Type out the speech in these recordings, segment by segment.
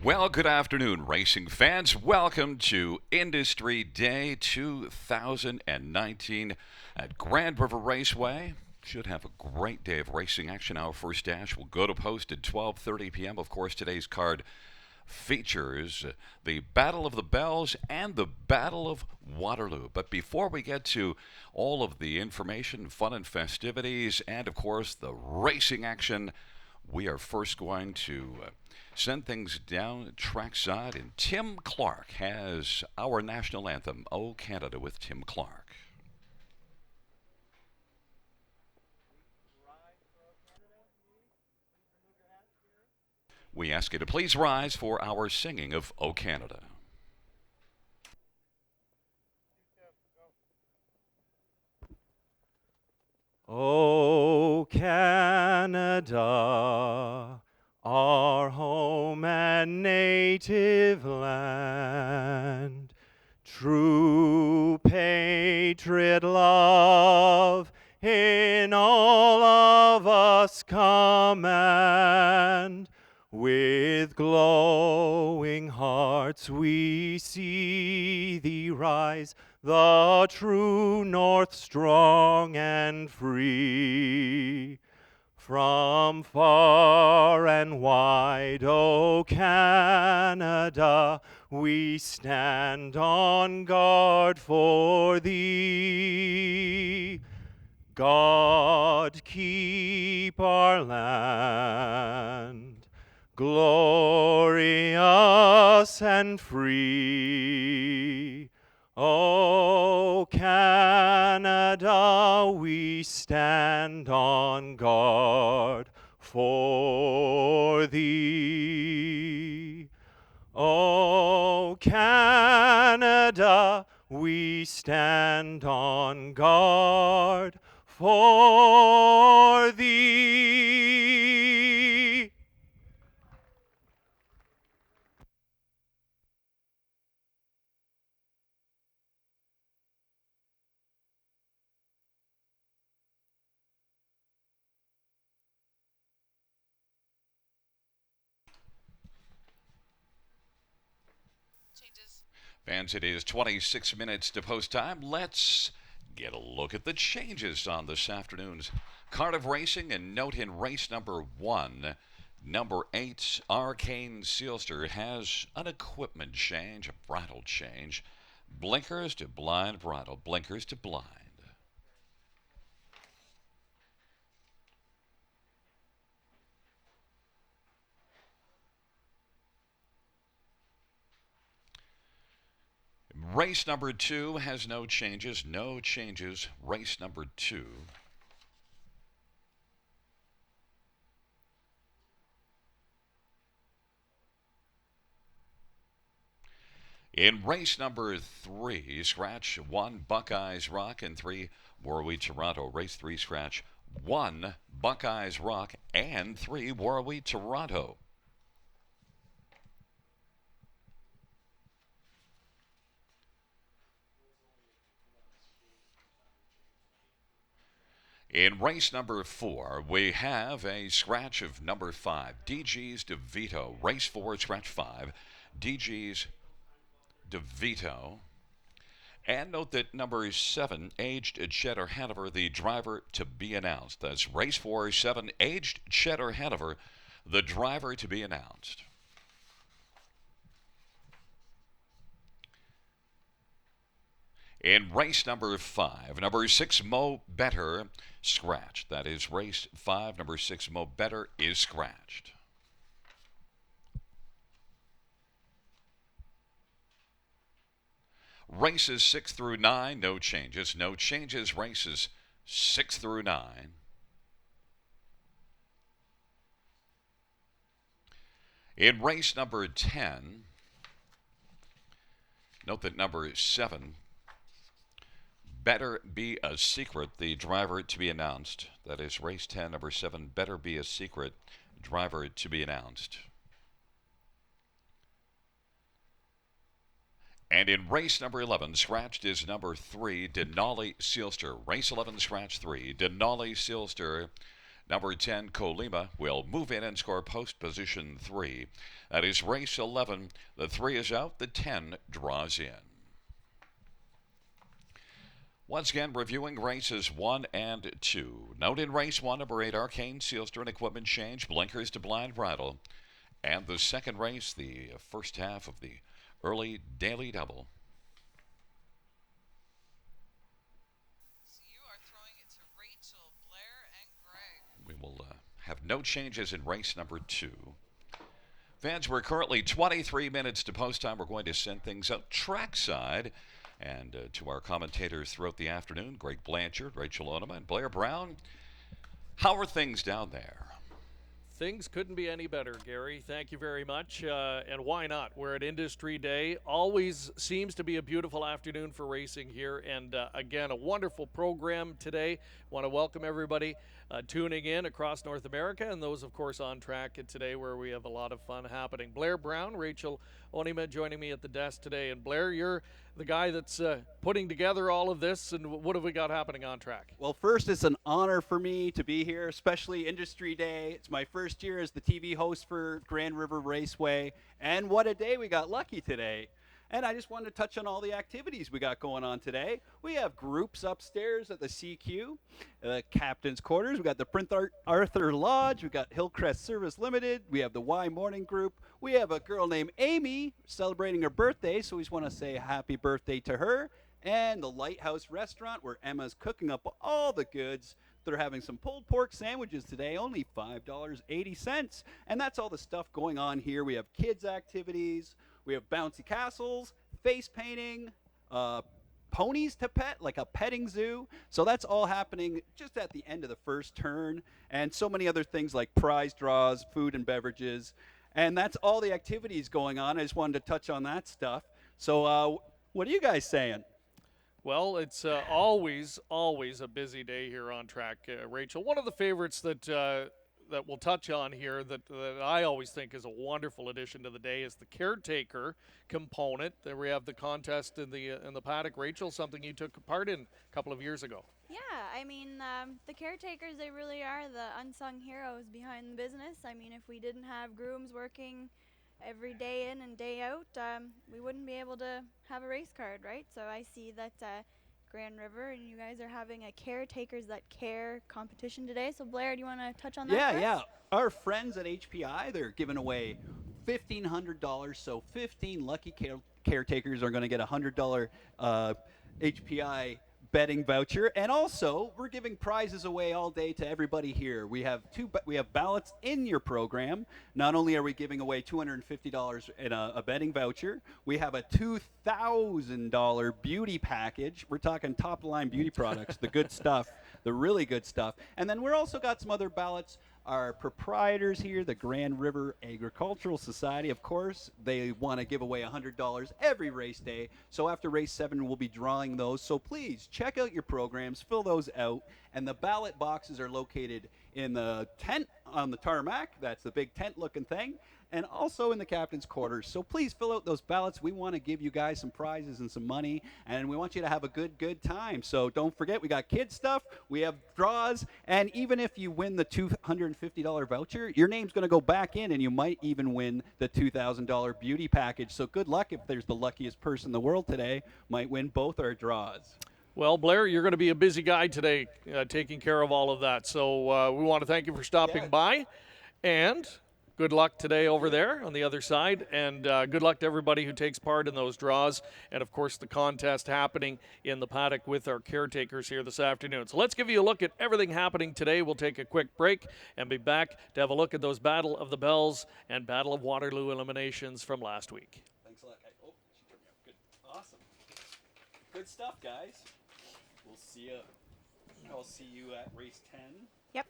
Well, good afternoon, racing fans. Welcome to Industry Day 2019 at Grand River Raceway. Should have a great day of racing action. Our first dash will go to post at 12:30 p.m. Of course, today's card features the Battle of the Bells and the Battle of Waterloo. But before we get to all of the information, fun, and festivities, and of course the racing action, we are first going to send things down trackside, and Tim Clark has our national anthem, "O Canada," with Tim Clark. We ask you to please rise for our singing of "O Canada." O Canada, our home and native land, true patriot love in all of us command. With glowing hearts we see thee rise, the true North strong and free. From far and wide, O Canada, we stand on guard for thee. God keep our land glorious and free. O Canada, we stand on guard for thee. O Canada, we stand on guard for thee. Fans, it is 26 minutes to post time. Let's get a look at the changes on this afternoon's card of racing. And note in race number 1, number 8, Arcane Sealster has an equipment change, a bridle change. Blinkers to blind bridle, blinkers to blind. Race number 2 has no changes. No changes. Race number 2. In race number 3, scratch 1, Buckeyes Rock, and 3, Warwee Toronto. Race 3, scratch 1, Buckeyes Rock, and 3, Warwee Toronto. In race number 4, we have a scratch of number 5, DG's DeVito. Race 4, scratch 5, DG's DeVito. And note that number 7, Aged Cheddar Hanover, the driver to be announced. That's race 4, 7, Aged Cheddar Hanover, the driver to be announced. In race number 5, number 6, Mo Better, scratched. That is race 5, number 6, Mo Better is scratched. Races 6 through 9, no changes. No changes, races 6 through 9. In race number 10, note that number 7, Better Be a Secret, the driver to be announced. That is race 10, number 7, Better Be a Secret, driver to be announced. And in race number 11, scratched is number 3, Denali Sealster. Race 11, scratch 3, Denali Sealster, Number 10, Colima, will move in and score post position 3. That is race 11. The 3 is out, the 10 draws in. Once again, reviewing races 1 and 2. Note in race 1, number 8, Arcane Sealster and equipment change, blinkers to blind bridle. And the second race, the first half of the early daily double. So you are throwing it to Rachel, Blair, and Greg. We will have no changes in race number 2. Fans, we're currently 23 minutes to post time. We're going to send things out trackside. And to our commentators throughout the afternoon, Greg Blanchard, Rachel Onema, and Blair Brown. How are things down there? Things couldn't be any better, Gary. Thank you very much. And why not? We're at Industry Day. Always seems to be a beautiful afternoon for racing here. And again, a wonderful program today. Want to welcome everybody tuning in across North America and those, of course, on track today where we have a lot of fun happening. Blair Brown, Rachel Onema joining me at the desk today. And Blair, you're the guy that's putting together all of this. And what have we got happening on track? Well, first, it's an honor for me to be here, especially Industry Day. It's my first year as the TV host for Grand River Raceway. And what a day we got lucky today. And I just wanted to touch on all the activities we got going on today. We have groups upstairs at the CQ, the Captain's Quarters. We got the Prince Arthur Lodge. We got Hillcrest Service Limited. We have the Y Morning Group. We have a girl named Amy celebrating her birthday, so we just want to say happy birthday to her. And the Lighthouse Restaurant, where Emma's cooking up all the goods. They're having some pulled pork sandwiches today, only $5.80. And that's all the stuff going on here. We have kids' activities. We have bouncy castles, face painting, ponies to pet, like a petting zoo. So that's all happening just at the end of the first turn. And so many other things like prize draws, food and beverages. And that's all the activities going on. I just wanted to touch on that stuff. So what are you guys saying? Well, it's always a busy day here on track, Rachel. One of the favorites that we'll touch on here that I always think is a wonderful addition to the day is the caretaker component. There we have the contest in the paddock. Rachel, something you took part in a couple of years ago. Yeah, I mean, the caretakers, they really are the unsung heroes behind the business. I mean, if we didn't have grooms working every day in and day out, we wouldn't be able to have a race card, right? So I see that Grand River and you guys are having a Caretakers That Care competition today. So Blair, do you want to touch on that? Yeah. Our friends at HPI, they're giving away $1,500. So 15 lucky caretakers are going to get a $100 HPI betting voucher, and also we're giving prizes away all day to everybody here. We have ballots in your program. Not only are we giving away $250 in a betting voucher, we have a $2,000 beauty package. We're talking top line beauty products, the good stuff, the really good stuff. And then we're also got some other ballots. Our proprietors here, the Grand River Agricultural Society, of course, they want to give away $100 every race day. So after race 7, we'll be drawing those. So please check out your programs, fill those out. And the ballot boxes are located in the tent on the tarmac. That's the big tent looking thing. And also in the captain's quarters. So please fill out those ballots. We want to give you guys some prizes and some money, and we want you to have a good time. So don't forget, we got kids stuff, we have draws, and even if you win the $250 voucher, your name's going to go back in, and you might even win the $2,000 beauty package. So good luck if there's the luckiest person in the world today, might win both our draws. Well, Blair, you're going to be a busy guy today taking care of all of that. So we want to thank you for stopping by, and good luck today over there on the other side, and good luck to everybody who takes part in those draws, and of course the contest happening in the paddock with our caretakers here this afternoon. So let's give you a look at everything happening today. We'll take a quick break and be back to have a look at those Battle of the Bells and Battle of Waterloo eliminations from last week. Thanks a lot, guys. Oh, she turned me off. Good. Awesome. Good stuff, guys. We'll see you. I'll see you at race 10. Yep.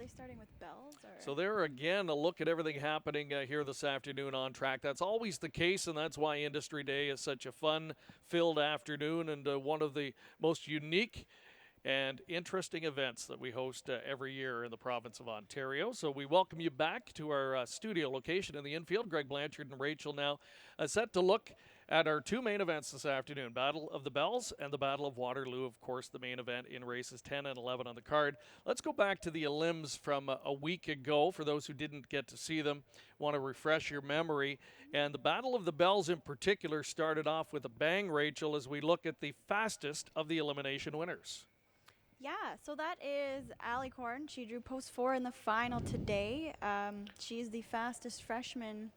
they starting with bells? Or? So there again, a look at everything happening here this afternoon on track. That's always the case, and that's why Industry Day is such a fun-filled afternoon and one of the most unique and interesting events that we host every year in the province of Ontario. So we welcome you back to our studio location in the infield. Greg Blanchard and Rachel now set to look at our two main events this afternoon, Battle of the Bells and the Battle of Waterloo, of course, the main event in races 10 and 11 on the card. Let's go back to the elims from a week ago for those who didn't get to see them, want to refresh your memory. And the Battle of the Bells in particular started off with a bang, Rachel, as we look at the fastest of the elimination winners. Yeah, so that is Allie Corn. She drew post 4 in the final today. She's the fastest freshman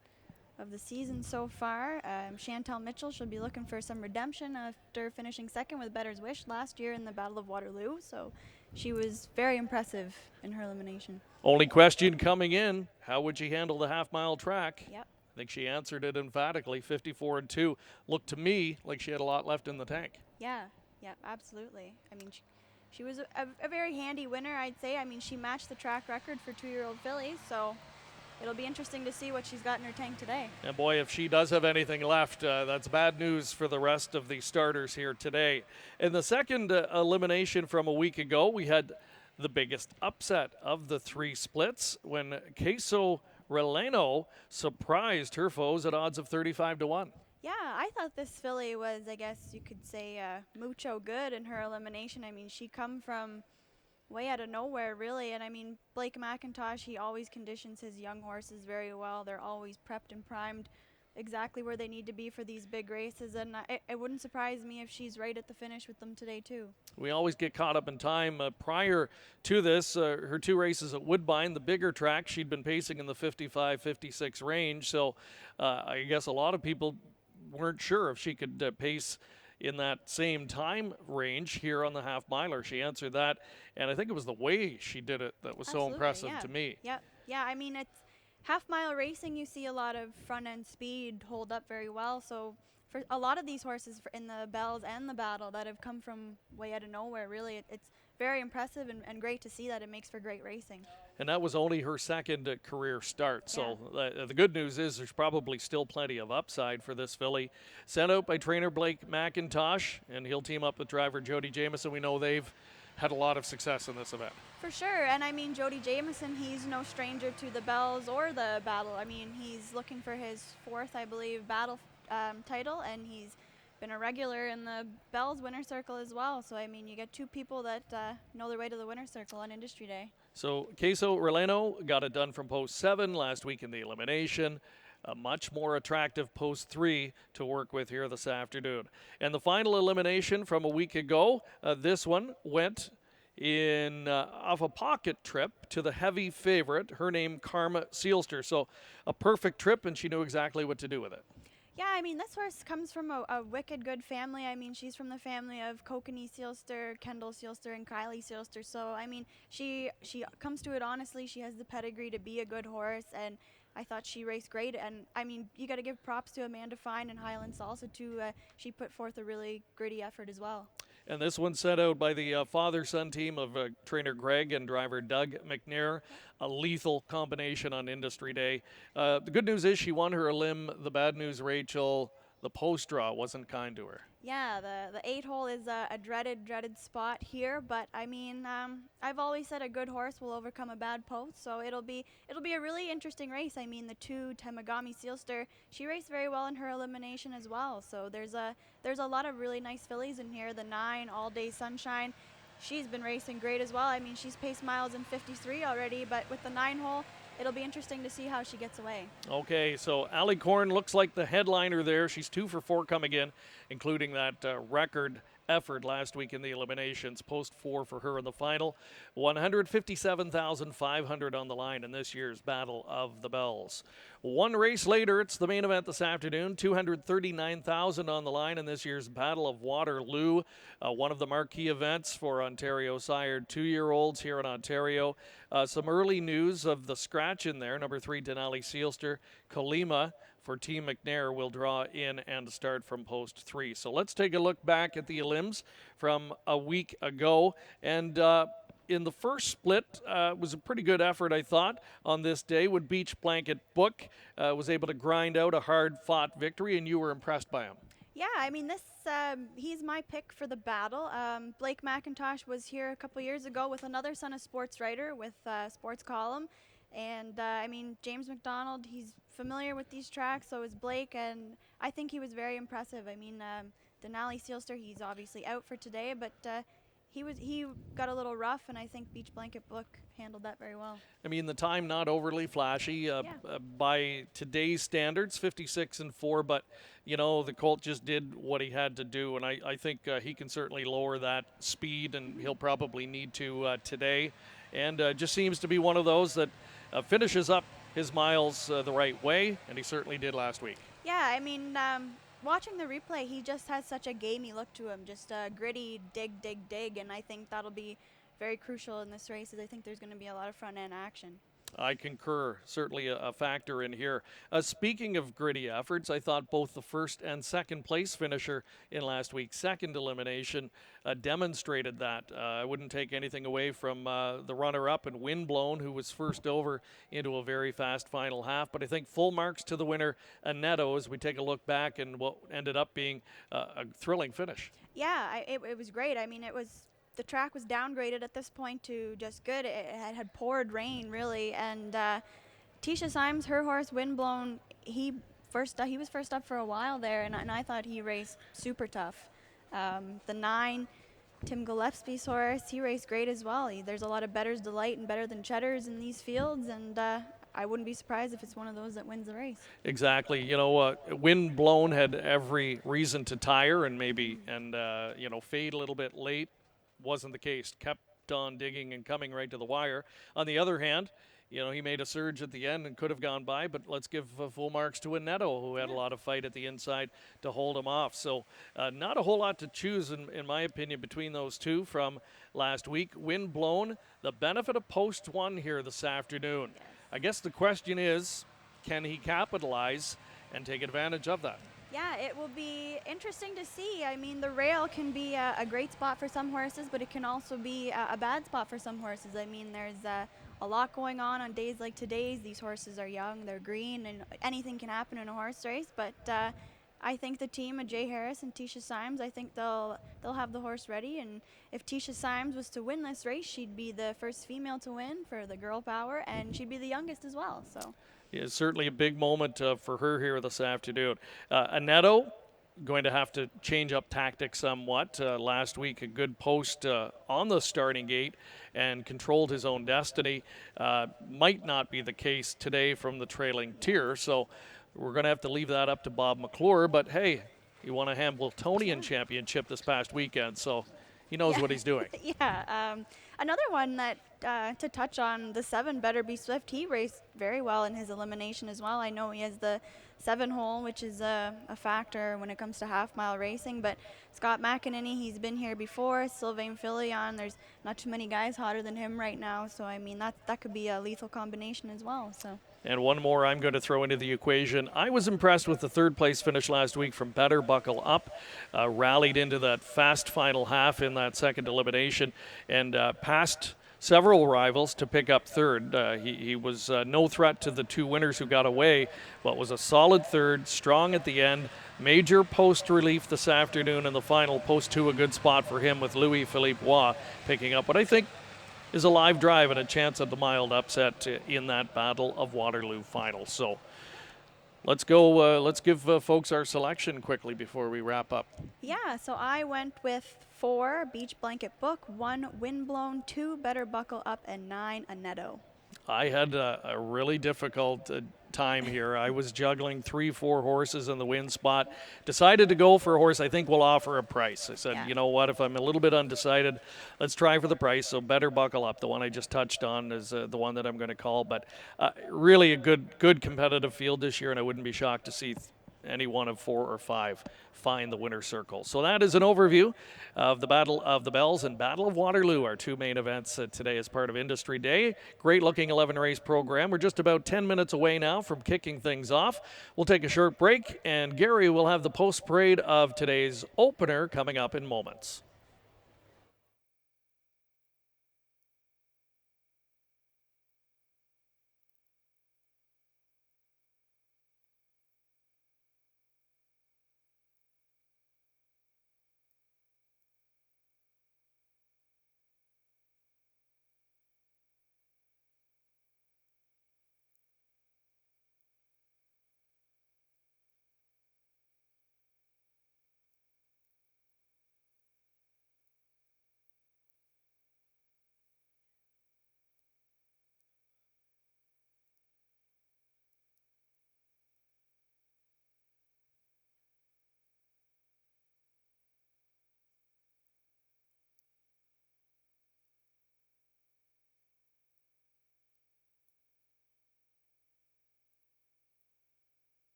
of the season so far. Chantel Mitchell should be looking for some redemption after finishing second with Better's Wish last year in the Battle of Waterloo. So she was very impressive in her elimination. Only question coming in, how would she handle the half-mile track? Yep. I think she answered it emphatically, 54-2. Looked to me like she had a lot left in the tank. Yeah, absolutely. I mean, she was a very handy winner, I'd say. I mean, she matched the track record for 2-year-old fillies, so it'll be interesting to see what she's got in her tank today. And boy, if she does have anything left, that's bad news for the rest of the starters here today. In the second elimination from a week ago, we had the biggest upset of the three splits when Queso Releno surprised her foes at odds of 35-1. Yeah, I thought this filly was, I guess you could say, mucho good in her elimination. I mean, she come from way out of nowhere, really. And I mean, Blake McIntosh, he always conditions his young horses very well. They're always prepped and primed exactly where they need to be for these big races. And it wouldn't surprise me if she's right at the finish with them today, too. We always get caught up in time. Prior to this, her two races at Woodbine, the bigger track, she'd been pacing in the 55-56 range. So I guess a lot of people weren't sure if she could pace in that same time range here on the half miler. She answered that, and I think it was the way she did it that was so impressive to me. Yeah, I mean, it's half mile racing, you see a lot of front end speed hold up very well. So for a lot of these horses in the Bells and the Battle that have come from way out of nowhere, really, it's very impressive and great to see that. It makes for great racing. And that was only her second career start. So the good news is there's probably still plenty of upside for this filly. Sent out by trainer Blake McIntosh, and he'll team up with driver Jody Jamieson. We know they've had a lot of success in this event. For sure, and I mean, Jody Jamieson, he's no stranger to the Bells or the Battle. I mean, he's looking for his fourth, I believe, Battle title, and he's been a regular in the Bells winner circle as well. So, I mean, you get two people that know their way to the winner circle on Industry Day. So, Queso Releno got it done from post 7 last week in the elimination. A much more attractive post 3 to work with here this afternoon. And the final elimination from a week ago, this one went in off a pocket trip to the heavy favorite, her name Karma Sealster. So, a perfect trip, and she knew exactly what to do with it. Yeah, I mean, this horse comes from a wicked good family. I mean, she's from the family of Kokanee Sealster, Kendall Sealster, and Kylie Sealster. So, I mean, she comes to it honestly. She has the pedigree to be a good horse, and I thought she raced great. And, I mean, you got to give props to Amanda Fine and Highland Salsa, too. She put forth a really gritty effort as well. And this one set out by the father-son team of trainer Greg and driver Doug McNair. A lethal combination on Industry Day. The good news is she won her elim. The bad news, Rachel, the post draw wasn't kind to her. Yeah, the 8-hole is a dreaded spot here, but I mean, I've always said a good horse will overcome a bad post, so it'll be a really interesting race. I mean, the 2 Temagami Sealster, she raced very well in her elimination as well. So there's a lot of really nice fillies in here. The 9 All Day Sunshine, she's been racing great as well. I mean, she's paced miles in 53 already, but with the 9-hole, it'll be interesting to see how she gets away. Okay, so Allie Corn looks like the headliner there. She's 2 for 4 coming in, including that record effort last week in the eliminations. Post 4 for her in the final. 157,500 on the line in this year's Battle of the Bells. One race later, it's the main event this afternoon. 239,000 on the line in this year's Battle of Waterloo. One of the marquee events for Ontario sired 2-year-olds here in Ontario. Some early news of the scratch in there. Number 3, Denali Sealster. Colima for Team McNair will draw in and start from post 3. So let's take a look back at the elims from a week ago. And in the first split, was a pretty good effort, I thought, on this day. Would Beach Blanket Book was able to grind out a hard-fought victory, and you were impressed by him. Yeah, I mean, he's my pick for the battle. Blake McIntosh was here a couple years ago with another Son of Sports writer with Sports Column. And, I mean, James McDonald, he's familiar with these tracks, so is Blake, and I think he was very impressive. I mean, Denali Sealster, he's obviously out for today, but he got a little rough, and I think Beach Blanket Book handled that very well. I mean, the time not overly flashy by today's standards, 56-4, but, you know, the Colt just did what he had to do, and I think he can certainly lower that speed, and he'll probably need to today. And just seems to be one of those that finishes up his miles the right way, and he certainly did last week. Yeah, I mean, watching the replay, he just has such a gamey look to him, just gritty, dig, and I think that'll be very crucial in this race, as I think there's going to be a lot of front-end action. I concur. Certainly a factor in here. Speaking of gritty efforts, I thought both the first and second place finisher in last week's second elimination demonstrated that. I wouldn't take anything away from the runner-up and Windblown, who was first over into a very fast final half. But I think full marks to the winner, Aneto, as we take a look back and what ended up being a thrilling finish. Yeah, it was great. I mean, the track was downgraded at this point to just good. It had poured rain, really, and Tisha Symes, her horse, Windblown, he was first up for a while there, and I thought he raced super tough. The 9, Tim Gillespie's horse, he raced great as well. There's a lot of Better's Delight and Better Than Cheddars in these fields, and I wouldn't be surprised if it's one of those that wins the race. Exactly. You know, Windblown had every reason to tire and maybe fade a little bit late. Wasn't the case. Kept on digging and coming right to the wire. On the other hand, you know, he made a surge at the end and could have gone by, but let's give full marks to Aneto, who had a lot of fight at the inside to hold him off. So not a whole lot to choose, in my opinion, between those two from last week. Windblown, the benefit of post 1 here this afternoon. I guess the question is, can he capitalize and take advantage of that? Yeah, it will be interesting to see. I mean, the rail can be a great spot for some horses, but it can also be a bad spot for some horses. I mean, there's a lot going on days like today's. These horses are young, they're green, and anything can happen in a horse race. But I think the team of Jay Harris and Tisha Symes, I think they'll have the horse ready. And if Tisha Symes was to win this race, she'd be the first female to win for the girl power, and she'd be the youngest as well. So. Yeah, certainly a big moment for her here this afternoon. Aneto going to have to change up tactics somewhat. Last week, a good post on the starting gate and controlled his own destiny. Might not be the case today from the trailing tier, so we're going to have to leave that up to Bob McClure. But hey, he won a Hambletonian championship this past weekend, so he knows what he's doing. Yeah. Another one that to touch on, the 7, Better Be Swift, he raced very well in his elimination as well. I know he has the 7 hole, which is a factor when it comes to half-mile racing, but Scott McEnany, he's been here before. Sylvain Filion, there's not too many guys hotter than him right now, so I mean, that could be a lethal combination as well. So. And one more I'm going to throw into the equation. I was impressed with the third-place finish last week from Better Buckle Up. Rallied into that fast final half in that second elimination and passed several rivals to pick up third. He was no threat to the 2 winners who got away, but was a solid third, strong at the end. Major post relief this afternoon in the final. Post 2, a good spot for him with Louis-Philippe Roy picking up what I think is a live drive and a chance at the mild upset in that Battle of Waterloo final. So let's go. Let's give folks our selection quickly before we wrap up. Yeah, so I went with 4, Beach Blanket Book, 1, Windblown, 2, Better Buckle Up, and 9, Aneto. I had a really difficult time here. I was juggling 3-4 horses in the win spot. Decided to go for a horse I think will offer a price. I said, you know what, if I'm a little bit undecided, let's try for the price. So Better Buckle Up, the one I just touched on, is the one that I'm going to call. But really a good competitive field this year, and I wouldn't be shocked to see any one of 4 or 5 find the winner's circle. So that is an overview of the Battle of the Bells and Battle of Waterloo, our 2 main events today as part of Industry Day. Great looking 11 race program. We're just about 10 minutes away now from kicking things off. We'll take a short break, and Gary will have the post parade of today's opener coming up in moments.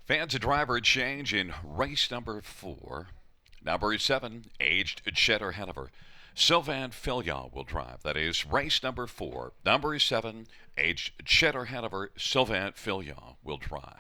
Fans a driver change in race number 4. Number 7, aged Cheddar Hanover. Sylvain Filion will drive. That is race number 4. Number 7, aged Cheddar Hanover. Sylvain Filion will drive.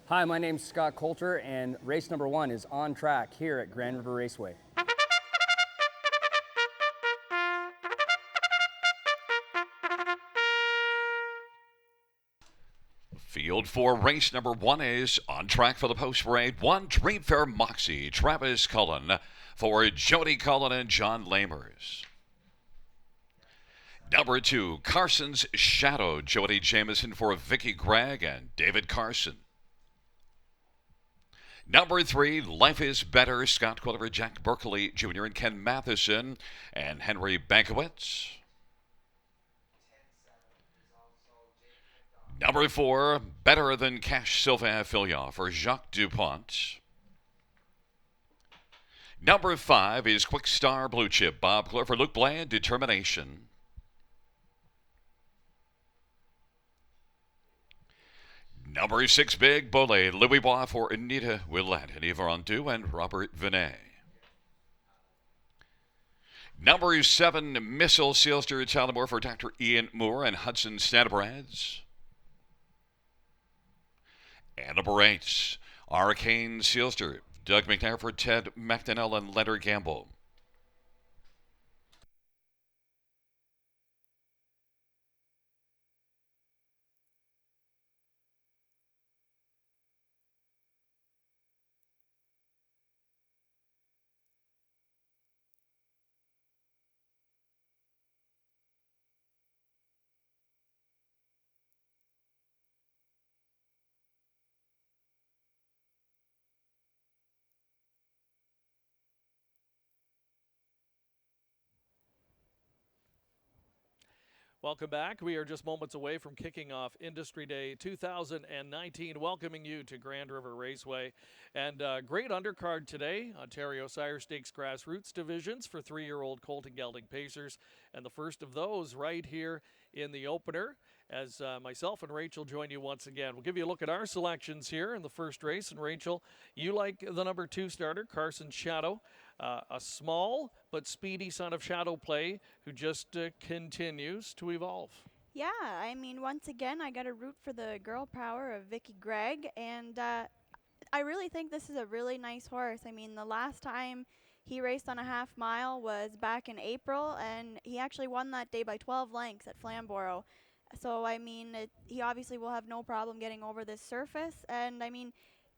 Hi, my name's Scott Coulter, and race number 1 is on track here at Grand River Raceway. Field for race number 1 is on track for the post parade. 1, Dreamfair Moxie, Travis Cullen for Jody Cullen and John Lamers. Number 2, Carson's Shadow, Jody Jameson for Vicky Gregg and David Carson. Number 3, Life is Better, Scott Quilliver, Jack Berkeley Jr. and Ken Matheson and Henry Bankowitz. Number 4, Better Than Cash, Sylvain Filion for Jacques Dupont. Number 5 is Quick Star Blue Chip, Bob Clure for Luke Bland, Determination. Number 6, Big Bolle, Louis Bois for Anita Willett, and Eva Rondeau and Robert Vinet. Number 7, Missile Sealster, Tallamore for Dr. Ian Moore and Hudson Stanabrads. And number 8, Arcane Sealster, Doug McNair for Ted McDonnell and Leonard Gamble. Welcome back. We are just moments away from kicking off Industry Day 2019, welcoming you to Grand River Raceway. And great undercard today, Ontario Sire Stakes Grassroots divisions for 3-year-old Colton Gelding Pacers. And the first of those right here in the opener, as myself and Rachel join you once again. We'll give you a look at our selections here in the first race. And Rachel, you like the number 2 starter, Carson Shadow. A small but speedy son of Shadow Play who just continues to evolve. Yeah, I mean, once again, I got to root for the girl power of Vicky Gregg, and I really think this is a really nice horse. I mean, the last time he raced on a half mile was back in April, and he actually won that day by 12 lengths at Flamborough. So, I mean, he obviously will have no problem getting over this surface, and I mean,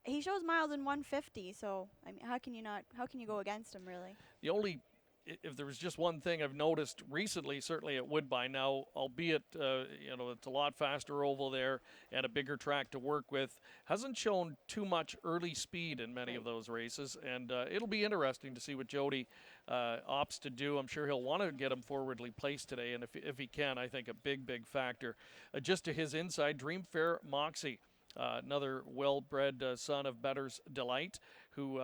he shows miles in 150, so I mean, how can you go against him, really? The only, if there was just one thing I've noticed recently, certainly at Woodbine now, albeit it's a lot faster oval there and a bigger track to work with, hasn't shown too much early speed in many of those races, and it'll be interesting to see what Jody opts to do. I'm sure he'll want to get him forwardly placed today, and if he can, I think a big factor. Just to his inside, Dreamfair Moxie. Another well-bred son of Better's Delight, who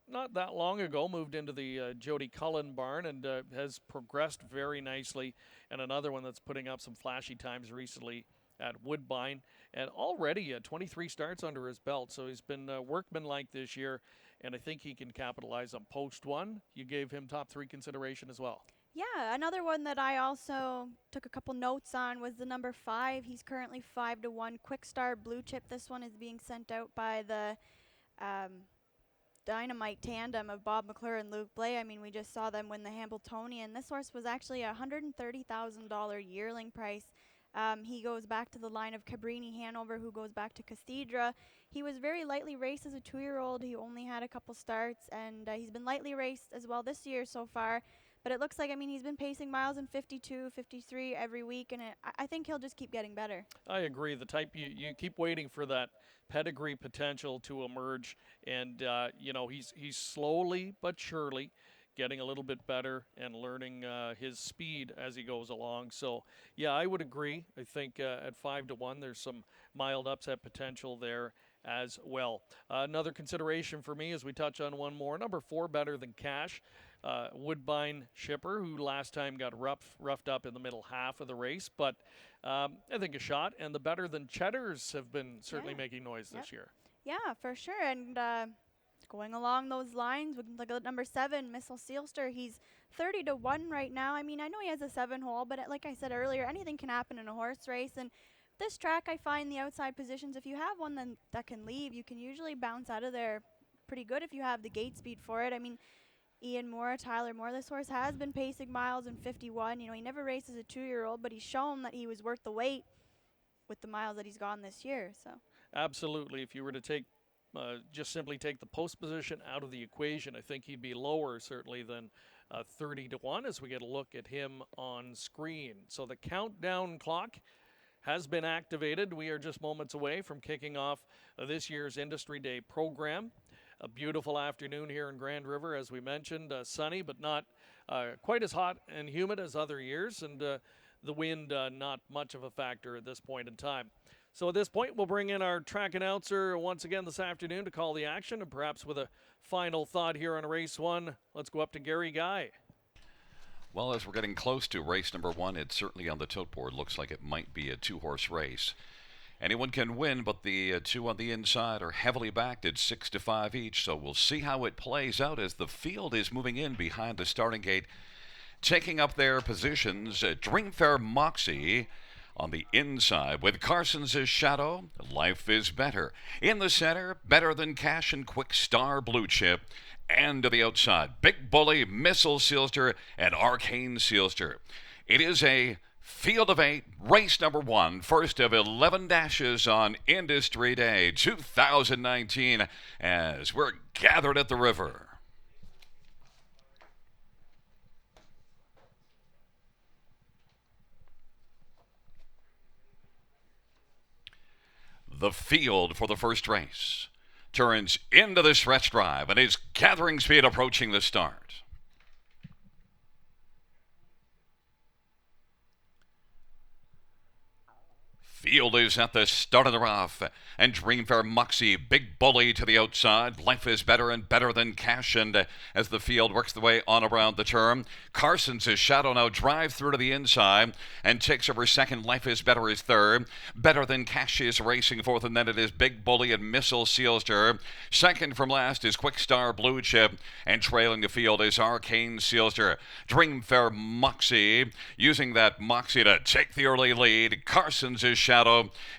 not that long ago moved into the Jody Cullen barn and has progressed very nicely. And another one that's putting up some flashy times recently at Woodbine, and already 23 starts under his belt. So he's been workmanlike this year, and I think he can capitalize on post one. You gave him top 3 consideration as well. Yeah, another one that I also took a couple notes on was the number 5. He's currently 5-1. Quick Star Blue Chip. This one is being sent out by the Dynamite tandem of Bob McClure and Luke Blay. I mean, we just saw them win the Hambletonian. This horse was actually a $130,000 yearling price. He goes back to the line of Cabrini Hanover, who goes back to Castidra. He was very lightly raced as a 2-year-old. He only had a couple starts, and he's been lightly raced as well this year so far. But it looks like, I mean, he's been pacing miles in 52, 53 every week, and I think he'll just keep getting better. I agree. The type you keep waiting for that pedigree potential to emerge, and he's slowly but surely getting a little bit better and learning his speed as he goes along. So, yeah, I would agree. I think at 5-1, there's some mild upset potential there as well. Another consideration for me as we touch on one more. Number 4, Better Than Cash. Woodbine shipper, who last time got roughed up in the middle half of the race, but I think a shot. And the Better Than Cheddars have been certainly making noise this year. Yeah, for sure. And going along those lines, with like number 7, Missile Sealster, he's 30-1 right now. I mean, I know he has a 7-hole, but like I said earlier, anything can happen in a horse race. And this track, I find the outside positions, if you have one that can leave, you can usually bounce out of there pretty good if you have the gate speed for it. I mean, Ian Moore, Tyler Moore, this horse has been pacing miles in 51. You know, he never raced as a 2-year-old, but he's shown that he was worth the wait with the miles that he's gone this year. So absolutely. If you were to take just simply take the post position out of the equation, I think he'd be lower certainly than 30-1 as we get a look at him on screen. So the countdown clock has been activated. We are just moments away from kicking off this year's Industry Day program. A beautiful afternoon here in Grand River, as we mentioned, sunny, but not quite as hot and humid as other years, and the wind not much of a factor at this point in time. So at this point, we'll bring in our track announcer once again this afternoon to call the action, and perhaps with a final thought here on race 1, let's go up to Gary Guy. Well, as we're getting close to race number 1, it's certainly on the tote board. Looks like it might be a 2-horse race. Anyone can win, but the 2 on the inside are heavily backed at 6-5 each, so we'll see how it plays out as the field is moving in behind the starting gate. Taking up their positions, Dreamfair Moxie on the inside with Carson's Shadow, Life is Better. In the center, Better Than Cash and Quick Star Blue Chip. And to the outside, Big Bully, Missile Sealster, and Arcane Sealster. It is a field of 8, race number 1, first of 11 dashes on Industry Day 2019 as we're gathered at the river. The field for the first race turns into the stretch drive and is gathering speed approaching the start. Field is at the start of the rough, and Dreamfair Moxie, Big Bully to the outside. Life is Better and Better Than Cash, and as the field works the way on around the turn, Carson's Shadow now drives through to the inside and takes over second. Life is Better is third. Better Than Cash is racing fourth, and then it is Big Bully and Missile Sealster. Second from last is Quick Star Blue Chip, and trailing the field is Arcane Sealster. Dreamfair Moxie using that Moxie to take the early lead. Carson's Shadow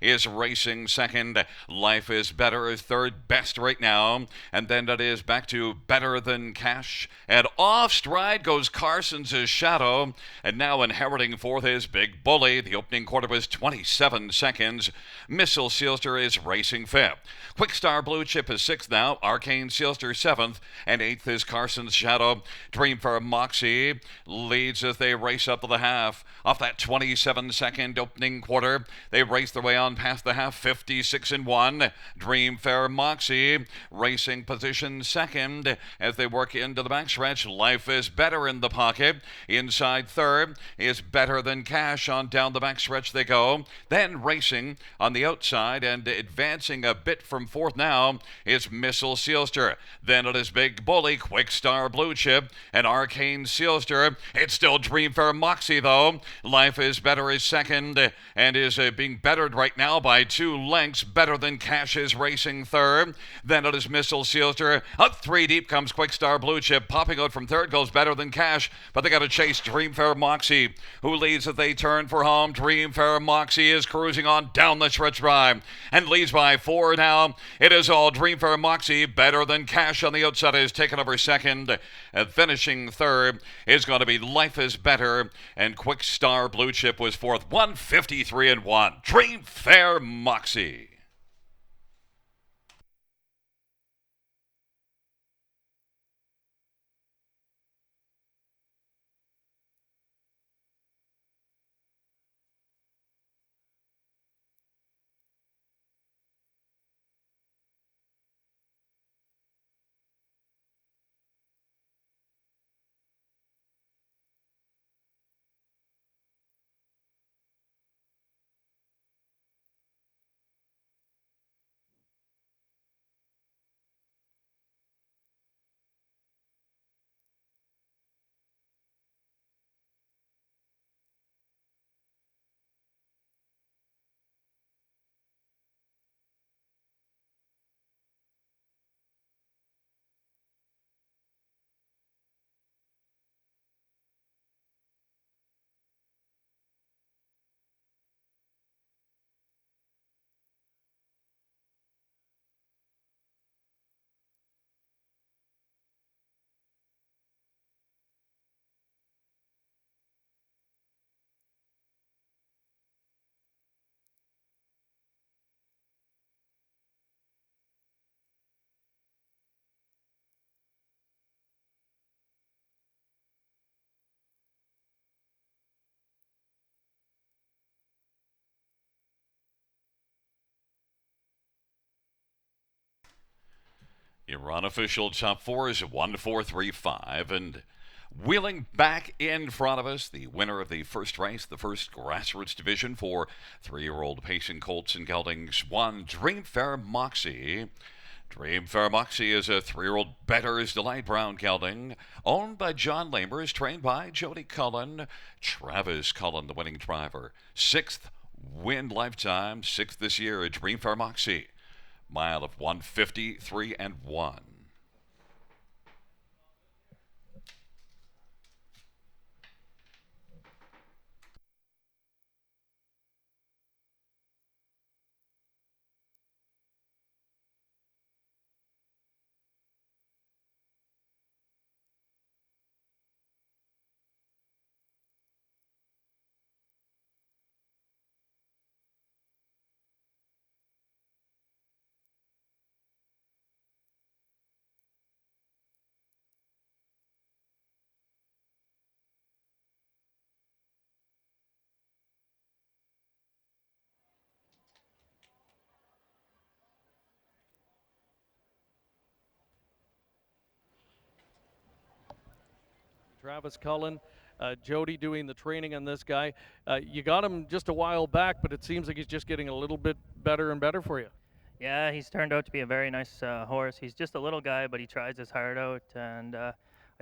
is racing second. Life is Better is third best right now. And then that is back to Better Than Cash. And off stride goes Carson's Shadow. And now inheriting fourth is Big Bully. The opening quarter was 27 seconds. Missile Sealster is racing fifth. Quick Star Blue Chip is sixth now. Arcane Sealster seventh. And eighth is Carson's Shadow. Dreamfair Moxie leads as they race up to the half. Off that 27-second opening quarter, they race their way on past the half, 56-1. Dreamfair Moxie racing position second as they work into the backstretch. Life is Better in the pocket. Inside third is Better Than Cash. On down the backstretch they go. Then racing on the outside and advancing a bit from fourth now is Missile Sealster. Then it is Big Bully, Quick Star Blue Chip, and Arcane Sealster. It's still Dreamfair Moxie though. Life is Better is second and is being being bettered right now by 2 lengths. Better Than Cash is racing third. Then it is Missile Sealster. Up 3 deep comes Quick Star Blue Chip. Popping out from third goes Better Than Cash, but they got to chase Dreamfair Moxie, who leads as they turn for home. Dreamfair Moxie is cruising on down the stretch drive and leads by 4 now. It is all Dreamfair Moxie. Better Than Cash on the outside is taken over second. And finishing third is going to be Life is Better, and Quick Star Blue Chip was fourth. 153-1. Dreamfair Moxie. Your unofficial top 4 is 1-4-3-5, and wheeling back in front of us, the winner of the first race, the first grassroots division for 3-year-old pacing colts and geldings, one Dreamfair Moxie. Dreamfair Moxie is a 3-year-old Better's Delight Brown gelding, owned by John Lamers, trained by Jody Cullen. Travis Cullen, the winning driver. 6th win lifetime, 6th this year at Dreamfair Moxie. Mile of 153-1. Travis Cullen, Jody doing the training on this guy. You got him just a while back, but it seems like he's just getting a little bit better and better for you. Yeah, he's turned out to be a very nice horse. He's just a little guy, but he tries his heart out. And I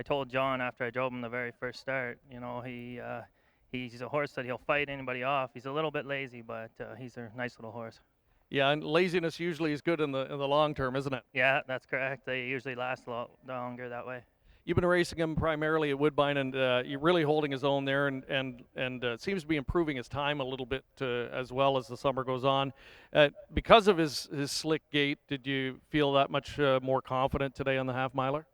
told John after I drove him the very first start, you know, he's a horse that he'll fight anybody off. He's a little bit lazy, but he's a nice little horse. Yeah, and laziness usually is good in the long term, isn't it? Yeah, that's correct. They usually last a lot longer that way. You've been racing him primarily at Woodbine, and you're really holding his own there, and seems to be improving his time a little bit as well as the summer goes on. Because of his slick gait, did you feel that much more confident today on the half miler?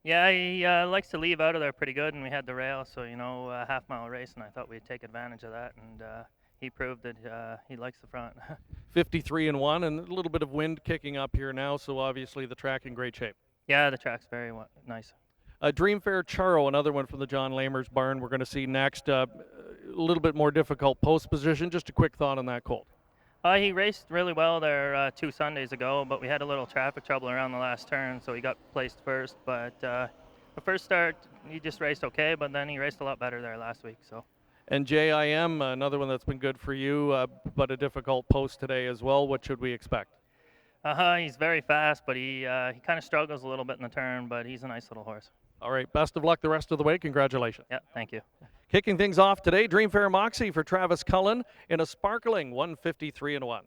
Yeah, he likes to leave out of there pretty good, and we had the rail, so, you know, a half-mile race, and I thought we'd take advantage of that, and he proved that he likes the front. 53-1, and a little bit of wind kicking up here now, so obviously the track in great shape. Yeah, the track's very nice. Dreamfair Charo, another one from the John Lamers barn we're going to see next. A little bit more difficult post position. Just a quick thought on that colt. He raced really well there 2 Sundays ago, but we had a little traffic trouble around the last turn, so he got placed first. But the first start, he just raced okay, but then he raced a lot better there last week. So. And JIM, another one that's been good for you, but a difficult post today as well. What should we expect? He's very fast, but he kind of struggles a little bit in the turn, but he's a nice little horse. All right, best of luck the rest of the way. Congratulations. Yeah, thank you. Kicking things off today, Dream Fair Moxie for Travis Cullen in a sparkling 153-1.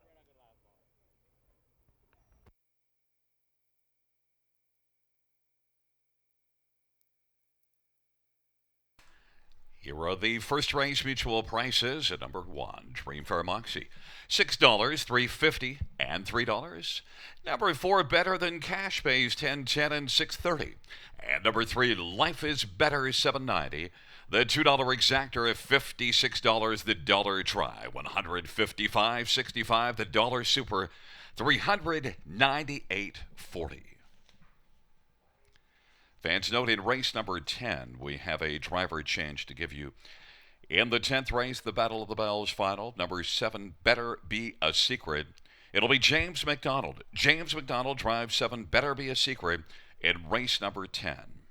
Here are the first race mutual prices at number 1, Dream Fair Moxie. $6, $3.50, and $3. Number 4, Better Than Cash pays $10.10 and $6.30. And number 3, Life is Better, $7.90. The $2 exactor of $56, the dollar try, $155.65, the dollar super, $398.40. Fans note in race number 10, we have a driver change to give you. In the 10th race, the Battle of the Bells final, number 7, Better Be a Secret. It'll be James McDonald. James McDonald drives 7, Better Be a Secret in race number 10.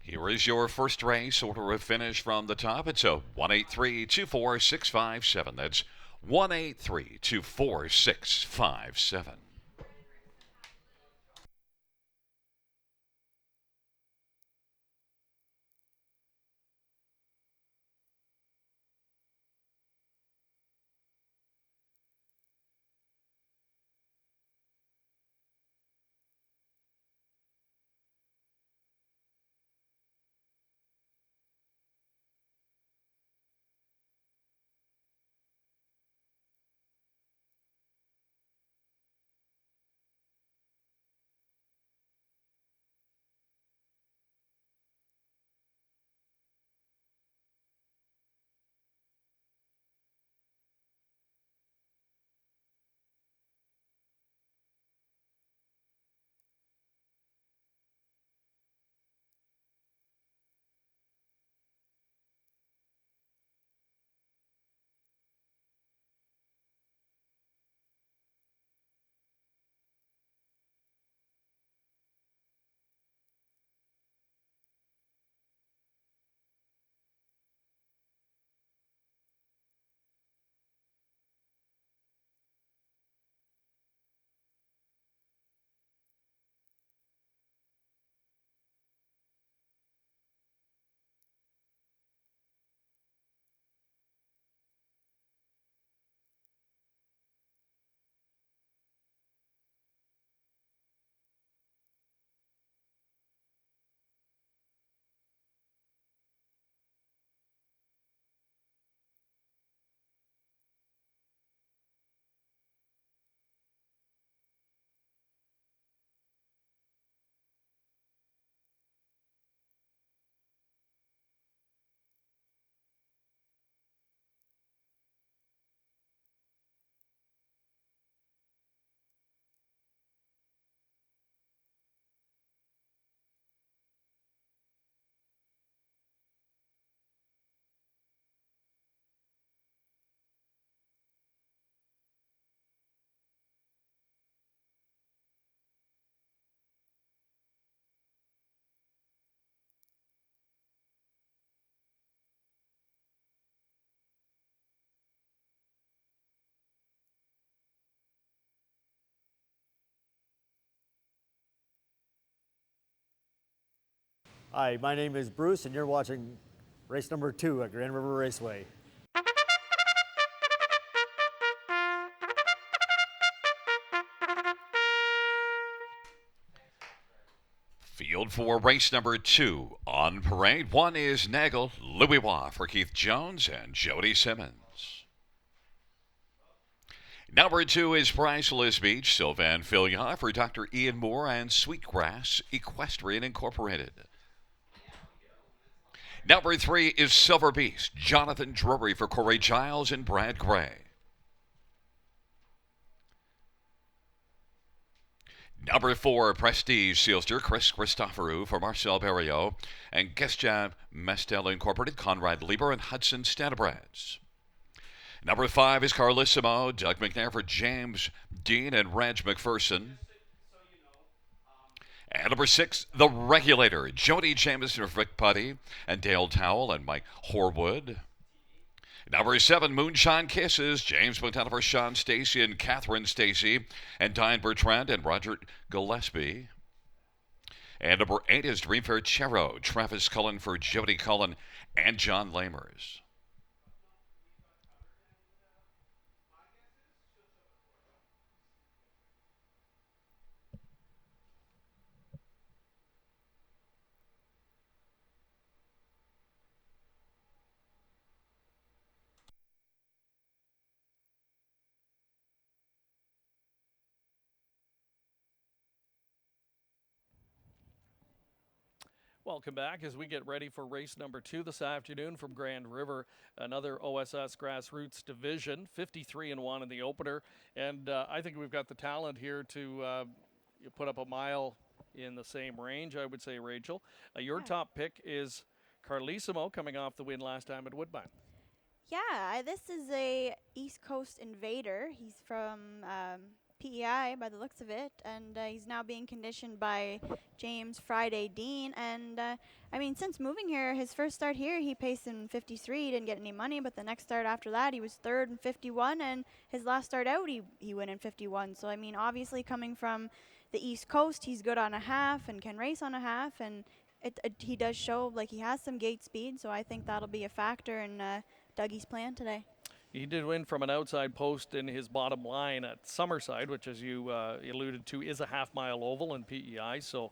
Here is your first race order of finish from the top. It's a 183-24657. That's 183-24657. Hi, my name is Bruce, and you're watching race number 2 at Grand River Raceway. Field for race number 2 on parade. 1 is Nagel Louis Waugh for Keith Jones and Jody Simmons. Number 2 is Priceless Beach, Sylvan Fillion for Dr. Ian Moore and Sweetgrass Equestrian Incorporated. Number 3 is Silver Beast, Jonathan Drury for Corey Giles and Brad Gray. Number 4, Prestige Sealster, Chris Christoforou for Marcel Barrio and Gestia Mestel Incorporated, Conrad Lieber and Hudson Stanabrads. Number 5 is Carlissimo, Doug McNair for James Dean and Reg McPherson. And number 6, The Regulator, Jody Jameson for Vic Putty and Dale Towell and Mike Horwood. Number 7, Moonshine Kisses, James McDonough for Sean Stacy and Catherine Stacy and Diane Bertrand and Roger Gillespie. And number 8 is Dreamfair Chero, Travis Cullen for Jody Cullen and John Lamers. Welcome back as we get ready for race number 2 this afternoon from Grand River, another OSS Grassroots division, 53-1 in the opener. And I think we've got the talent here to put up a mile in the same range, I would say, Rachel. Your top pick is Carlissimo, coming off the win last time at Woodbine. Yeah, this is a East Coast invader. He's from PEI by the looks of it, and he's now being conditioned by James Friday Dean. And I mean, since moving here, his first start here, he paced in 53, didn't get any money, but the next start after that, he was third in 51, and his last start out, he went in 51. So, I mean, obviously coming from the East Coast, he's good on a half and can race on a half, and he does show like he has some gate speed, so I think that'll be a factor in Dougie's plan today. He did win from an outside post in his bottom line at Summerside, which, as you alluded to, is a half-mile oval in PEI. So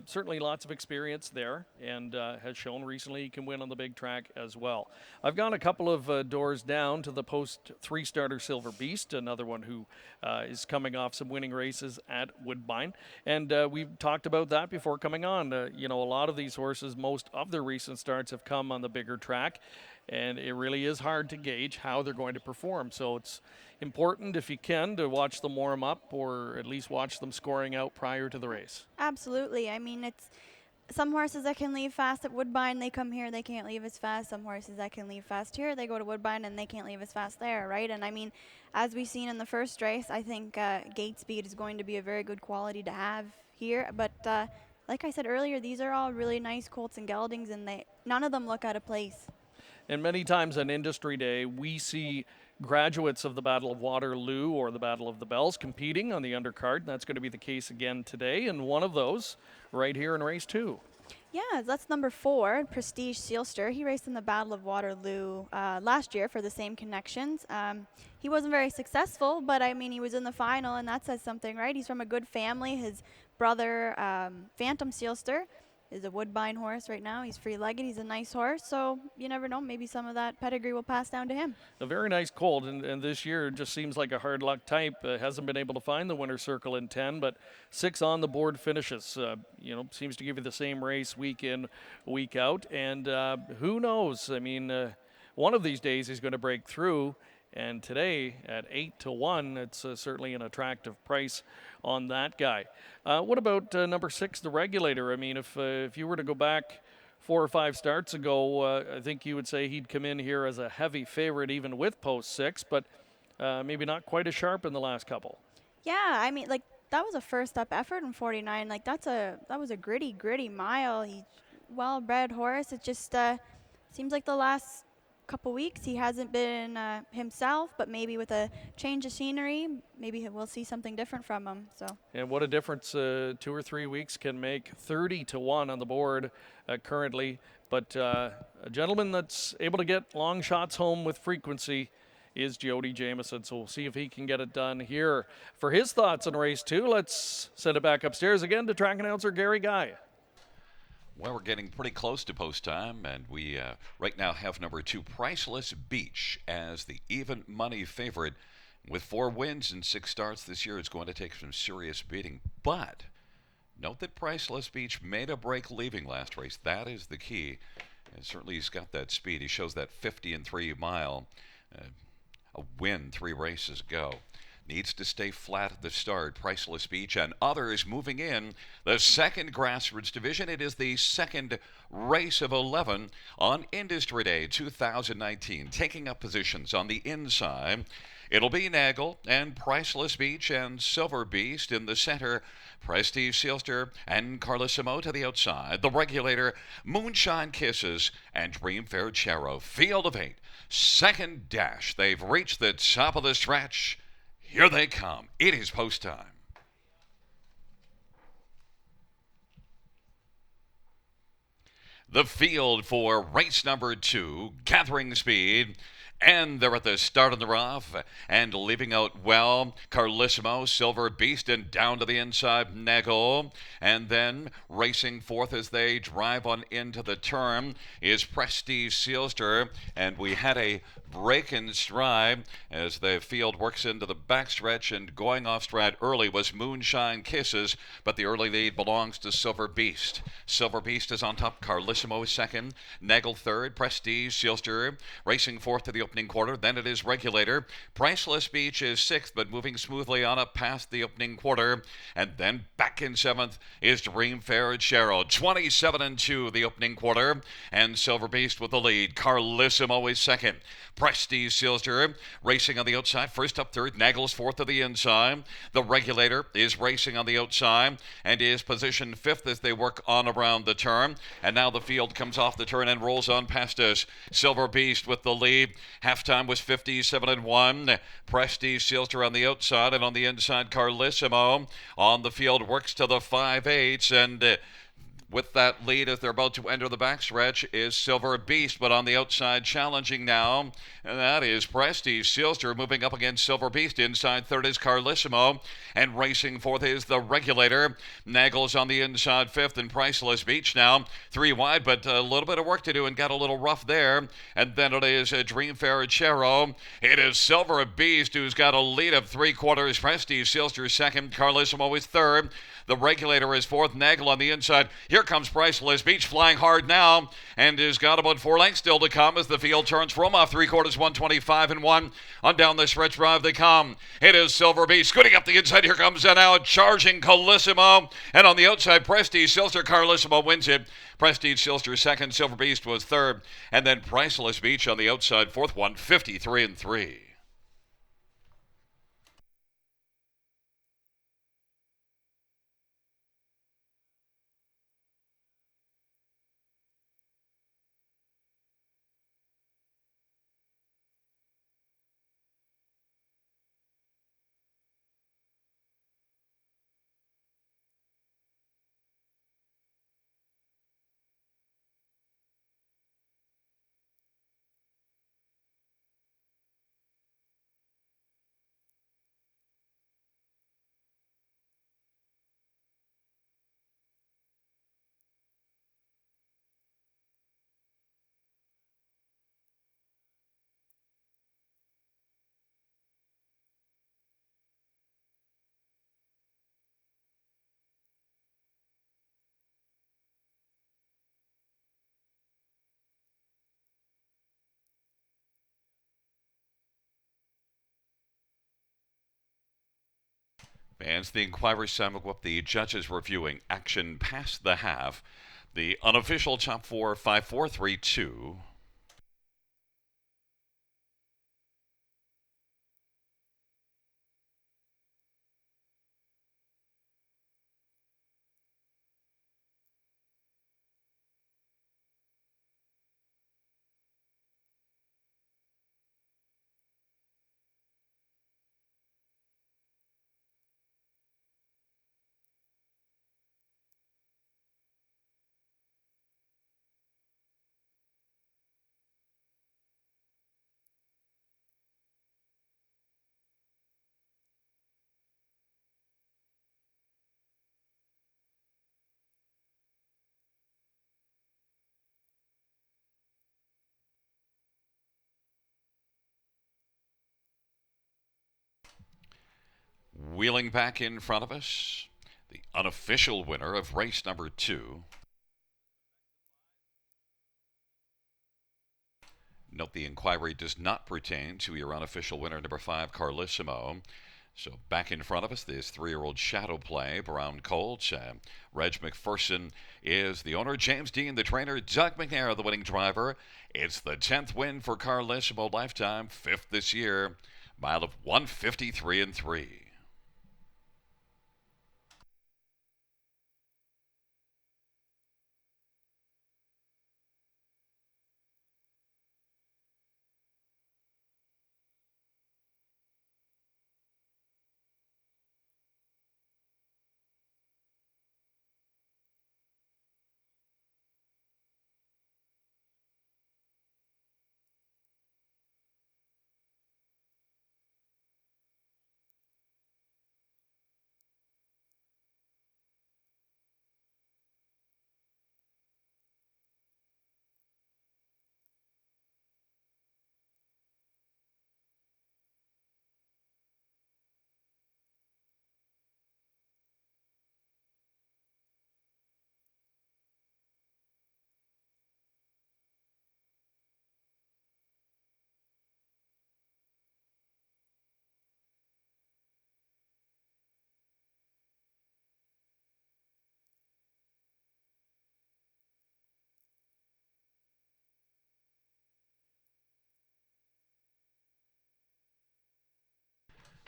certainly lots of experience there, and has shown recently he can win on the big track as well. I've gone a couple of doors down to the post 3-starter Silver Beast, another one who is coming off some winning races at Woodbine. And we've talked about that before coming on. You know, a lot of these horses, most of their recent starts have come on the bigger track. And it really is hard to gauge how they're going to perform. So it's important, if you can, to watch them warm up or at least watch them scoring out prior to the race. Absolutely. I mean, it's some horses that can leave fast at Woodbine, they come here, they can't leave as fast. Some horses that can leave fast here, they go to Woodbine and they can't leave as fast there, right? And I mean, as we've seen in the first race, I think gate speed is going to be a very good quality to have here. But like I said earlier, these are all really nice colts and geldings, and none of them look out of place. And many times on Industry Day, we see graduates of the Battle of Waterloo or the Battle of the Bells competing on the undercard. And that's going to be the case again today, and one of those right here in race 2. Yeah, that's number 4, Prestige Sealster. He raced in the Battle of Waterloo last year for the same connections. He wasn't very successful, but I mean, he was in the final, and that says something, right? He's from a good family. His brother, Phantom Sealster, is a Woodbine horse right now. He's free-legged. He's a nice horse, so you never know. Maybe some of that pedigree will pass down to him. A very nice colt, and this year just seems like a hard luck type. Hasn't been able to find the winner's circle in 10, but 6 on the board finishes. You know, seems to give you the same race week in, week out, and who knows? I mean, one of these days he's going to break through. And today at 8-1, it's certainly an attractive price on that guy. What about number 6, the Regulator? I mean, if you were to go back 4 or 5 starts ago, I think you would say he'd come in here as a heavy favorite even with post 6, but maybe not quite as sharp in the last couple. Yeah, I mean, like, that was a first-up effort in 49. Like, that was a gritty mile. He's well-bred horse. It just seems like the last couple weeks he hasn't been himself, but maybe with a change of scenery, maybe we'll see something different from him. So. And what a difference 2 or 3 weeks can make. 30-1 on the board currently, but a gentleman that's able to get long shots home with frequency is Jody Jamieson. So we'll see if he can get it done here. For his thoughts on race 2, let's send it back upstairs again to track announcer Gary Guy. Well, we're getting pretty close to post time, and we right now have number 2, Priceless Beach, as the even money favorite. With 4 wins and 6 starts this year, it's going to take some serious beating. But note that Priceless Beach made a break leaving last race. That is the key. And certainly he's got that speed. He shows that 50 mile. A win 3 races ago. Needs to stay flat at the start. Priceless Beach and others moving in the second grassroots division. It is the second race of 11 on Industry Day 2019. Taking up positions on the inside, it'll be Nagel and Priceless Beach and Silver Beast in the center. Prestige Sealster and Carlissimo to the outside. The Regulator, Moonshine Kisses, and Dreamfair Chero. Field of 8. Second dash. They've reached the top of the stretch. Here they come. It is post time. The field for race number 2, gathering speed. And they're at the start of the rough and leaving out well. Carlissimo, Silver Beast, and down to the inside, Nagel. And then racing forth as they drive on into the turn is Prestige Sealster. And we had a break in stride as the field works into the backstretch, and going off stride early was Moonshine Kisses, but the early lead belongs to Silver Beast. Silver Beast is on top, Carlissimo is second, Nagel third, Prestige Sealster racing fourth to the opening quarter. Then it is Regulator. Priceless Beach is sixth, but moving smoothly on up past the opening quarter. And then back in seventh is Dreamfair Chero. 27-2 the opening quarter, and Silver Beast with the lead. Carlissimo is second. Prestige Sealster racing on the outside. First up third, Nagel's fourth to the inside. The Regulator is racing on the outside and is positioned fifth as they work on around the turn. And now the field comes off the turn and rolls on past us. Silver Beast with the lead. Halftime was 57-1. Prestige Sealster on the outside, and on the inside, Carlissimo on the field works to the 5/8, and with that lead as they're about to enter the backstretch is Silver Beast, but on the outside challenging now, and that is Prestige Sealster moving up against Silver Beast. Inside third is Carlissimo, and racing fourth is the Regulator. Nagel's on the inside fifth, and Priceless Beach now 3 wide, but a little bit of work to do and got a little rough there. And then it is Dreamfair Chero. It is Silver Beast who's got a lead of 3/4. Prestige Sealster second, Carlissimo is third. The Regulator is fourth, Nagel on the inside. Here comes Priceless Beach flying hard now and has got about 4 lengths still to come as the field turns from off 3/4, 125-1. On down the stretch drive they come. It is Silver Beach scooting up the inside. Here comes now charging Carlissimo. And on the outside, Prestige Sealster. Carlissimo wins it. Prestige Sealster second, Silver Beast was third. And then Priceless Beach on the outside fourth, 153-3. As the Inquirer sum up the judges reviewing action past the half, the unofficial top 4, 5-4-3-2. Wheeling back in front of us, the unofficial winner of race number 2. Note the inquiry does not pertain to your unofficial winner, number 5, Carlissimo. So back in front of us, this 3-year-old Shadow Play, Brown Colts. Reg McPherson is the owner. James Dean, the trainer. Doug McNair, the winning driver. It's the 10th win for Carlissimo Lifetime, 5th this year. Mile of 153 and 3.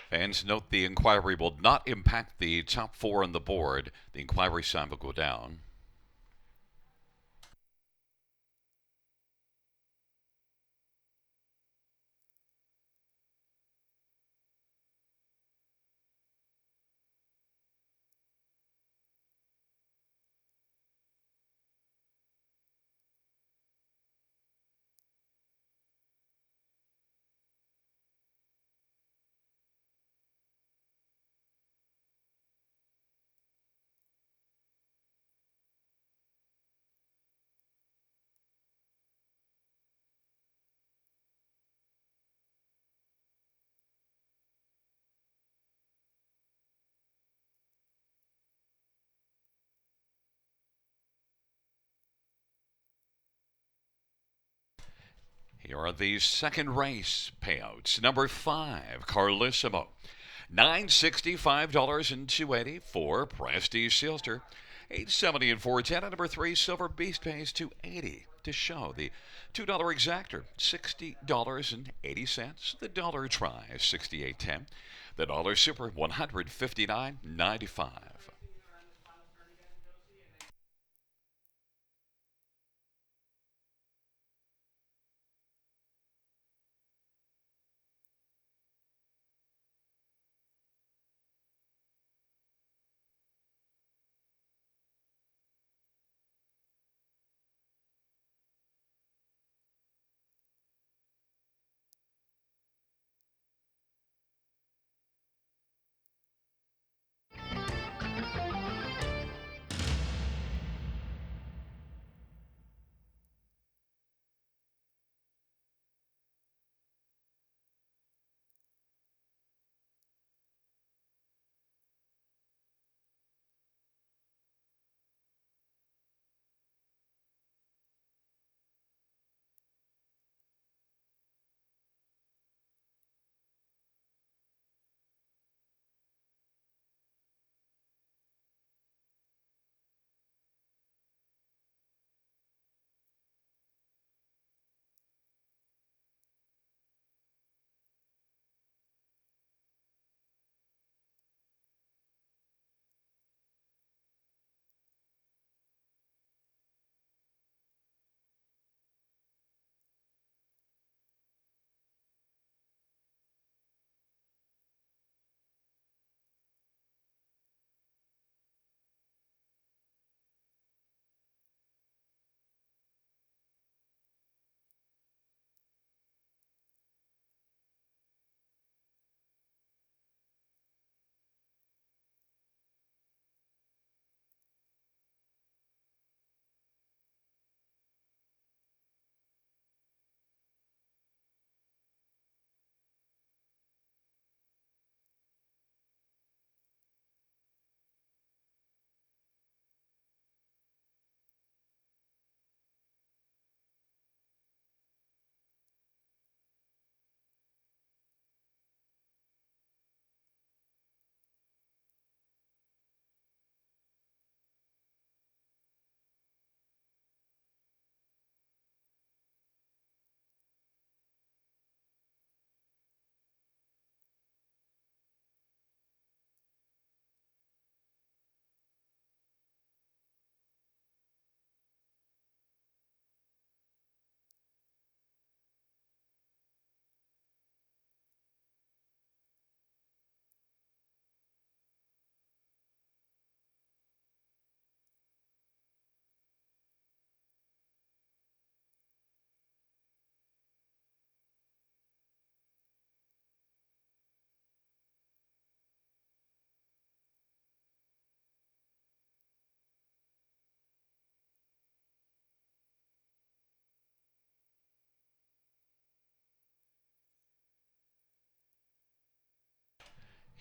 Fans, note the inquiry will not impact the top 4 on the board. The inquiry sign will go down. Here are the second race payouts. Number 5, Carlissimo. $965 and $280 for Prestige Sealster. $870 and $410. And number 3, Silver Beast pays $280 to show. The $2 exactor, $60.80. The dollar try, $68.10. The dollar super, $159.95.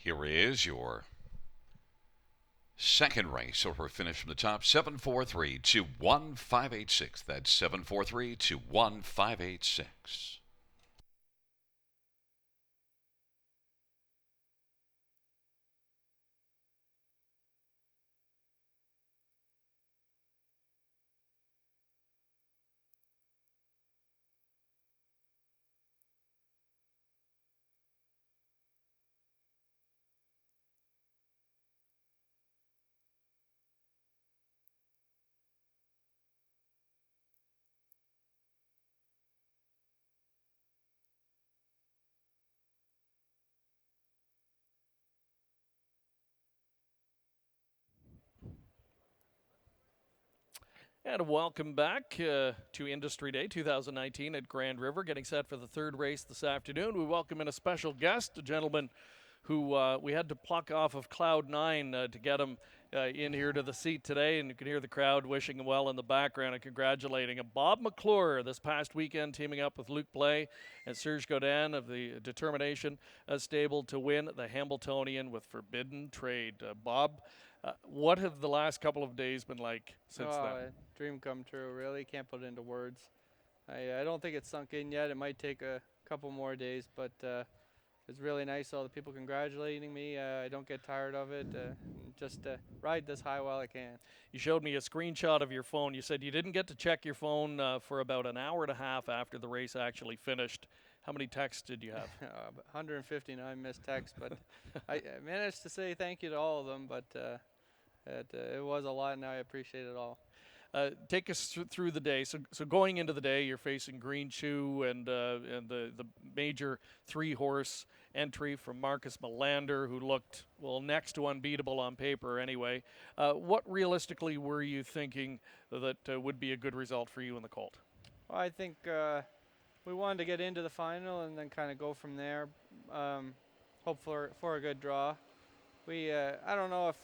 Here is your second race. So we're finished from the top. 743-21586. That's 743-21586. And welcome back to Industry Day 2019 at Grand River, getting set for the third race this afternoon. We welcome in a special guest, a gentleman who we had to pluck off of Cloud 9 to get him in here to the seat today, and you can hear the crowd wishing him well in the background and congratulating him. Bob McClure this past weekend teaming up with Luc Blais and Serge Godin of the Determination stable to win the Hambletonian with Forbidden Trade. Bob, what have the last couple of days been like since then? Dream come true, really. Can't put it into words. I don't think it's sunk in yet. It might take a couple more days, but it's really nice. All the people congratulating me. I don't get tired of it. Just ride this high while I can. You showed me a screenshot of your phone. You said you didn't get to check your phone for about an hour and a half after the race actually finished. How many texts did you have? 159 missed texts, but I managed to say thank you to all of them, but it was a lot, and I appreciate it all. Take us through the day. So going into the day, you're facing Green Chew and the major 3-horse entry from Marcus Melander, who looked, well, next to unbeatable on paper anyway. What realistically were you thinking that would be a good result for you in the colt? Well, I think we wanted to get into the final and then kind of go from there. Hope for a good draw. I don't know if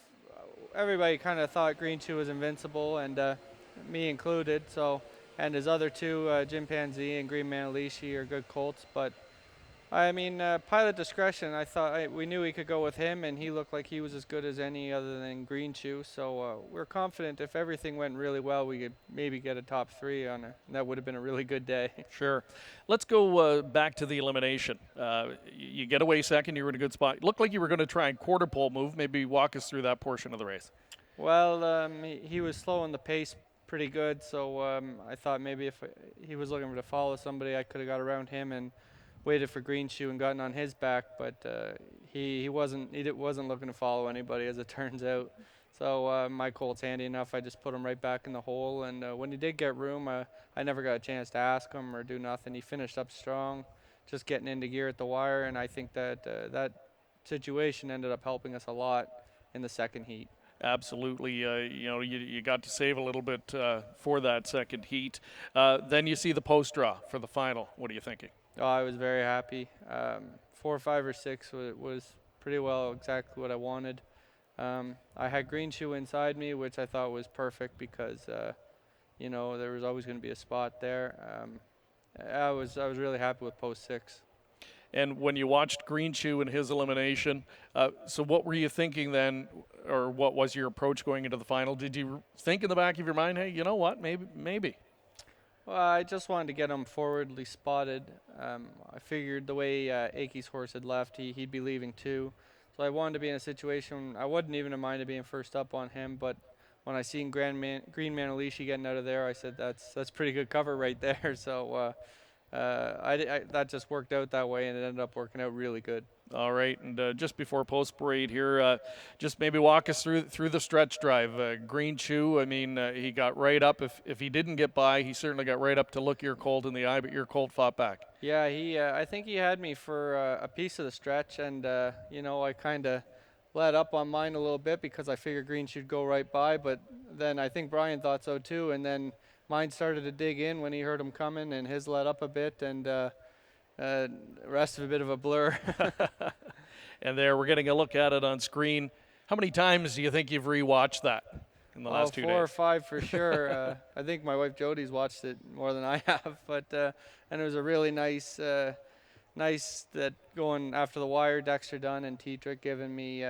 everybody kind of thought Green Chew was invincible, and me included. So, and his other two, Chimpanzee and Green Manalishi, are good colts. But I mean, Pilot Discretion, I thought we knew we could go with him, and he looked like he was as good as any other than Green Chew. So we're confident if everything went really well, we could maybe get a top 3 on it. That would have been a really good day. Sure. Let's go back to the elimination. You get away second. You were in a good spot. Looked like you were going to try and quarter pole move. Maybe walk us through that portion of the race. Well, he was slowing the pace pretty good, so I thought maybe if he was looking to follow somebody, I could have got around him and waited for Green Chew and gotten on his back, but he wasn't looking to follow anybody, as it turns out. So my colt's handy enough. I just put him right back in the hole, and when he did get room, I never got a chance to ask him or do nothing. He finished up strong, just getting into gear at the wire, and I think that that situation ended up helping us a lot in the second heat. Absolutely. You got to save a little bit for that second heat. Then you see the post draw for the final. What are you thinking? Oh, I was very happy. 4, 5, or 6 was pretty well exactly what I wanted. I had Green Chew inside me, which I thought was perfect because, there was always going to be a spot there. I was really happy with post 6. And when you watched Green Chew in his elimination, so what were you thinking then, or what was your approach going into the final? Did you think in the back of your mind, hey, you know what, maybe? Well, I just wanted to get him forwardly spotted. I figured the way Akey's horse had left, he'd be leaving too. So I wanted to be in a situation, I wouldn't even have minded being first up on him, but when I seen Green Manalishi getting out of there, I said, that's pretty good cover right there. So that just worked out that way, and it ended up working out really good. All right, and just before post parade here, just maybe walk us through the stretch drive. Green Chew, I mean, he got right up. If he didn't get by, he certainly got right up to look your colt in the eye, but your colt fought back. Yeah, I think he had me for a piece of the stretch, and I kind of let up on mine a little bit because I figured Green Chew'd go right by, but then I think Brian thought so too, and then mine started to dig in when he heard him coming, and his let up a bit, and the rest of a bit of a blur. And there, we're getting a look at it on screen. How many times do you think you've rewatched that in the last 2 days? 4 or 5 for sure. I think my wife Jody's watched it more than I have, but and it was a really nice nice that going after the wire, Dexter Dunn and Tetrick giving me,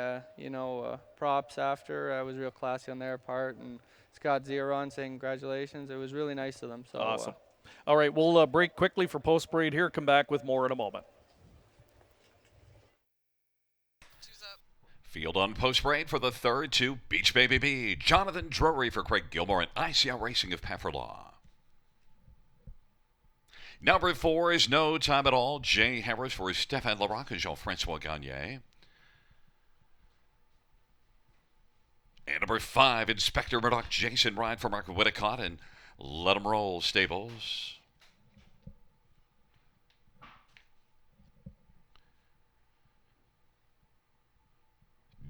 props after. I was real classy on their part, and Scott Zeron saying congratulations. It was really nice of them. So Awesome. All right, we'll break quickly for post parade here. Come back with more in a moment. Two's up. Field on post parade for the third to Beach Baby B. Jonathan Drury for Craig Gilmore and ICL Racing of Pefferlaw. Number 4 is No Time at All. Jay Harris for Stéphane Larocque and Jean-Francois Gagne. And number 5, Inspector Murdoch, Jason Ride for Mark Whitticott and Let 'em Roll Stables.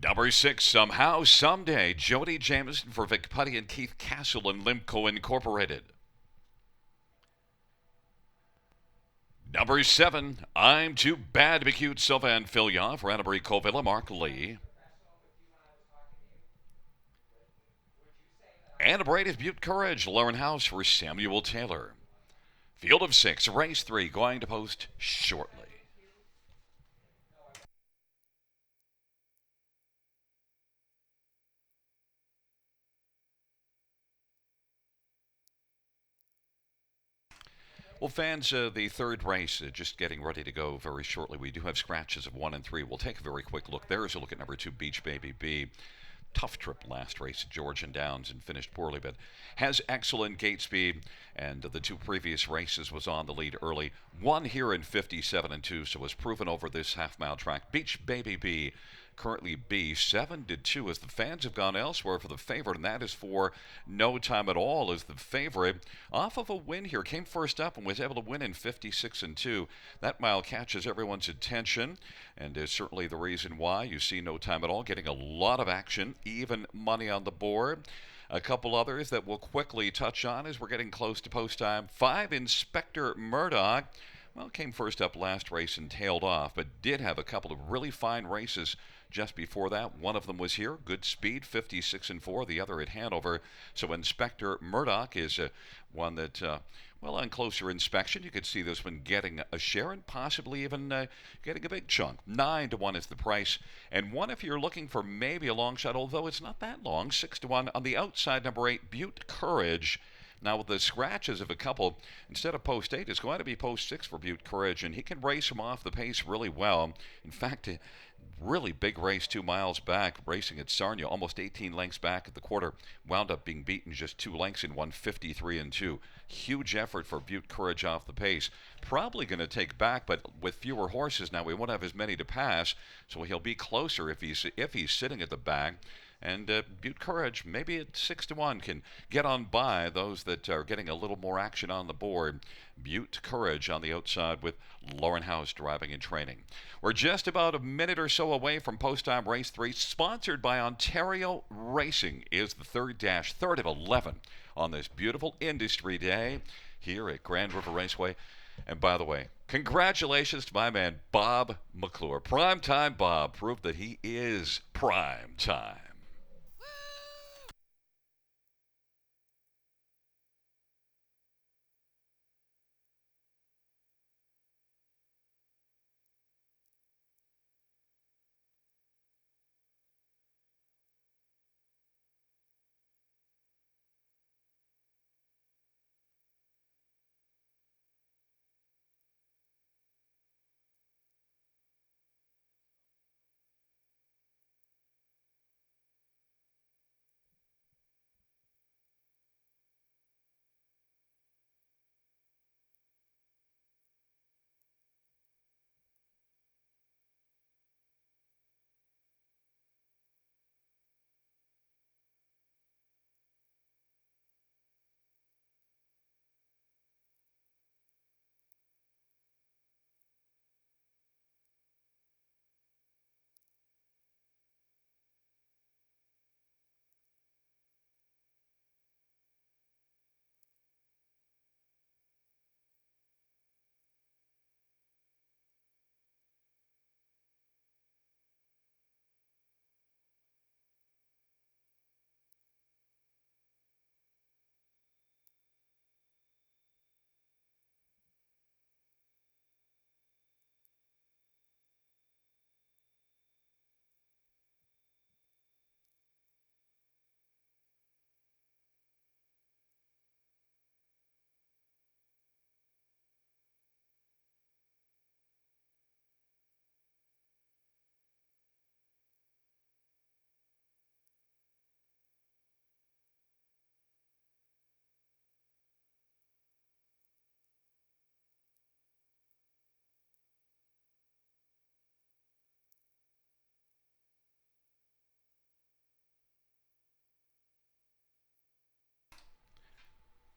Number 6, Somehow, Someday, Jody Jameson for Vic Putty and Keith Castle and Limco Incorporated. Number 7, I'm Too Bad to Be Cute, Sylvain Filion for Annemarie Covilla, Mark Lee. And Brave Butte Courage, Lauren House for Samuel Taylor. Field of 6, race 3, going to post shortly. Well, fans, the third race just getting ready to go very shortly. We do have scratches of 1 and 3. We'll take a very quick look. There is a look at number 2, Beach Baby B. Tough trip last race at Georgian Downs and finished poorly, but has excellent gate speed, and the 2 previous races was on the lead early. Won here in 57 and 2, so was proven over this half-mile track. Beach Baby B currently B 7-2 as the fans have gone elsewhere for the favorite, and that is for No Time at All as the favorite. Off of a win here, came first up and was able to win in 56 and 2. That mile catches everyone's attention and is certainly the reason why you see No Time at All getting a lot of action, even money on the board. A couple others that we'll quickly touch on as we're getting close to post time. 5, Inspector Murdoch. Well, came first up last race and tailed off, but did have a couple of really fine races just before that. One of them was here, good speed, 56 and 4. The other at Hanover. So Inspector Murdoch is one that, on closer inspection, you could see this one getting a share and possibly even getting a big chunk. 9-1 is the price, and 1 if you're looking for maybe a long shot, although it's not that long. 6-1 on the outside. Number 8, Butte Courage. Now, with the scratches of a couple, instead of post 8, it's going to be post 6 for Butte Courage, and he can race him off the pace really well. In fact, a really big race 2 miles back, racing at Sarnia, almost 18 lengths back at the quarter. Wound up being beaten just 2 lengths in 153 and 2. Huge effort for Butte Courage off the pace. Probably going to take back, but with fewer horses now, we won't have as many to pass, so he'll be closer if he's sitting at the back. And Butte Courage, maybe at 6-1, can get on by those that are getting a little more action on the board. Butte Courage on the outside with Lauren House driving and training. We're just about a minute or so away from post-time race 3, sponsored by Ontario Racing. Is the third of 11 on this beautiful industry day here at Grand River Raceway. And by the way, congratulations to my man Bob McClure. Primetime Bob proved that he is prime time.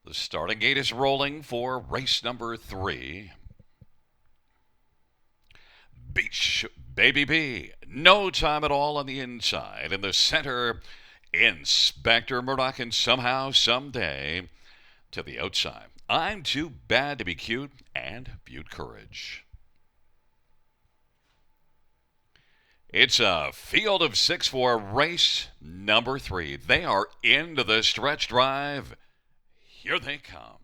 The starting gate is rolling for race number 3. Beach Baby B. No time at all on the inside. In the center, Inspector Murdoch, and somehow, someday, to the outside. I'm Too Bad to Be Cute and Butte Courage. It's a field of 6 for race number 3. They are into the stretch drive. Here they come.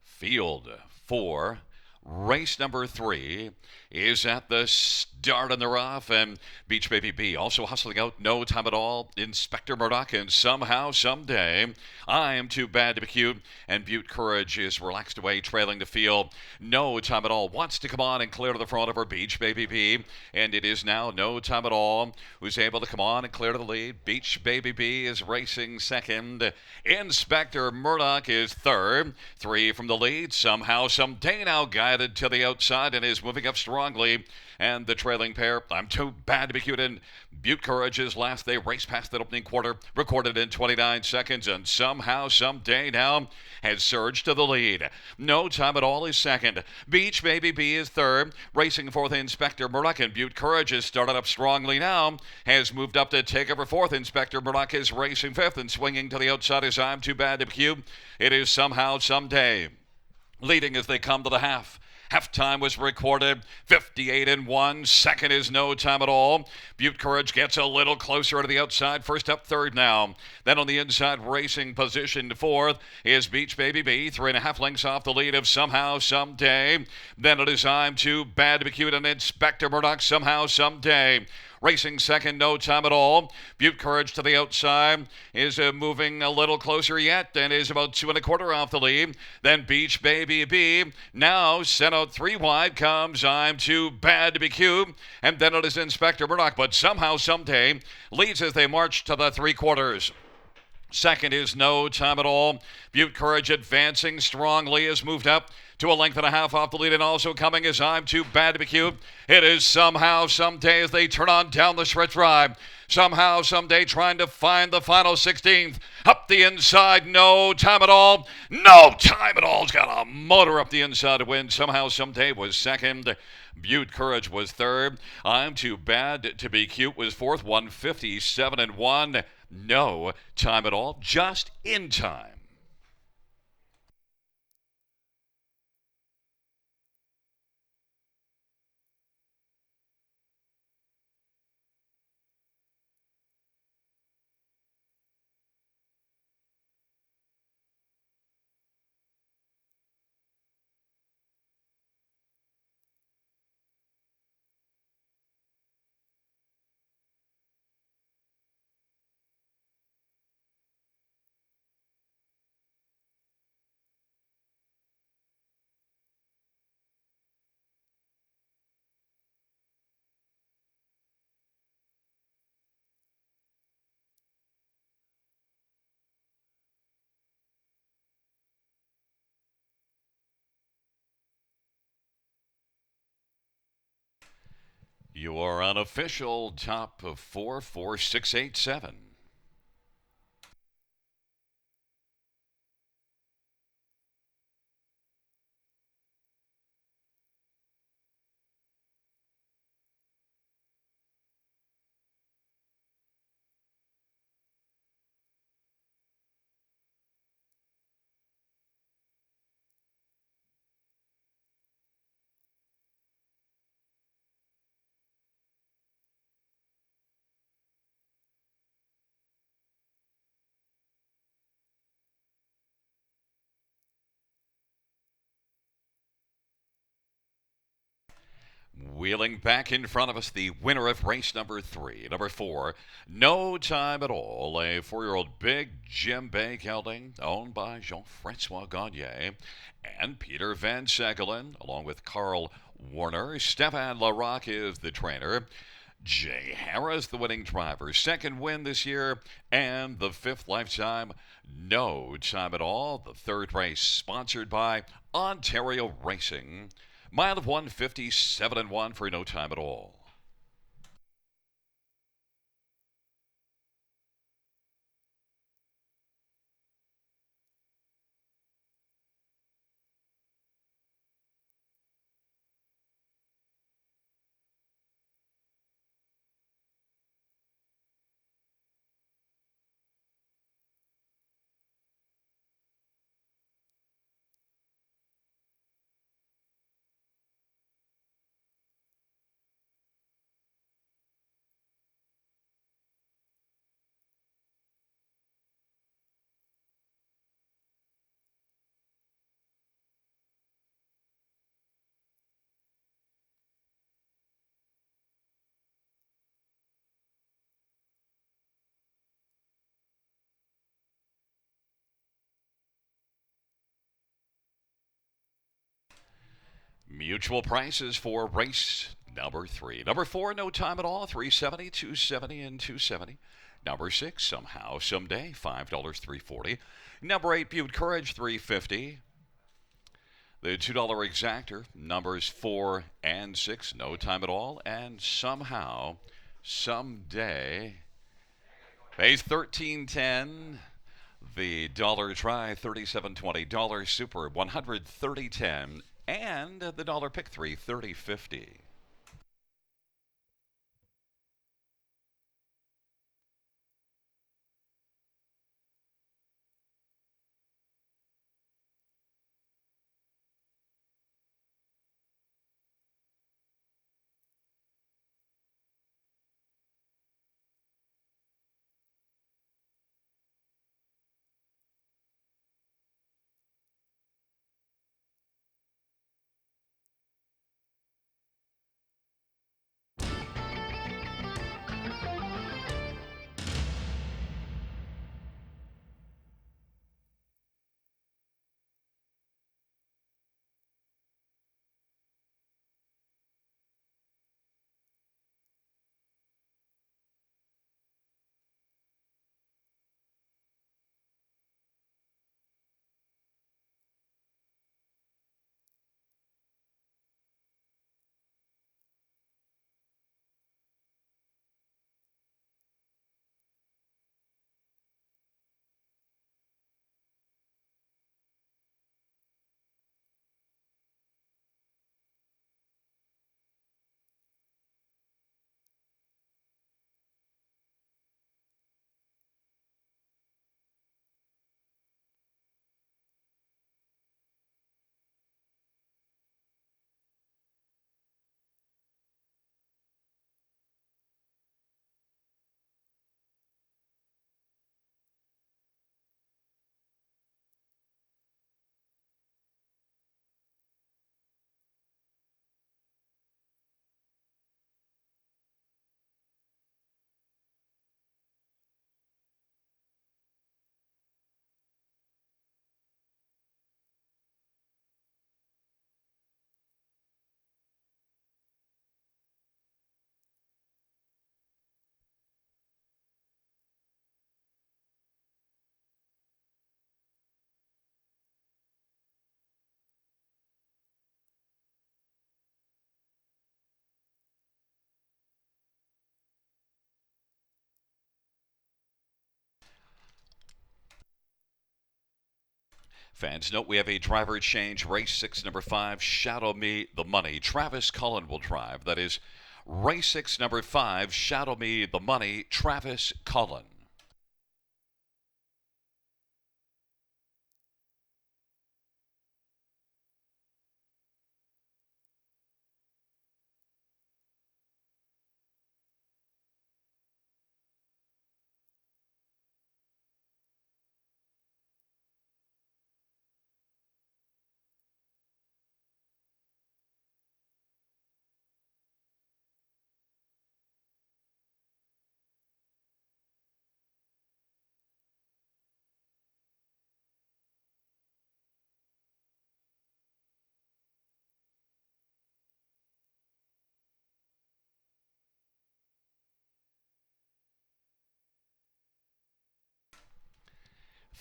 Field 4, race number 3 is at the start and they're off, and Beach Baby B also hustling out. No time at all. Inspector Murdoch, and somehow, someday, I'm Too Bad to Be Cute, and Butte Courage is relaxed away, trailing the field. No time at all. Wants to come on and clear to the front of her Beach Baby B, and it is now No time at all who's able to come on and clear to the lead. Beach Baby B is racing second. Inspector Murdoch is third. 3 from the lead. Somehow, someday now guided to the outside and is moving up strongly. And the trailing pair, I'm Too Bad to Be Cute, and Butte Courage is last. They race past that opening quarter, recorded in 29 seconds, and somehow, someday now has surged to the lead. No time at all is second. Beach Baby B is third. Racing fourth, Inspector Murdoch, and Butte Courage has started up strongly now, has moved up to take over fourth. Inspector Murdoch is racing fifth, and swinging to the outside is I'm Too Bad to Be Cute. It is somehow, someday leading as they come to the half. Halftime was recorded 58-1. Second is No time at all. Butte Courage gets a little closer to the outside. First up, third now. Then on the inside, racing position fourth is Beach Baby B. 3.5 lengths off the lead of Somehow, Someday. Then it is I'm Too Bad to Be Cute and Inspector Murdoch. Somehow, Someday. Racing second, No time at all. Butte Courage to the outside is moving a little closer yet and is about 2 1/4 off the lead. Then Beach Baby B now sent out 3 wide comes I'm Too Bad to Be Cute. And then it is Inspector Murdoch, but somehow, someday leads as they march to the 3/4. Second is No time at all. Butte Courage advancing strongly has moved up to 1.5 lengths off the lead, and also coming is I'm Too Bad to Be Cute. It is Somehow, Someday as they turn on down the stretch drive. Somehow, Someday trying to find the final 16th. Up the inside, No time at all. No time at all's got a motor up the inside to win. Somehow, Someday was second. Butte Courage was third. I'm Too Bad to Be Cute was fourth. 157-1. No time at all, just in time. You are on official top of 44687. Wheeling back in front of us, the winner of race number 3. Number 4, No Time at All, a 4-year-old Big Jim Bay gelding owned by Jean-Francois Gagné and Peter Van Segelen, along with Carl Warner. Stefan Larocque is the trainer. Jay Harris, the winning driver. Second win this year and the 5th lifetime. No Time at All, the 3rd race, sponsored by Ontario Racing. Mile of 157-1 for No Time at All. Mutual prices for race number 3. Number 4, no time at all, 370, 270, and 270. Number 6, somehow, someday, $5, 340. Number 8, Butte Courage, 350. The $2 exactor, numbers 4 and 6, no time at all, and somehow, someday, pays $13.10. The dollar try, $37.20. Dollar super, $130.10. And the dollar pick 3, $30.50. Fans, note we have a driver change. Race 6, number 5, Shadow Me the Money. Travis Cullen will drive. That is race 6, number 5, Shadow Me the Money, Travis Cullen.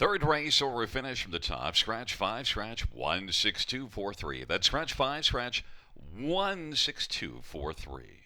Third race or finish from the top. Scratch 5, scratch 16243. That's scratch 5, scratch 16243.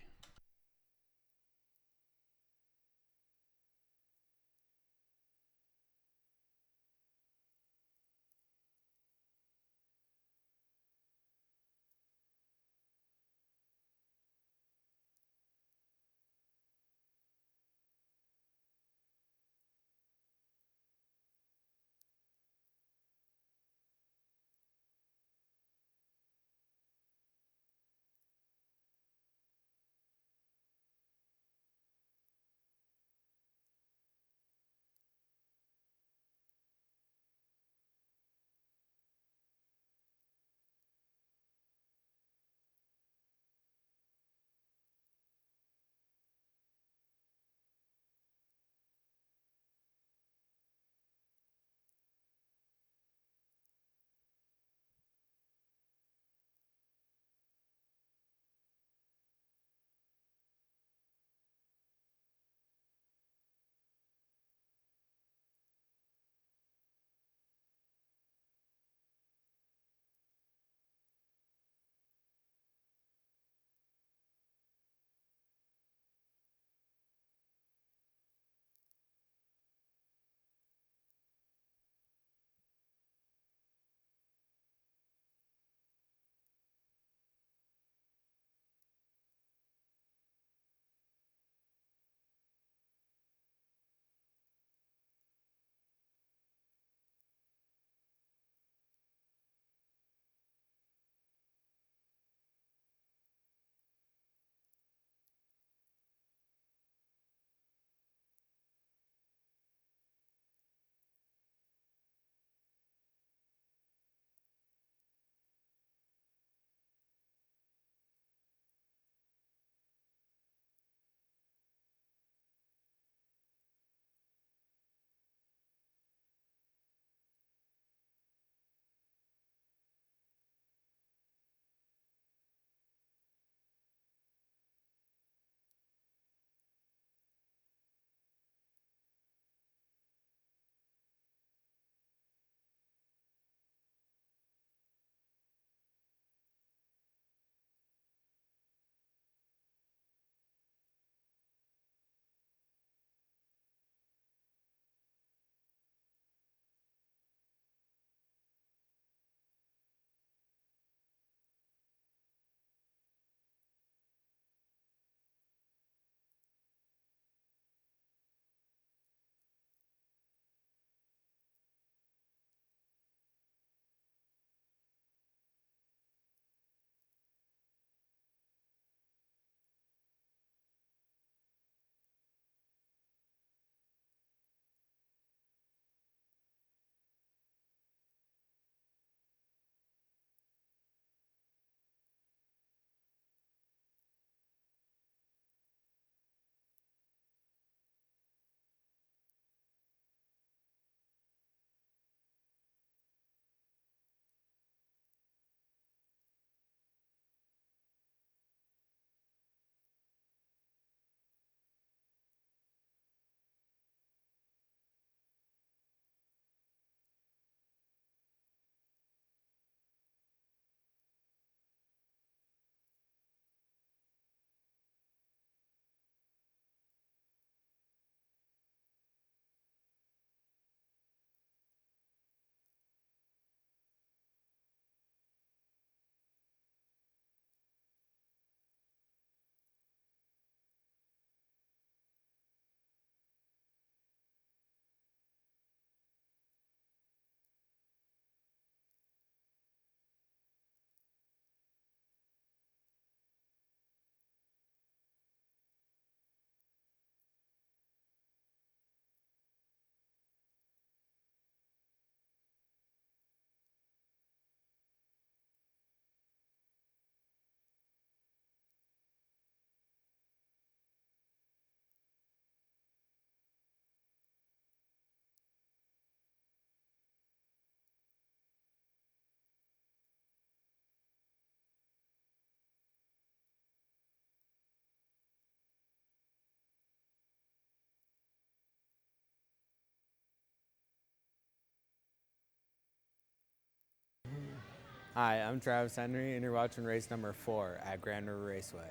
Hi, I'm Travis Henry, and you're watching race number 4 at Grand River Raceway.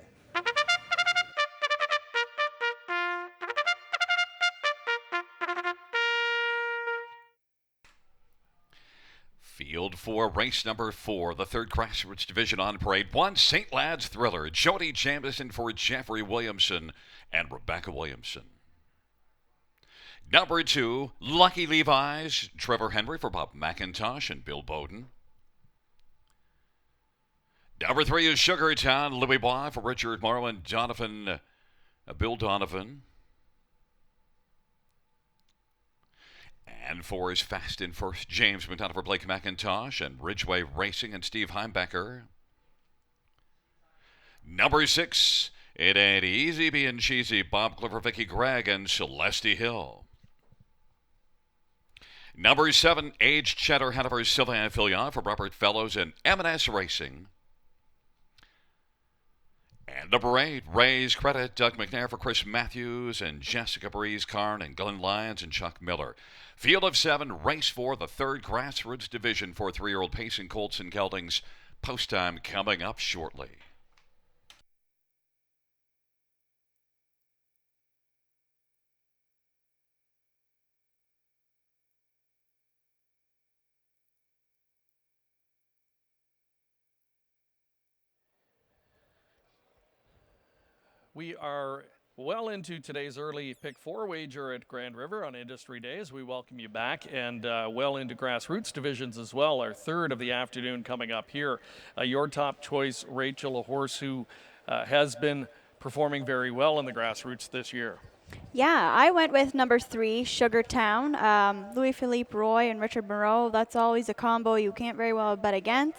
Field 4, race number 4, the third Grassroots Division on parade. 1, St. Lad's Thriller, Jody Jamieson for Jeffrey Williamson and Rebecca Williamson. Number 2, Lucky Levi's, Trevor Henry for Bob McIntosh and Bill Bowden. Number 3 is Sugartown, Louis Bois for Richard Morrow and Bill Donovan. And 4 is Fast in First, James McDonough for Blake McIntosh and Ridgeway Racing and Steve Heimbecker. Number 6, It Ain't Easy Being Cheesy, Bob Clifford, Vicky Gregg and Celeste Hill. Number 7, Aged Cheddar Hanover, Sylvain Filion for Robert Fellows and M&S Racing. And number 8, Ray's Credit, Doug McNair for Chris Matthews and Jessica Breeze Karn and Glenn Lyons and Chuck Miller. Field of 7, race 4, the third Grassroots Division for 3-year-old Pacing Colts and Geldings. Post time coming up shortly. We are well into today's early Pick 4 wager at Grand River on Industry Days. We welcome you back, and well into Grassroots divisions as well. Our third of the afternoon coming up here. Your top choice, Rachel, a horse who has been performing very well in the Grassroots this year. Yeah, I went with number 3, Sugartown. Louis-Philippe Roy and Richard Moreau, that's always a combo you can't very well bet against.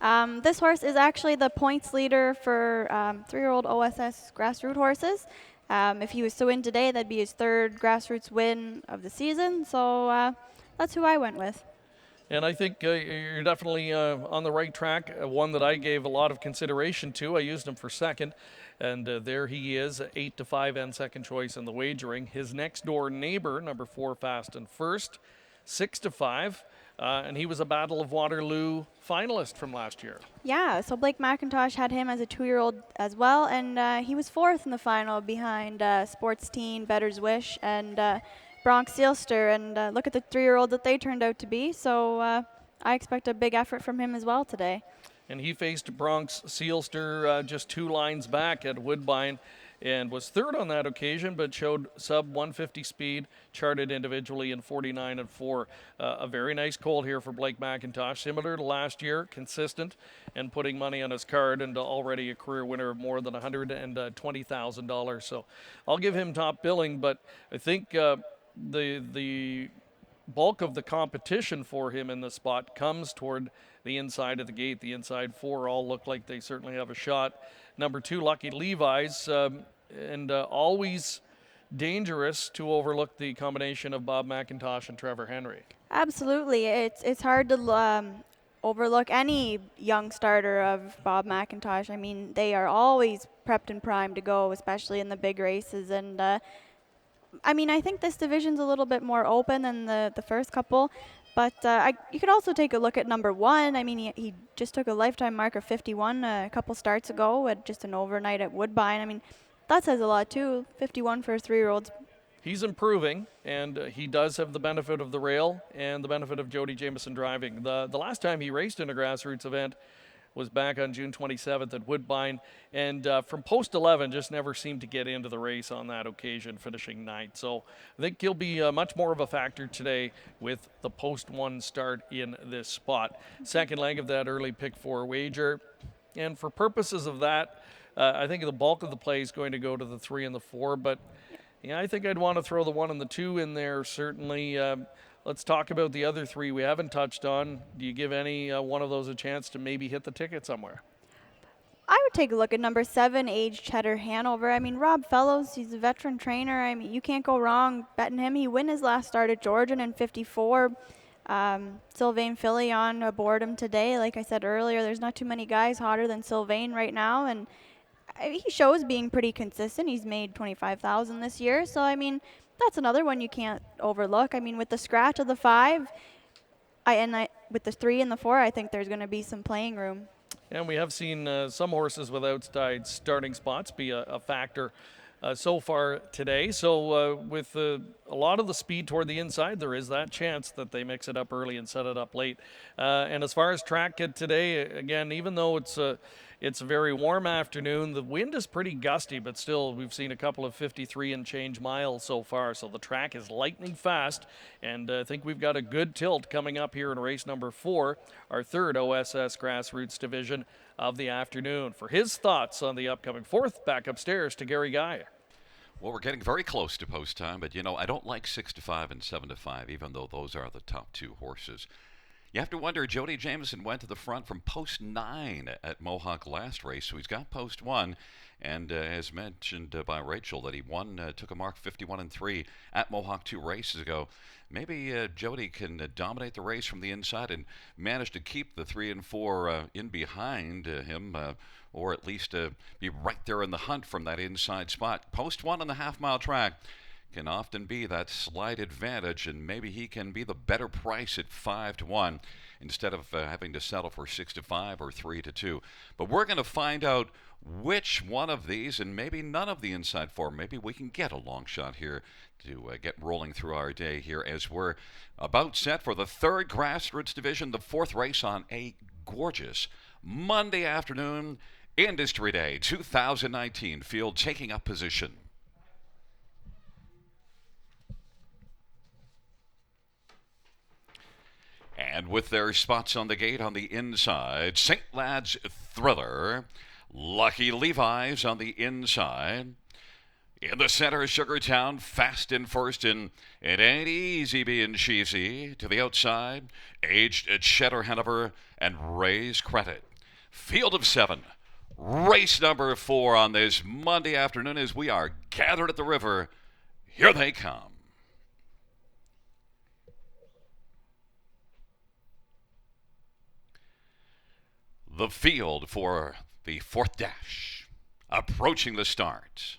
This horse is actually the points leader for 3-year-old OSS grassroots horses. If he was to win today, that'd be his third grassroots win of the season. So that's who I went with. And I think you're definitely on the right track. One that I gave a lot of consideration to. I used him for second, and there he is, 8-5 and second choice in the wagering. His next door neighbor, number 4, Fast and First, 6-5. And he was a Battle of Waterloo finalist from last year. Yeah, so Blake McIntosh had him as a 2-year-old as well, and he was 4th in the final behind Sports Teen, Better's Wish, and Bronx Sealster. And look at the 3-year-old that they turned out to be. So I expect a big effort from him as well today. And he faced Bronx Sealster just 2 lines back at Woodbine and was third on that occasion, but showed sub 150 speed, charted individually in 49-4. A very nice colt here for Blake McIntosh, similar to last year, consistent and putting money on his card, and already a career winner of more than $120,000. So I'll give him top billing, but I think the bulk of the competition for him in the spot comes toward the inside of the gate. The inside 4 all look like they certainly have a shot. Number 2, Lucky Levi's, and always dangerous to overlook the combination of Bob McIntosh and Trevor Henry. Absolutely. It's hard to overlook any young starter of Bob McIntosh. I mean, they are always prepped and primed to go, especially in the big races. And I mean, I think this division's a little bit more open than the first couple. But you could also take a look at number 1. I mean, he just took a lifetime mark of 51 a couple starts ago at just an overnight at Woodbine. I mean, that says a lot, too. 51 for a 3-year-old. He's improving, and he does have the benefit of the rail and the benefit of Jody Jamieson driving. The last time he raced in a grassroots event was back on June 27th at Woodbine, and from post 11 just never seemed to get into the race on that occasion, finishing 9th. So I think he'll be much more of a factor today with the post 1 start in this spot. Second leg of that early Pick 4 wager, and for purposes of that, I think the bulk of the play is going to go to the 3 and the 4, but yeah, I think I'd want to throw the 1 and the 2 in there, certainly. Let's talk about the other 3 we haven't touched on. Do you give any one of those a chance to maybe hit the ticket somewhere? I would take a look at number 7, Aged Cheddar Hanover. I mean, Rob Fellows, he's a veteran trainer. I mean, you can't go wrong betting him. He won his last start at Georgian in 54. Sylvain Filion aboard him today. Like I said earlier, there's not too many guys hotter than Sylvain right now, and he shows being pretty consistent. He's made $25,000 this year, so I mean, that's another one you can't overlook. I mean, with the scratch of the 5, with the 3 and the 4, I think there's going to be some playing room. And we have seen some horses with outside starting spots be a factor so far today. So with a lot of the speed toward the inside, there is that chance that they mix it up early and set it up late. And as far as track today, again, even though it's a very warm afternoon, the wind is pretty gusty, but still we've seen a couple of 53 and change miles so far. So the track is lightning fast, and I think we've got a good tilt coming up here in race number 4, our third OSS Grassroots division of the afternoon. For his thoughts on the upcoming 4th, back upstairs to Gary Guy. Well, we're getting very close to post time, but I don't like 6-5 and 7-5, even though those are the top 2 horses. You have to wonder, Jody Jameson went to the front from post 9 at Mohawk last race, so he's got post 1. And as mentioned by Rachel, that he took a mark 51-3 at Mohawk 2 races ago. Maybe Jody can dominate the race from the inside and manage to keep the 3 and 4 in behind him, or at least be right there in the hunt from that inside spot. Post 1 on the half-mile track can often be that slight advantage, and maybe he can be the better price at 5-1 instead of having to settle for 6-5 or 3-2. But we're going to find out which one of these, and maybe none of the inside 4. Maybe we can get a long shot here to get rolling through our day here as we're about set for the 3rd Grassroots Division, the 4th race on a gorgeous Monday afternoon, Industry Day 2019. Field taking up position. And with their spots on the gate on the inside, St. Lad's Thriller, Lucky Levi's on the inside. In the center, Sugartown, fast in first, and it ain't easy being cheesy. To the outside, Aged Cheddar Hanover and Ray's Credit. Field of 7, race number 4 on this Monday afternoon as we are gathered at the river. Here they come. The field for the 4th dash, approaching the start.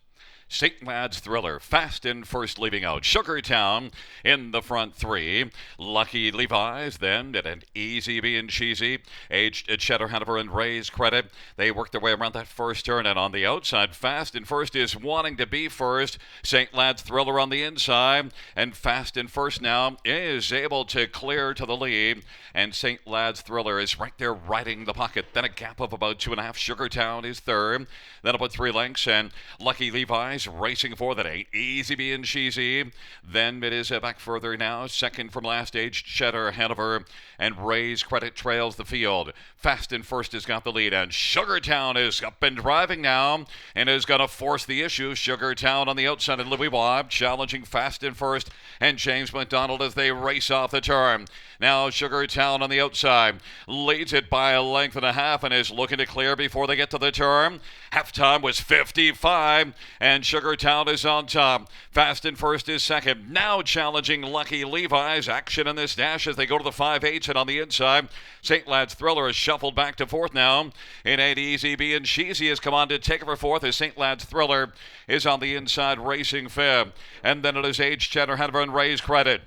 St. Lad's Thriller, fast in first, leaving out Sugartown in the front 3. Lucky Levi's, then at an easy being cheesy. Aged Cheddar Hanover and Ray's Credit. They work their way around that first turn, and on the outside, fast in first is wanting to be first. St. Lad's Thriller on the inside, and fast in first now is able to clear to the lead, and St. Lad's Thriller is right there riding the pocket. Then a gap of about 2.5. Sugartown is third. Then about 3 lengths, and Lucky Levi's racing for that ain't easy being cheesy. Then it is back further now. Second from last, Aged Cheddar Hanover and Ray's Credit trails the field. Fast in first has got the lead, and Sugartown is up and driving now and is going to force the issue. Sugartown on the outside, and Louis Wabb challenging fast in first, and James McDonald as they race off the turn. Now Sugartown on the outside leads it by a length and a half and is looking to clear before they get to the turn. Halftime was 55, and Sugartown is on top. Fast in first is second. Now challenging Lucky Levi's. Action in this dash as they go to the 5/8, and on the inside, St. Lad's Thriller is shuffled back to 4th now. It ain't easy being cheesy has come on to take over 4th as St. Lad's Thriller is on the inside racing 5th. And then it is Aged Cheddar Hanover and Ray's Credit.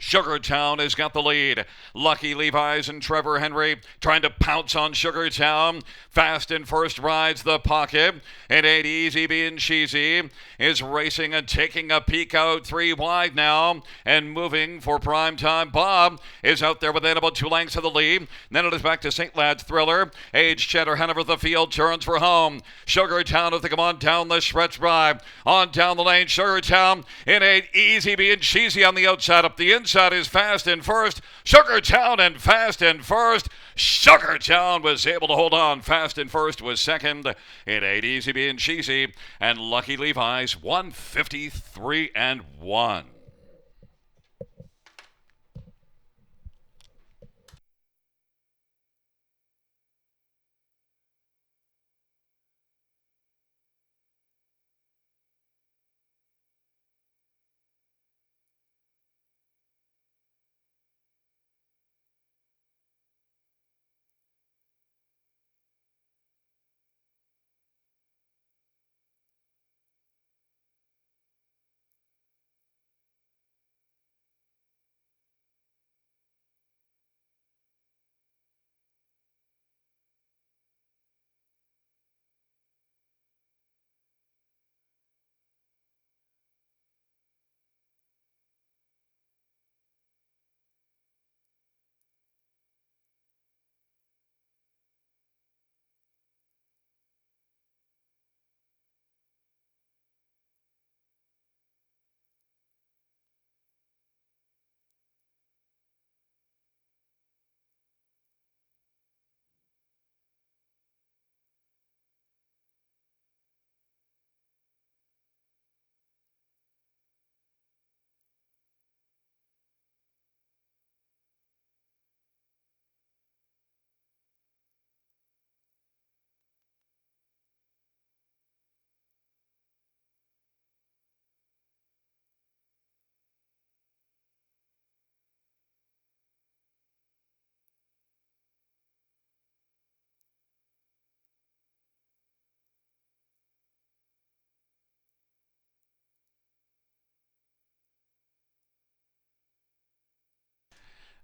Sugartown has got the lead. Lucky Levi's and Trevor Henry trying to pounce on Sugartown. Fast in first rides the pocket. It ain't easy being cheesy. Is racing and taking a peek out 3 wide now and moving for prime time. Bob is out there within about 2 lengths of the lead. Then it is back to St. Lad's Thriller. Aged Cheddar Hanover the field turns for home. Sugartown as they come on down the stretch drive. On down the lane, Sugartown. It ain't easy being cheesy on the outside. Up the inside is fast in first. Sugartown and fast in first. Sugartown was able to hold on. Fast in first was second. It ain't easy being cheesy. And Lucky Levi's 153-1.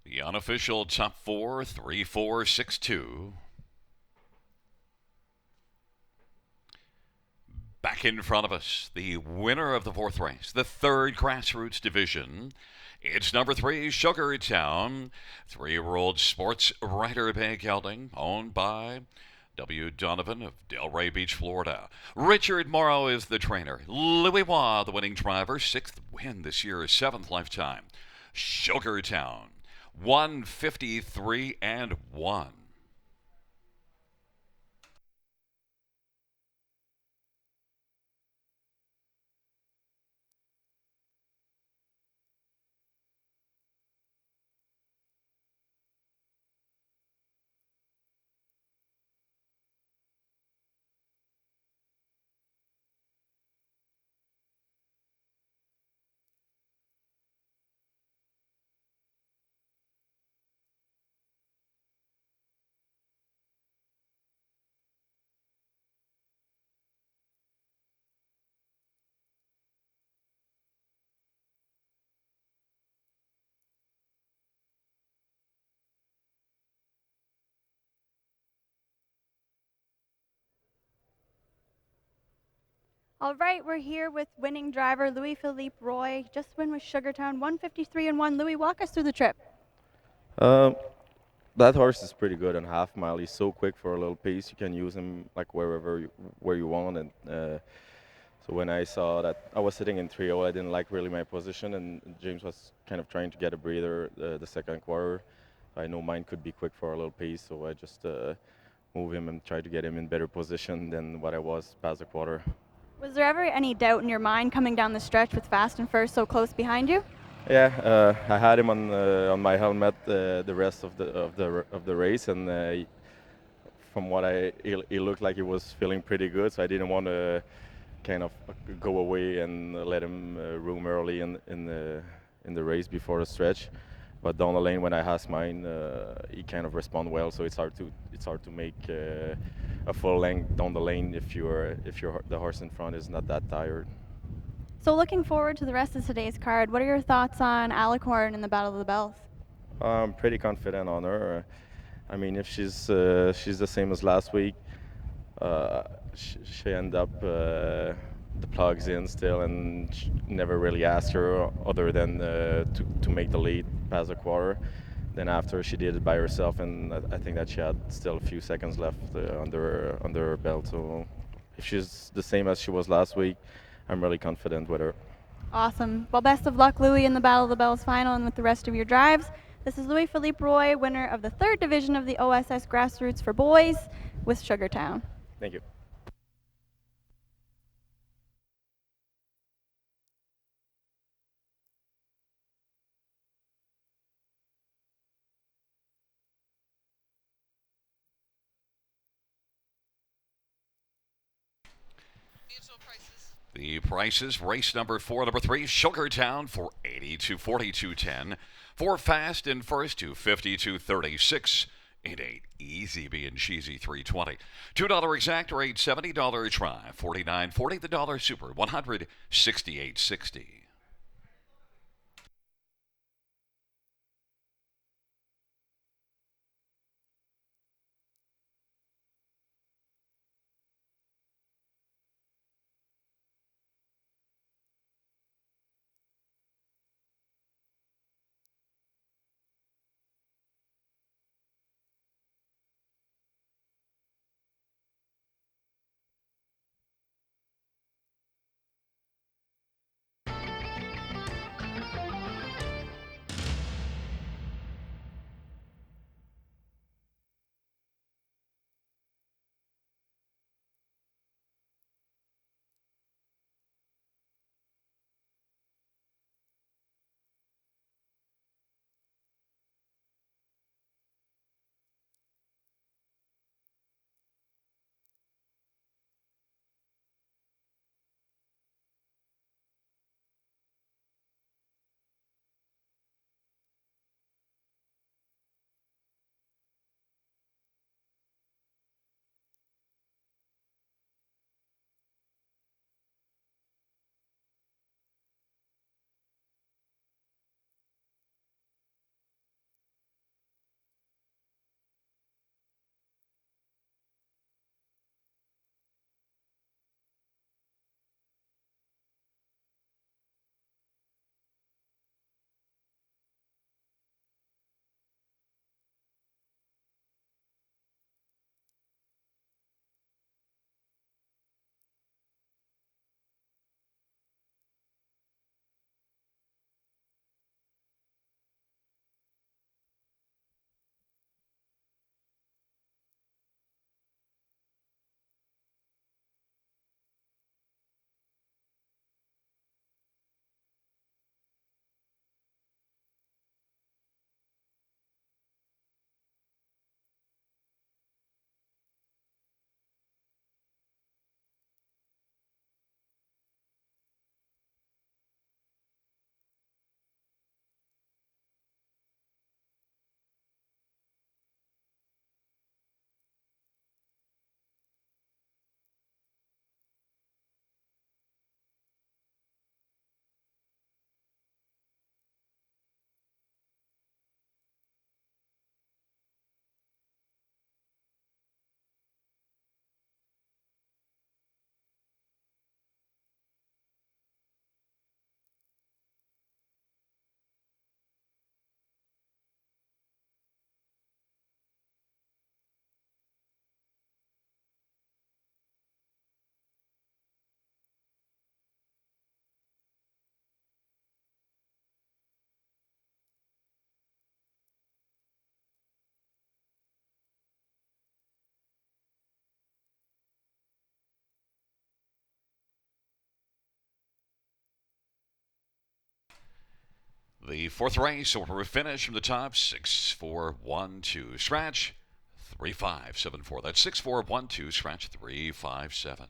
The unofficial top four, 3, 4, 6, 2. Back in front of us, the winner of the fourth race, the third grassroots division. It's number 3, Sugar Town, 3-year-old sports writer Bay Gelding, owned by W. Donovan of Delray Beach, Florida. Richard Morrow is the trainer. Louis Waugh, the winning driver, 6th win this year, 7th lifetime. Sugar Town, 153 and 1. All right, we're here with winning driver Louis Philippe Roy. Just win with Sugartown, 153 and 1. Louis, walk us through the trip. That horse is pretty good on half mile. He's so quick for a little piece. You can use him like where you want. And so when I saw that I was sitting in 3-0, I didn't like really my position, and James was kind of trying to get a breather the second quarter. I know mine could be quick for a little piece, so I just move him and try to get him in better position than what I was past the quarter. Was there ever any doubt in your mind coming down the stretch with Fast and First so close behind you? Yeah, I had him on my helmet the rest of the race, and from what he looked like he was feeling pretty good. So I didn't want to kind of go away and let him room early in the race before the stretch. But down the lane when I asked mine, he kind of responded well. So it's hard to make a full length down the lane if the horse in front is not that tired. So looking forward to the rest of today's card, what are your thoughts on Alicorn in the Battle of the Bells? I'm pretty confident on her. I mean, if she's the same as last week, she end up the plugs in still, and never really asked her other than to make the lead past the quarter. Then after she did it by herself, and I think that she had still a few seconds left under her belt. So if she's the same as she was last week, I'm really confident with her. Awesome. Well, best of luck, Louis, in the Battle of the Bells final and with the rest of your drives. This is Louis Philippe Roy, winner of the 3rd division of the OSS Grassroots for Boys with Sugartown. Thank you. The prices, race number 4, number 3, Sugartown for 82.42.10. 4 Fast and First to 52.36. and 8 Easy being cheesy 320. $2 exact rate, $70 try, $49.40 the dollar super, $168.60. The fourth race, so we're finished from the top, 6-4-1-2. Scratch 3574. That's 6-4-1-2. Scratch 357.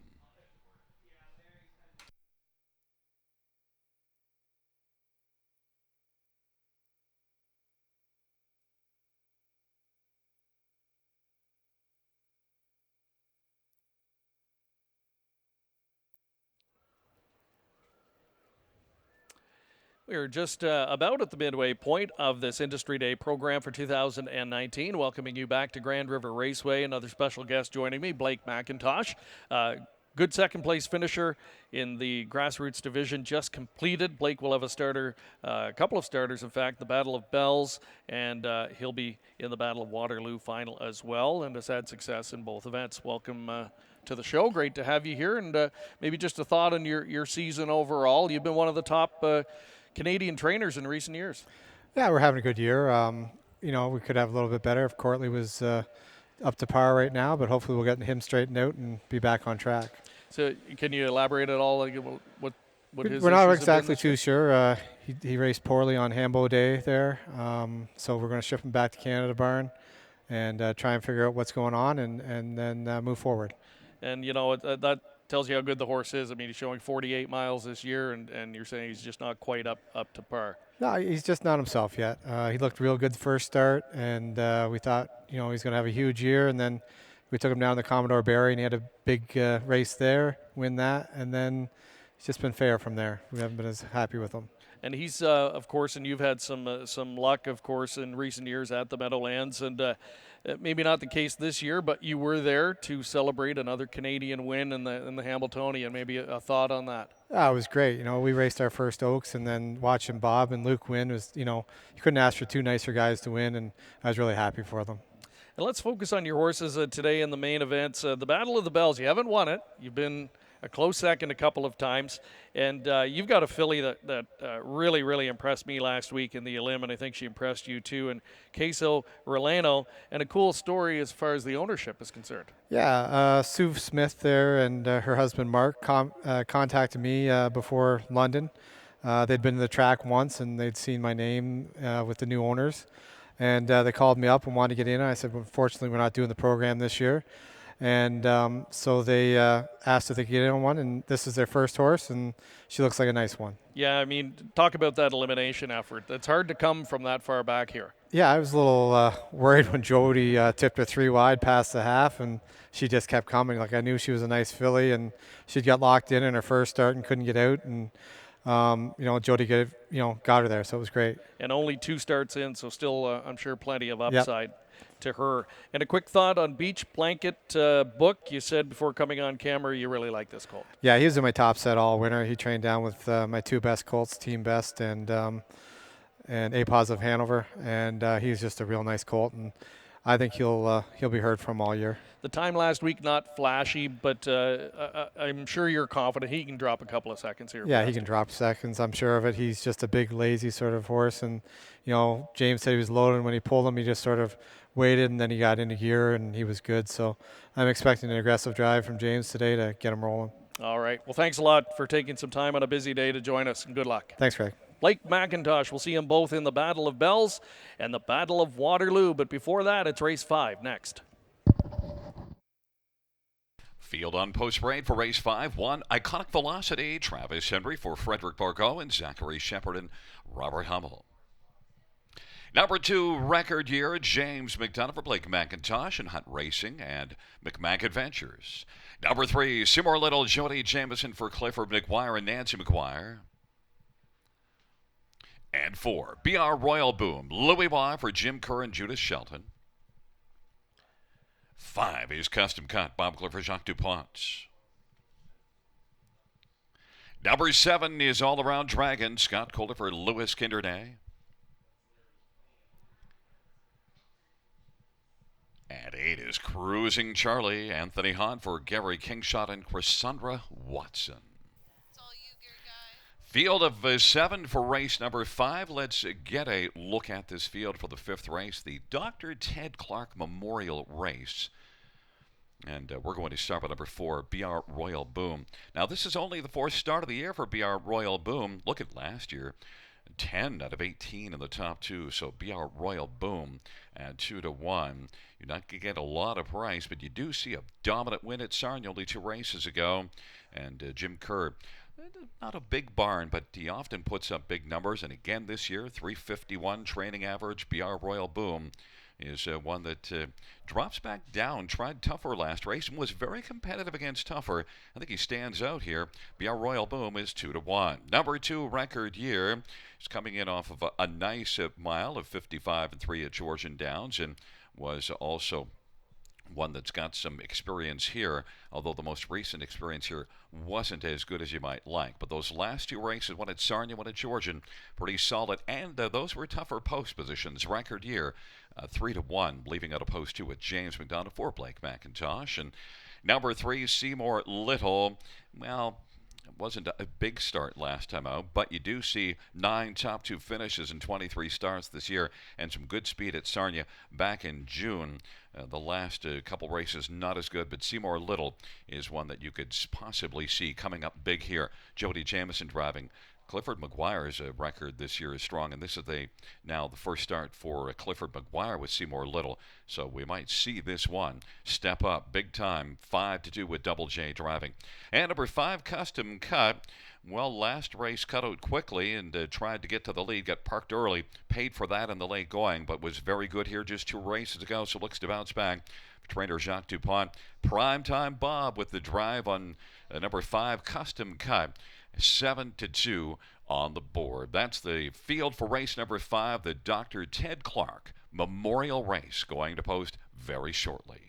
We are just about at the midway point of this Industry Day program for 2019. Welcoming you back to Grand River Raceway. Another special guest joining me, Blake McIntosh. Good second place finisher in the grassroots division just completed. Blake will have a couple of starters, in fact, the Battle of Bells, and he'll be in the Battle of Waterloo final as well, and has had success in both events. Welcome to the show. Great to have you here, and maybe just a thought on your season overall. You've been one of the top Canadian trainers in recent years. Yeah, we're having a good year. We could have a little bit better if Courtly was up to par right now, but hopefully we'll get him straightened out and be back on track. So can you elaborate at all? Like what his We're not issues have been exactly too sure. He raced poorly on Hambo Day there, so we're going to ship him back to Canada Barn and try and figure out what's going on and then move forward. And, that tells you how good the horse is. I mean, he's showing 48 miles this year, and you're saying he's just not quite up to par. No, he's just not himself yet. He looked real good the first start, and we thought, he's going to have a huge year. And then we took him down to Commodore Barry, and he had a big race there, win that. And then it's just been fair from there. We haven't been as happy with him. And he's, of course, and you've had some luck, of course, in recent years at the Meadowlands. And maybe not the case this year, but you were there to celebrate another Canadian win in the Hamiltonian. Maybe a thought on that? It was great. We raced our first Oaks, and then watching Bob and Luke win was, you couldn't ask for two nicer guys to win, and I was really happy for them. And let's focus on your horses today in the main events. The Battle of the Bells, you haven't won it. You've been a close second a couple of times. And you've got a filly that really, really impressed me last week in the Elim, and I think she impressed you too, and Queso Relano. And a cool story as far as the ownership is concerned. Yeah, Sue Smith there and her husband Mark contacted me before London. They'd been to the track once, and they'd seen my name with the new owners. And they called me up and wanted to get in. I said, well, unfortunately, we're not doing the program this year. And so they asked if they could get in on one, and this is their first horse, and she looks like a nice one. Yeah, I mean, talk about that elimination effort. It's hard to come from that far back here. Yeah, I was a little worried when Jody tipped her 3 wide past the half, and she just kept coming. Like, I knew she was a nice filly, and she'd got locked in her first start and couldn't get out, and Jody got her there, so it was great. And only 2 starts in, so still, I'm sure, plenty of upside. Yep. To her. And a quick thought on Beach Blanket Book. You said before coming on camera you really like this colt. Yeah, he was in my top set all winter. He trained down with my 2 best colts, Team Best and A Positive Hanover, and he's just a real nice colt, and I think he'll be heard from all year. The time last week, not flashy, but I'm sure you're confident he can drop a couple of seconds here. Yeah, he can drop seconds. I'm sure of it. He's just a big, lazy sort of horse, and James said he was loaded. When he pulled him, he just sort of waited, and then he got into gear, and he was good. So I'm expecting an aggressive drive from James today to get him rolling. All right. Well, thanks a lot for taking some time on a busy day to join us, and good luck. Thanks, Craig. Blake McIntosh. We'll see them both in the Battle of Bells and the Battle of Waterloo. But before that, it's race 5 next. Field on post parade for race 5. 1, Iconic Velocity. Travis Henry for Frederick Bargot and Zachary Shepard and Robert Hummel. Number 2, Record Year, James McDonough for Blake McIntosh and Hunt Racing and McMack Adventures. Number 3, Seymour Little, Jody Jameson for Clifford McGuire and Nancy McGuire. And 4, BR Royal Boom, Louis Bois for Jim Kerr and Judith Shelton. 5 is Custom Cut, Bob Clifford, Jacques Dupont. Number 7 is All Around Dragon, Scott Calder for Louis Kindernay. And 8 is Cruising Charlie, Anthony Hahn for Gary Kingshot and Cassandra Watson. Field of 7 for race number 5. Let's get a look at this field for the 5th race, the Dr. Ted Clark Memorial Race. And we're going to start with number 4, BR Royal Boom. Now, this is only the 4th start of the year for BR Royal Boom. Look at last year. 10 out of 18 in the top two. So BR Royal Boom at 2-1. You're not going to get a lot of price, but you do see a dominant win at Sarnia only 2 races ago. And Jim Kerr, not a big barn, but he often puts up big numbers. And again this year, 351 training average. BR Royal Boom is one that drops back down, tried Tougher last race, and was very competitive against Tougher. I think he stands out here. BR Royal Boom is 2-1. Number 2 record year is coming in off of a nice mile of 55-3 at Georgian Downs, and was also one that's got some experience here, although the most recent experience here wasn't as good as you might like. But those last 2 races, one at Sarnia, one at Georgian, pretty solid, and those were tougher post positions. Record year, 3-1, leaving out a post 2 with James McDonough for Blake McIntosh. And number 3, Seymour Little. Well, it wasn't a big start last time out, but you do see 9 top 2 finishes and 23 starts this year, and some good speed at Sarnia back in June. The last couple races not as good, but Seymour Little is one that you could possibly see coming up big here. Jody Jamieson driving. Clifford McGuire's record this year is strong, and this is now the first start for Clifford McGuire with Seymour Little. So we might see this one step up big time, 5-2 with Double J driving. And number 5, Custom Cut. Well, last race cut out quickly and tried to get to the lead, got parked early, paid for that in the late going, but was very good here just 2 races ago, so looks to bounce back. Trainer Jacques Dupont. Primetime Bob with the drive on number 5, Custom Cut. 7-2 on the board. That's the field for race number 5, the Dr. Ted Clark Memorial Race, going to post very shortly.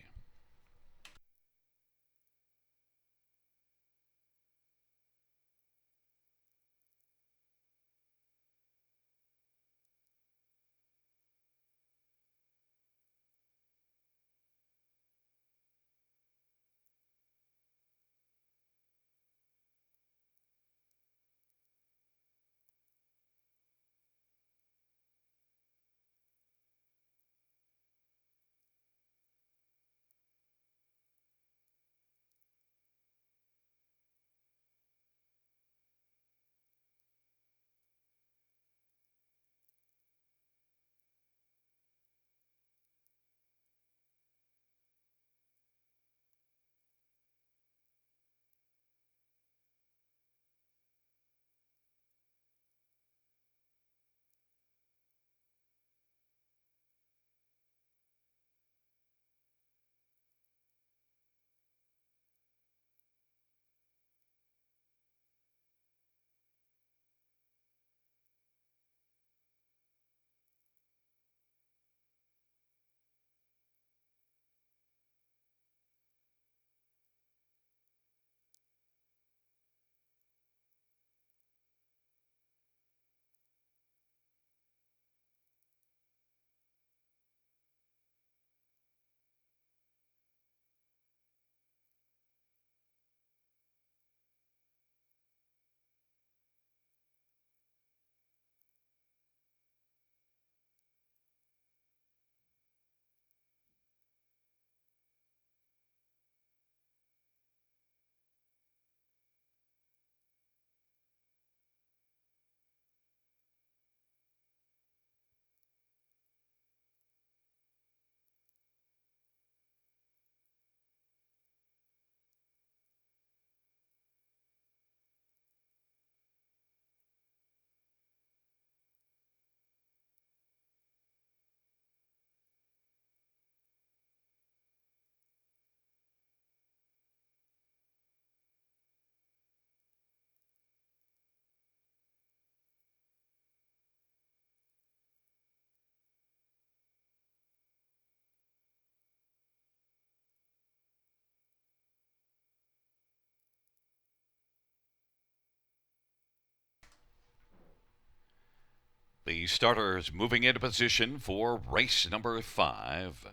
The starters moving into position for race number 5.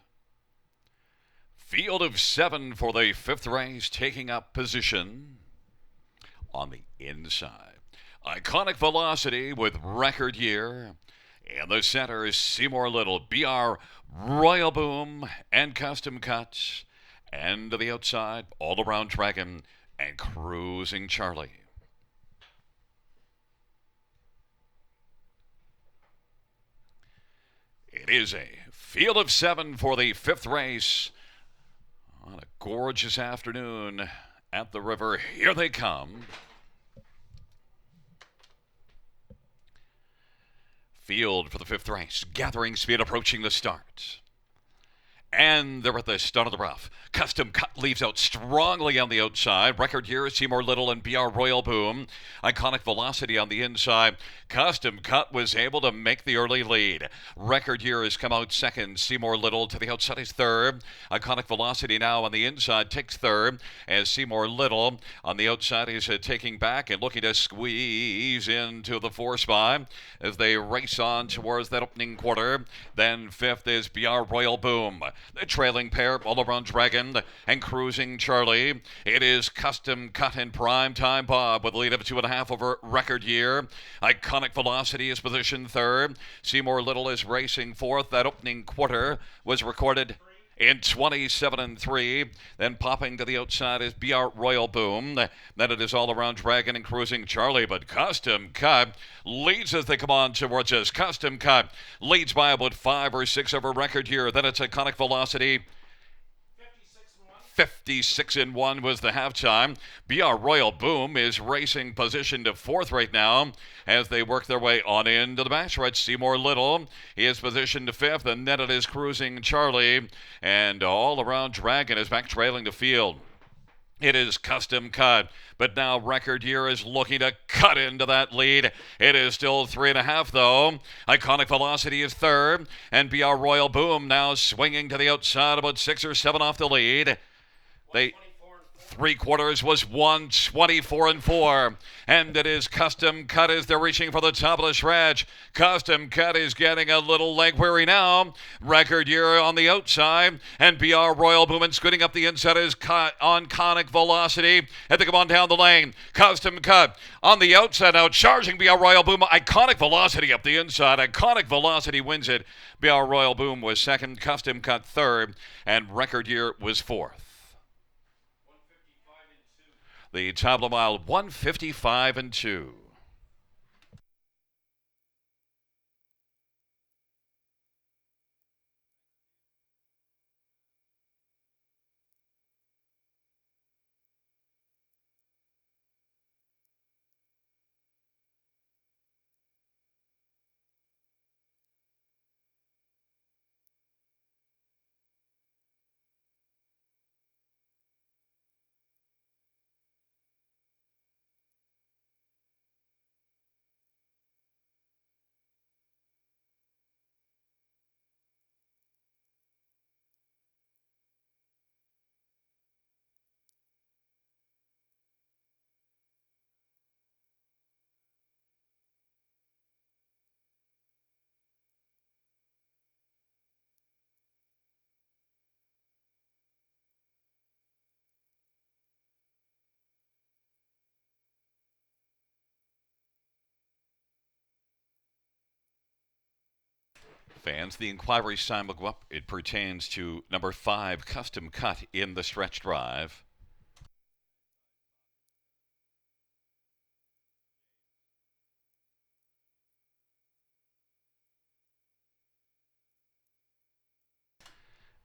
Field of 7 for the 5th race, taking up position on the inside. Iconic Velocity with record year. In the center is Seymour Little, BR Royal Boom, and Custom Cuts. And to the outside, All Around Dragon and Cruising Charlie. It is a field of 7 for the 5th race on a gorgeous afternoon at the river. Here they come. Field for the 5th race, gathering speed, approaching the start. And they're at the start of the rough. Custom Cut leaves out strongly on the outside. Record Year, Seymour Little and BR Royal Boom. Iconic Velocity on the inside. Custom Cut was able to make the early lead. Record Year has come out second. Seymour Little to the outside is third. Iconic Velocity now on the inside takes third, as Seymour Little on the outside is taking back and looking to squeeze into the 4 spot as they race on towards that opening quarter. Then 5th is BR Royal Boom. The trailing pair, All Around Dragon and Cruising Charlie. It is Custom Cut and Prime Time Bob with a lead of 2.5 over Record Year. Iconic Velocity is positioned third. Seymour Little is racing fourth. That opening quarter was recorded in 27-3. Then popping to the outside is BR Royal Boom. Then it is All Around Dragon and Cruising Charlie. But Custom Cut leads as they come on towards us. Custom Cut leads by about 5 or 6 over Record Year. Then it's Iconic Velocity. 56-1 was the halftime. BR Royal Boom is racing position to 4th right now as they work their way on into the match. Right, Seymour Little, he is positioned to 5th, and then it is Cruising Charlie, and All Around Dragon is back trailing the field. It is Custom Cut, but now Record Year is looking to cut into that lead. It is still 3.5 though. Iconic Velocity is third, and BR Royal Boom now swinging to the outside, about 6 or 7 off the lead. They 3/4 was 124-4, and it is Custom Cut as they're reaching for the top of the stretch. Custom Cut is getting a little leg weary now. Record Year on the outside, and BR Royal Boom and scooting up the inside is Iconic Velocity. And they come on down the lane. Custom Cut on the outside now, charging BR Royal Boom. Iconic Velocity up the inside. Iconic Velocity wins it. BR Royal Boom was second, Custom Cut third, and Record Year was 4th. The top of the mile, 155-2. Fans, the inquiry sign will go up. It pertains to number 5, Custom Cut in the stretch drive.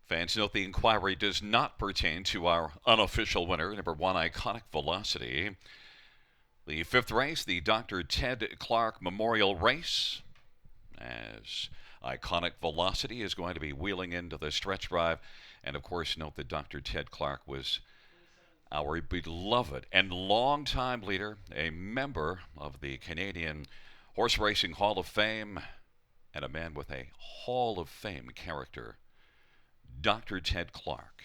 Fans, note the inquiry does not pertain to our unofficial winner, number 1, Iconic Velocity. The 5th race, the Dr. Ted Clark Memorial Race, as Iconic Velocity is going to be wheeling into the stretch drive. And of course, note that Dr. Ted Clark was our beloved and longtime leader, a member of the Canadian Horse Racing Hall of Fame, and a man with a Hall of Fame character, Dr. Ted Clark.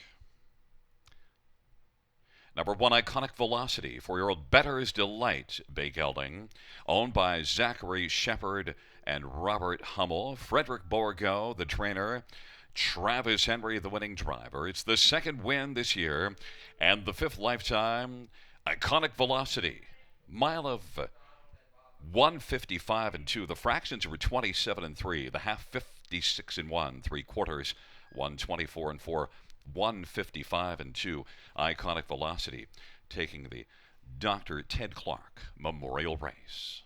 Number 1, Iconic Velocity, 4-year-old Better's Delight, Bay Gelding, owned by Zachary Shepard and Robert Hummel. Frederick Borgo, the trainer. Travis Henry, the winning driver. It's the 2nd win this year and the 5th lifetime. Iconic Velocity, mile of 155-2. The fractions were 27-3. The half 56-1. 3/4 124-4. 155-2. Iconic Velocity taking the Dr. Ted Clark Memorial Race.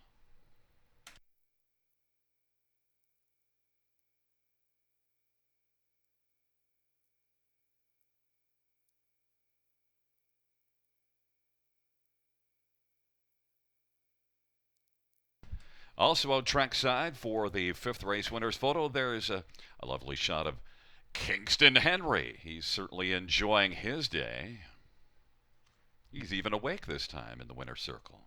Also out trackside for the fifth race winner's photo, there's a lovely shot of Kingston Henry. He's certainly enjoying his day. He's even awake this time in the winner's circle.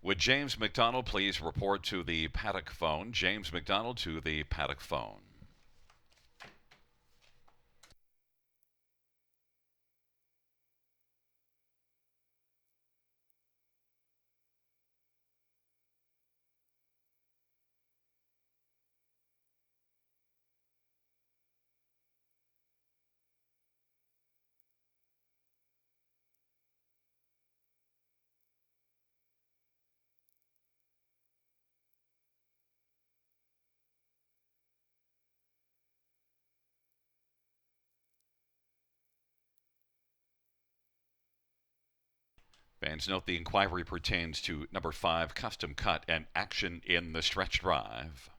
Would James McDonald please report to the paddock phone? James McDonald to the paddock phone. Fans note the inquiry pertains to number 5 Custom Cut and action in the stretch drive.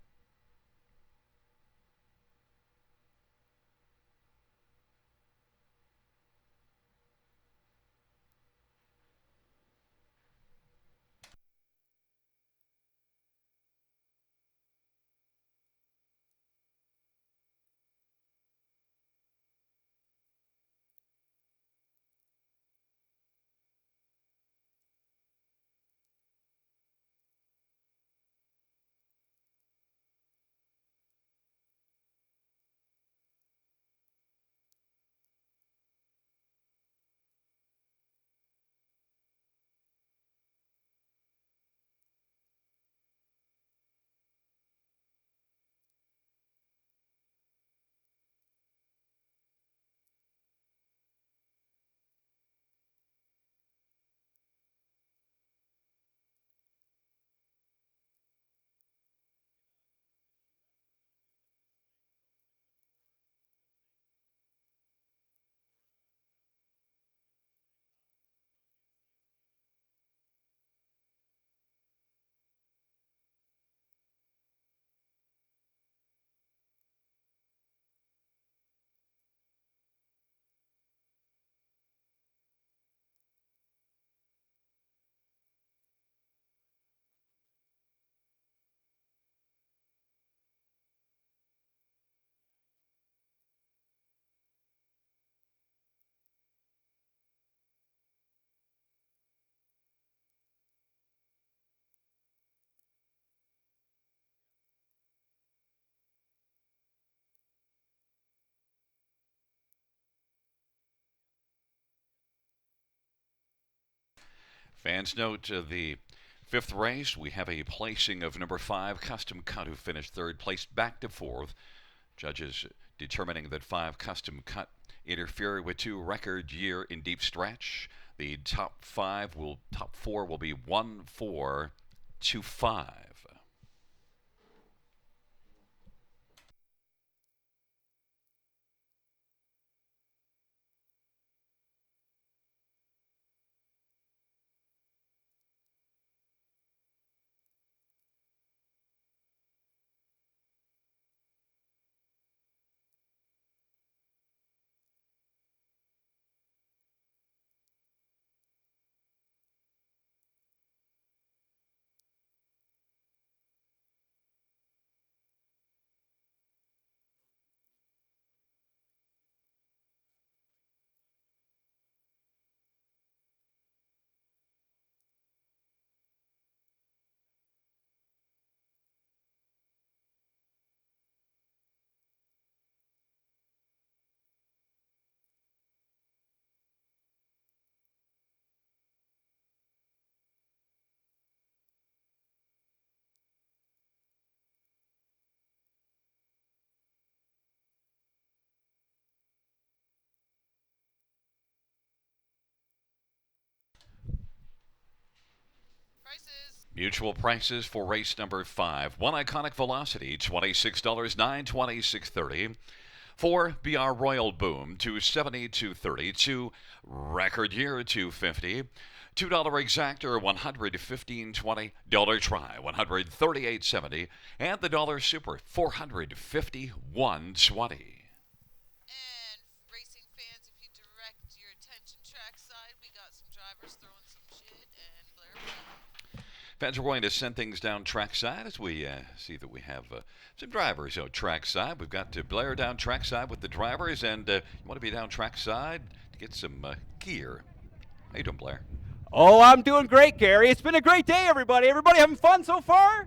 Fans note the fifth race, we have a placing of number 5 Custom Cut, who finished third, placed back to fourth. Judges determining that 5 Custom Cut interfere with 2 record year in deep stretch. The top 4 will be 1, 4, 2, 5. Mutual prices for race number 5. 1 Iconic Velocity, $26, 9, 26.30. 4 BR Royal Boom, $270, 230. 2 Record Year, $250. $2 Exactor, $115.20. Dollar Try, $138.70. And the Dollar Super, $451.20. And racing fans, if you direct your attention trackside, we got some drivers throwing some shit, and Blair won. Fans are going to send things down trackside as we see that we have some drivers out trackside. We've got Blair down trackside with the drivers, and you want to be down trackside to get some gear. How you doing, Blair? Oh, I'm doing great, Gary. It's been a great day, everybody. Everybody having fun so far?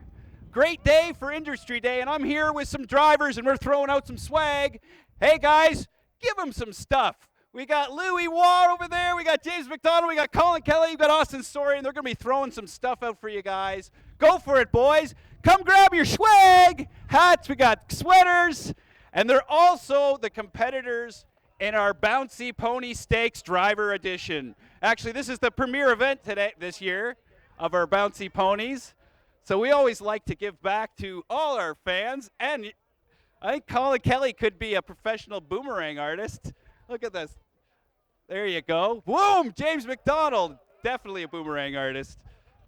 Great day for Industry Day, and I'm here with some drivers, and we're throwing out some swag. Hey, guys, give them some stuff. We got Louis Waugh over there. We got James McDonald. We got Colin Kelly. We got Austin Story, and they're going to be throwing some stuff out for you guys. Go for it, boys. Come grab your swag. Hats. We got sweaters. And they're also the competitors in our Bouncy Pony Stakes Driver Edition. Actually, this is the premier event this year of our Bouncy Ponies. So we always like to give back to all our fans. And I think Colin Kelly could be a professional boomerang artist. Look at this. There you go. Boom! James McDonald, definitely a boomerang artist.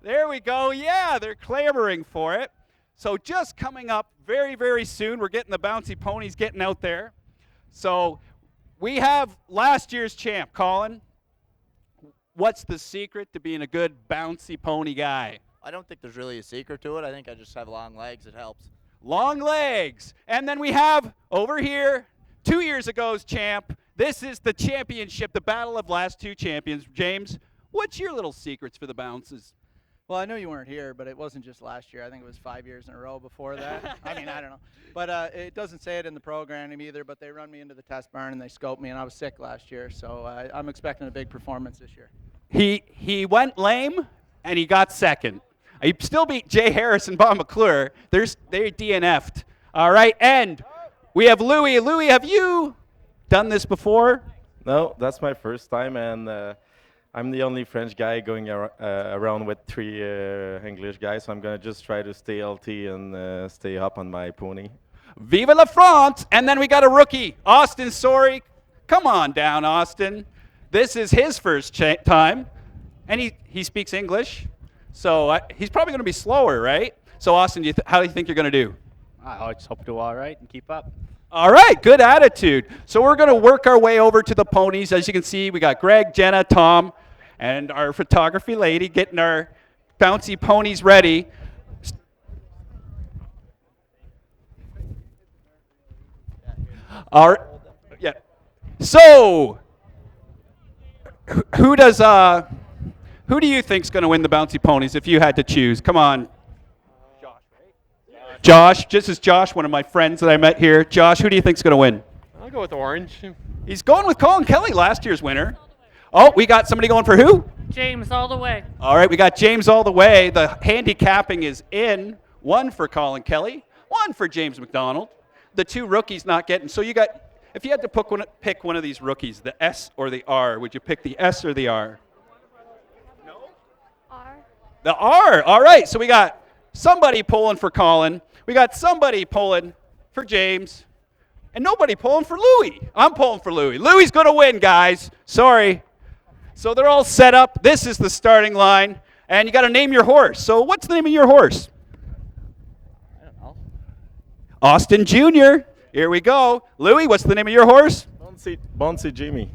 There we go. Yeah, they're clamoring for it. So just coming up very, very soon, we're getting the Bouncy Ponies getting out there. So we have last year's champ, Colin. What's the secret to being a good bouncy pony guy? I don't think there's really a secret to it. I think I just have long legs. It helps. Long legs. And then we have over here 2 years ago's champ. This is the championship, the battle of last two champions. James, what's your little secrets for the bounces? Well, I know you weren't here, but it wasn't just last year. I think it was 5 years in a row before that. I mean, I don't know. But it doesn't say it in the program either, but they run me into the test barn and they scoped me, and I was sick last year. So I'm expecting a big performance this year. He went lame, and he got second. He still beat Jay Harris and Bob McClure. They DNF'd. All right, and we have Louis. Louis, have you done this before? No, that's my first time, and I'm the only French guy going around with 3 English guys, so I'm going to just try to stay healthy and stay up on my pony. Vive la France! And then we got a rookie, Austin Sorry. Come on down, Austin. This is his first time, and he speaks English, so he's probably going to be slower, right? So, Austin, how do you think you're going to do? I just hope to do all right and keep up. All right, good attitude. So we're going to work our way over to the ponies. As you can see, we got Greg, Jenna, Tom, and our photography lady getting our bouncy ponies ready. All right. Yeah. So, who do you think's going to win the bouncy ponies if you had to choose? Come on. Josh, this is Josh, one of my friends that I met here. Josh, who do you think's going to win? I'll go with orange. He's going with Colin Kelly, last year's winner. Oh, we got somebody going for who? James all the way. All right, we got James all the way. The handicapping is in. 1 for Colin Kelly, 1 for James McDonald. The 2 rookies not getting. So you got, if you had to pick one of these rookies, the S or the R, would you pick the S or the R? No? R. The R. All right, so we got somebody pulling for Colin. We got somebody pulling for James. And nobody pulling for Louis. I'm pulling for Louis. Louis going to win, guys. Sorry. So they're all set up. This is the starting line. And you got to name your horse. So what's the name of your horse? I don't know. Austin Jr. Here we go. Louis, what's the name of your horse? Bouncy Jamie.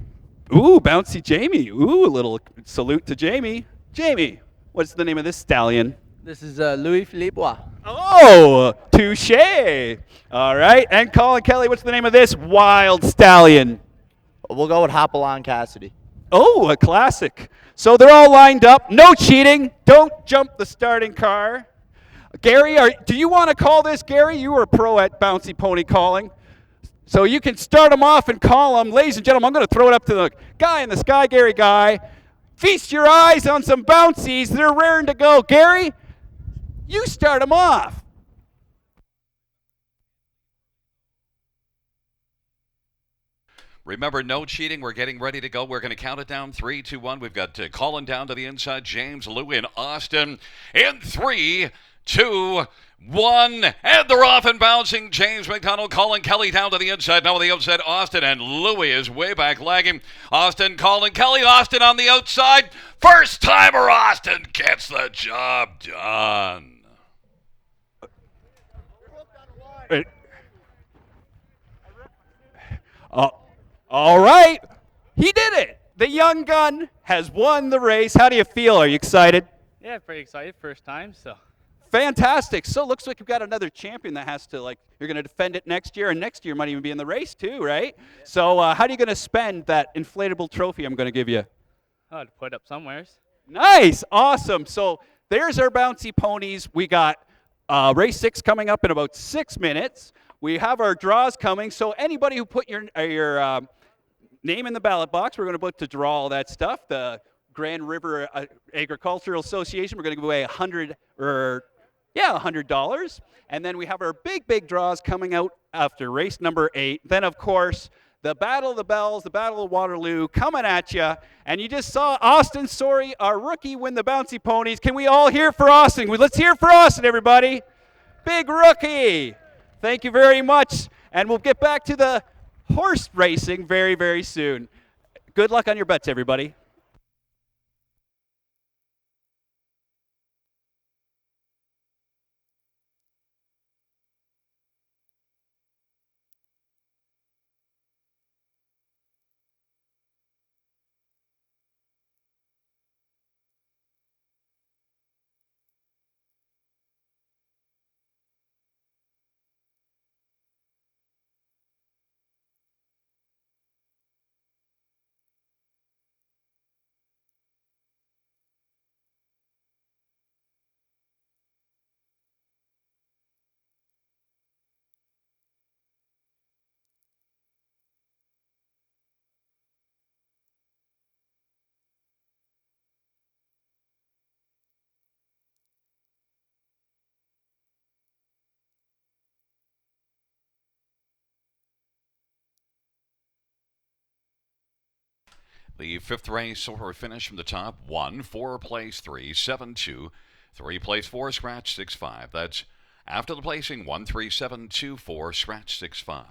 Ooh, Bouncy Jamie. Ooh, a little salute to Jamie. Jamie, what's the name of this stallion? This is Louis Philippe Waugh. Oh, touche. All right. And Colin Kelly, what's the name of this wild stallion? We'll go with Hopalong Cassidy. Oh, a classic. So they're all lined up. No cheating. Don't jump the starting car. Gary, do you want to call this? Gary, you were a pro at bouncy pony calling. So you can start them off and call them. Ladies and gentlemen, I'm going to throw it up to the guy in the sky, Gary Guy. Feast your eyes on some bouncies. They're raring to go. Gary, you start them off. Remember, no cheating. We're getting ready to go. We're going to count it down. 3, 2, 1. We've got Colin down to the inside. James Lou in Austin. In 3, 2, 1. And they're off and bouncing. James McDonald, Colin Kelly down to the inside. Now on the outside, Austin. And Louis is way back lagging. Austin, Colin Kelly. Austin on the outside. First timer, Austin gets the job done. All right. He did it. The young gun has won the race. How do you feel? Are you excited? Yeah, pretty excited. First time, so. Fantastic. So it looks like you've got another champion that has to, like, you're going to defend it next year, and next year might even be in the race too, right? Yeah. So how are you going to spend that inflatable trophy I'm going to give you? Oh, to put up somewheres. Nice. Awesome. So there's our bouncy ponies. We got race 6 coming up in about 6 minutes. We have our draws coming. So anybody who put your name in the ballot box, we're going to put to draw all that stuff. The Grand River Agricultural Association, we're going to give away $100. And then we have our big draws coming out after race number 8. Then, of course, the Battle of the Bells, the Battle of Waterloo coming at you. And you just saw Austin Sorey, our rookie, win the bouncy ponies. Can we all hear for Austin? Let's hear for Austin, everybody. Big rookie. Thank you very much. And we'll get back to the horse racing very, very soon. Good luck on your bets, everybody. The 5th race, silver finish from the top. 1, 4 place 3, 7, 2, 3 place 4, scratch 6, 5. That's after the placing 1, 3, 7, 2, 4, scratch 6, 5.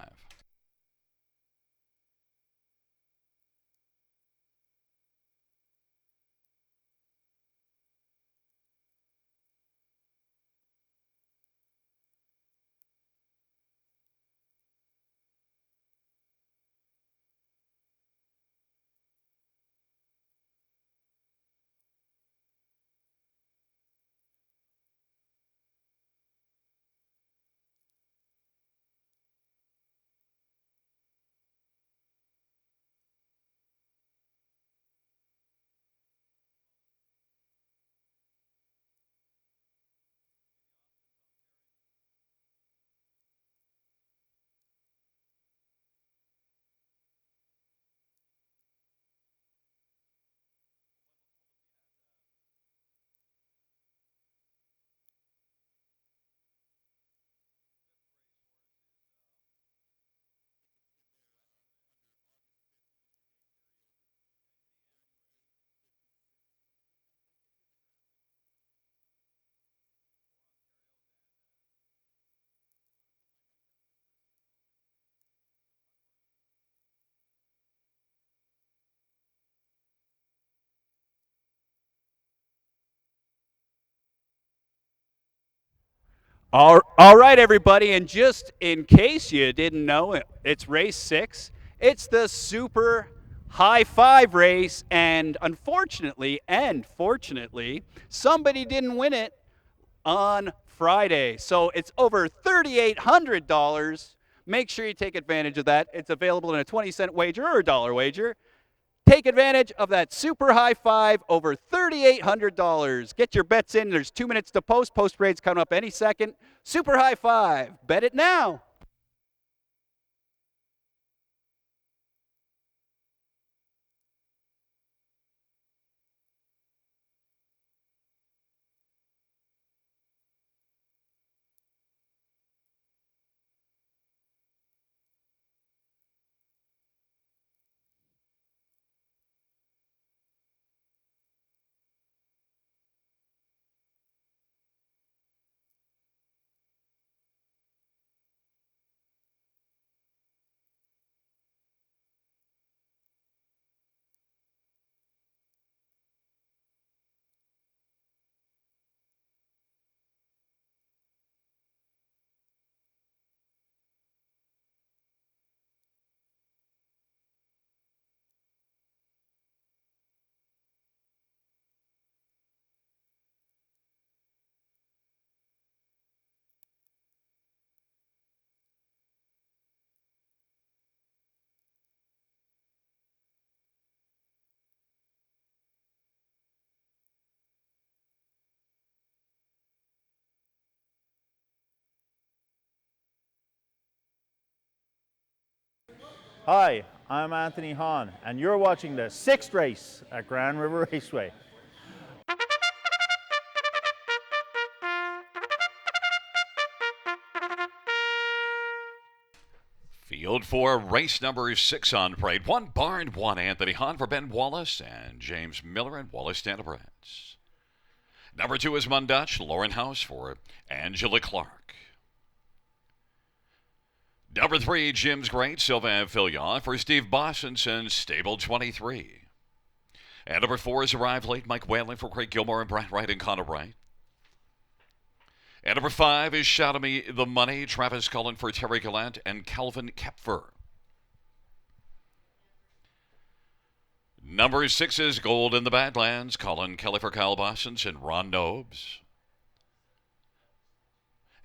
All right, everybody, and just in case you didn't know, it's race 6. It's the Super High 5 race, and unfortunately and fortunately, somebody didn't win it on Friday. So it's over $3,800. Make sure you take advantage of that. It's available in a 20-cent wager or a $1 wager. Take advantage of that Super High 5, over $3,800. Get your bets in. There's 2 minutes to post. Post parade's coming up any second. Super High 5. Bet it now. Hi, I'm Anthony Hahn, and you're watching the 6th race at Grand River Raceway. Field 4, race number 6 on parade. 1 barn, 1 Anthony Hahn for Ben Wallace and James Miller and Wallace Standardbreds. Number 2 is Mundutch, Lauren House for Angela Clark. Number 3, Jim's Great, Sylvain Filion for Steve Bossenson, Stable 23. And number 4 is Arrived Late, Mike Whalen for Craig Gilmore and Brad Wright and Connor Wright. And number 5 is Shout Me the Money, Travis Cullen for Terry Gallant and Calvin Kepfer. Number 6 is Gold in the Badlands, Colin Kelly for Kyle Bossens and Ron Nobes.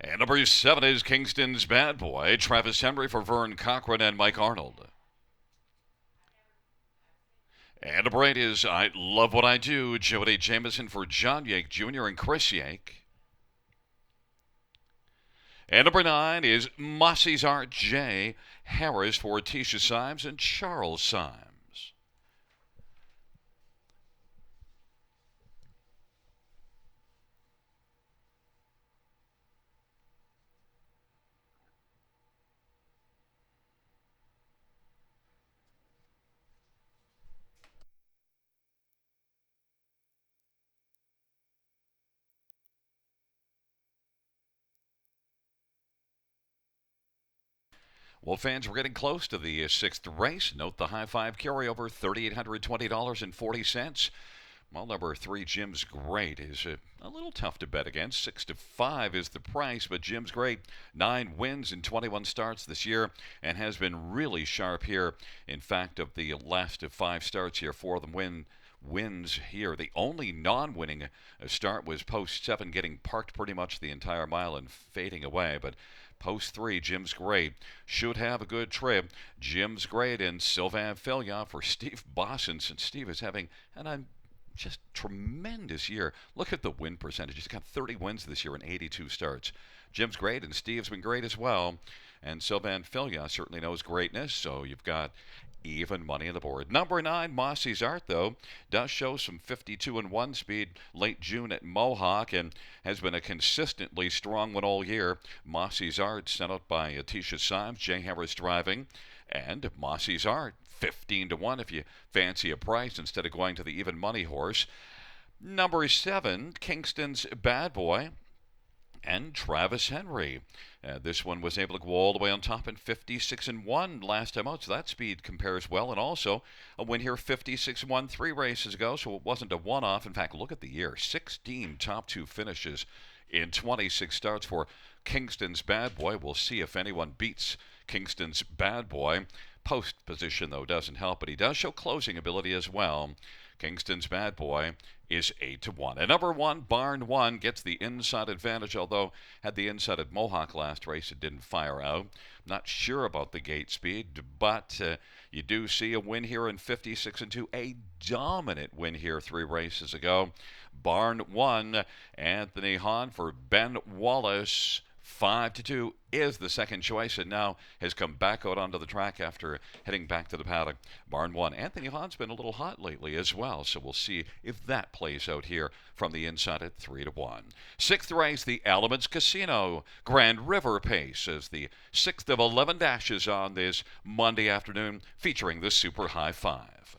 And number 7 is Kingston's Bad Boy, Travis Henry for Vern Cochran and Mike Arnold. And number 8 is I Love What I Do, Jody Jameson for John Yake Jr. and Chris Yake. And number 9 is Mossy's Art J. Harris for Tisha Symes and Charles Symes. Well, fans, we're getting close to the 6th race. Note the high five carryover, $3,820.40. Well, number 3, Jim's Great, is a little tough to bet against. 6-5 is the price, but Jim's Great, 9 wins in 21 starts this year and has been really sharp here. In fact, of the last 5 starts here, 4 of them wins here. The only non-winning start was post 7, getting parked pretty much the entire mile and fading away, but post 3, Jim's Great should have a good trip. Jim's Great and Sylvain Filion for Steve Bossens. And Steve is having an just tremendous year. Look at the win percentage. He's got 30 wins this year in 82 starts. Jim's great, and Steve's been great as well. And Sylvain Filion certainly knows greatness, so you've got even money on the board. Number 9, Mossy's Art, though, does show some 52-1 speed late June at Mohawk and has been a consistently strong one all year. Mossy's Art sent out by Tisha Symes, Jay Harris driving, and Mossy's Art 15-1 if you fancy a price instead of going to the even money horse. Number 7, Kingston's Bad Boy and Travis Henry. This one was able to go all the way on top in 56-1 last time out, so that speed compares well. And also a win here 56-1 3 races ago, so it wasn't a one-off. In fact, look at the year. 16 top 2 finishes in 26 starts for Kingston's Bad Boy. We'll see if anyone beats Kingston's Bad Boy. Post position, though, doesn't help, but he does show closing ability as well. Kingston's Bad Boy is 8-1. And number 1, Barn 1, gets the inside advantage, although had the inside at Mohawk last race, it didn't fire out. Not sure about the gate speed, but you do see a win here in 56-2, a dominant win here 3 races ago. Barn 1, Anthony Hahn for Ben Wallace. 5-2 is the second choice, and now has come back out onto the track after heading back to the paddock. Barn 1. Anthony Hahn's been a little hot lately as well, so we'll see if that plays out here from the inside at 3-1. 6th race, the Elements Casino Grand River Pace, is the 6th of 11 dashes on this Monday afternoon, featuring the Super High Five.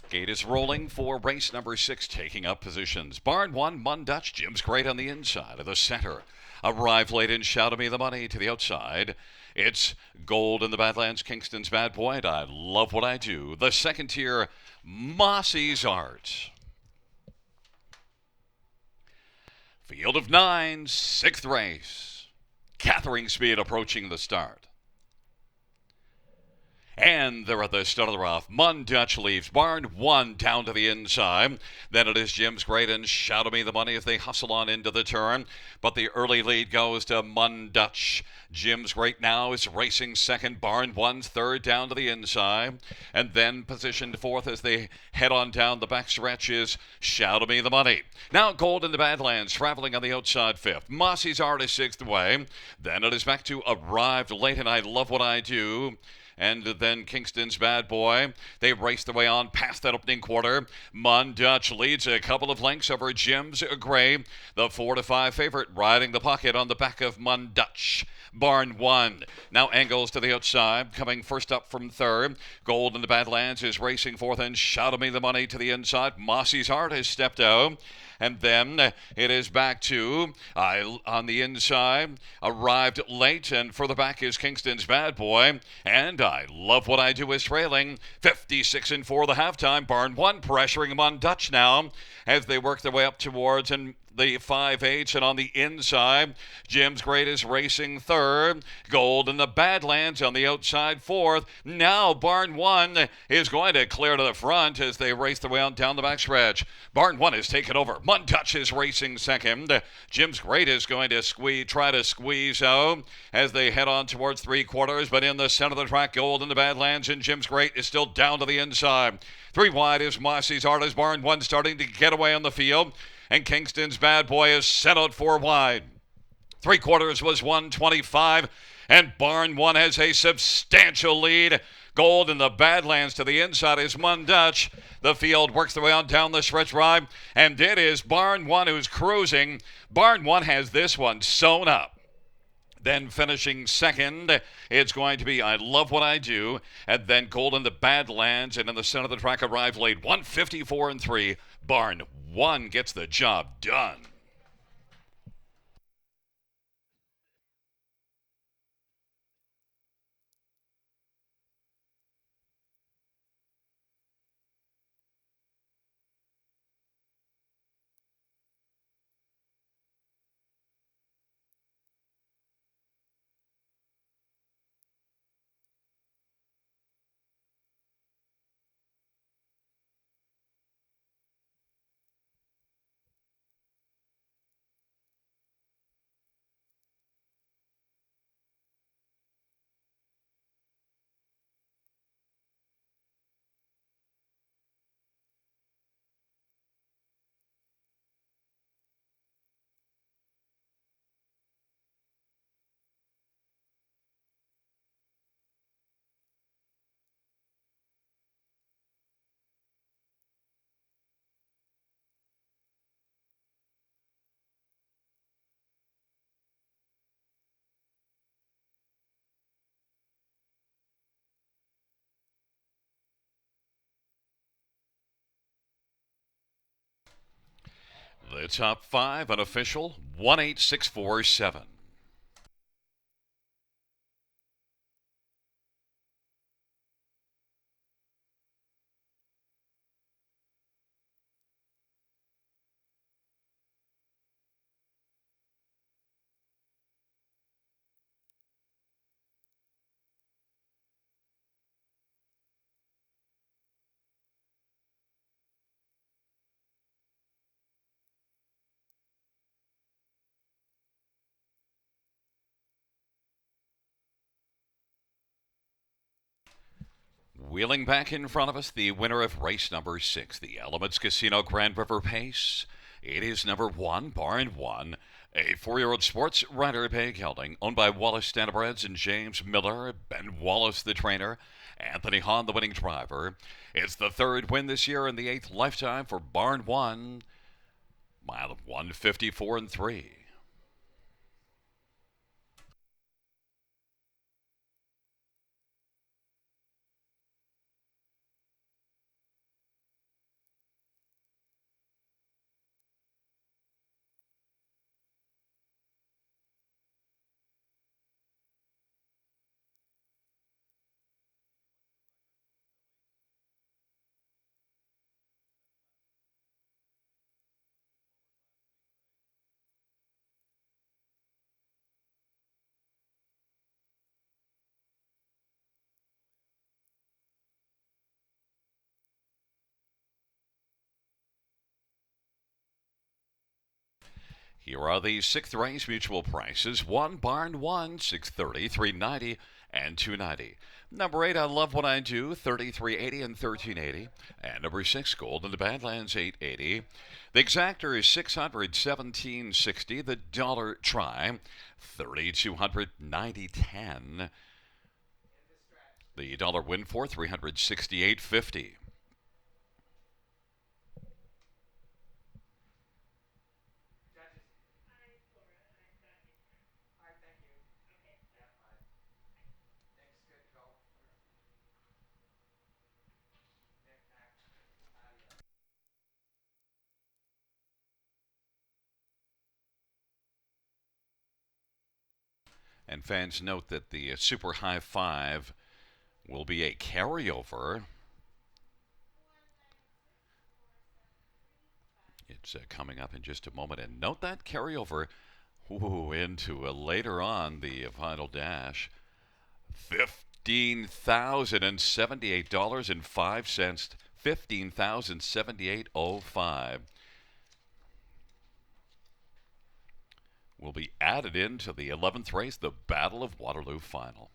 Gate is rolling for race number 6, taking up positions. Barn 1, Mundutch. Jim's Great on the inside of the center. Arrive late and Shout Me the Money to the outside. It's Gold in the Badlands, Kingston's Bad Boy, and I Love What I Do. The second tier, Mossy's Art. Field of 9, 6th race. Gathering speed approaching the start. And they're at the start of the rough. Mundutch leaves Barn 1 down to the inside. Then it is Jim's Great and Shout Me the Money as they hustle on into the turn. But the early lead goes to Mundutch. Jim's Great now is racing second. Barn 1's third down to the inside. And then positioned fourth as they head on down the back stretch is Shout Me the Money. Now Gold in the Badlands traveling on the outside fifth. Mossy's Art is sixth away. Then it is back to Arrived Late and I Love What I Do. And then Kingston's Bad Boy. They race their way on past that opening quarter. Mundutch leads a couple of lengths over Jim's Gray. The 4-5 favorite riding the pocket on the back of Mundutch. Barn 1 now angles to the outside, coming first up from third. Gold in the Badlands is racing fourth and Shout Me the Money to the inside. Mossy's Art has stepped out. And then it is back to, on the inside, Arrived Late, and further back is Kingston's Bad Boy. And I Love What I Do is trailing 56-4 the halftime. Barn 1 pressuring Mundutch now as they work their way up towards and the 5/8, and on the inside, Jim's Great is racing third. Gold in the Badlands on the outside fourth. Now Barn 1 is going to clear to the front as they race their way on down the backstretch. Barn 1 is taken over. Mundutch is racing second. Jim's Great is going to try to squeeze out as they head on towards three quarters, but in the center of the track, Gold in the Badlands, and Jim's Great is still down to the inside. 3 wide is Mossy's Art as Barn 1 starting to get away on the field. And Kingston's Bad Boy is set out 4 wide. 3 quarters was 125, and Barn 1 has a substantial lead. Gold in the Badlands to the inside is Mundutch. The field works their way on down the stretch ride, and it is Barn 1 who's cruising. Barn 1 has this one sewn up. Then finishing second, it's going to be I Love What I Do, and then Gold in the Badlands, and in the center of the track, Arrive Late, 154-3. Barn 1 gets the job done. The top 5 unofficial 18647. Wheeling back in front of us, the winner of race number 6, the Elements Casino Grand River Pace. It is number 1, Barn 1, a 4-year-old sports rider pay gelding, owned by Wallace Standardbreds and James Miller, Ben Wallace the trainer, Anthony Hahn the winning driver. It's the 3rd win this year and the 8th lifetime for Barn 1, mile of 154-3. Here are the 6th race mutual prices. 1, Barn 1, $6.30, $3.90, and $2.90. Number 8, I Love What I Do, $33.80 and $13.80. And number 6, Gold in the Badlands, $8.80. The exactor is $617.60. The dollar try, $3,290.10. The dollar win for $368.50. And fans, note that the Super High Five will be a carryover. It's coming up in just a moment. And note that carryover into later on the final dash. $15,078.05. $15,078.05. Will be added into the 11th race, the Battle of Waterloo Final.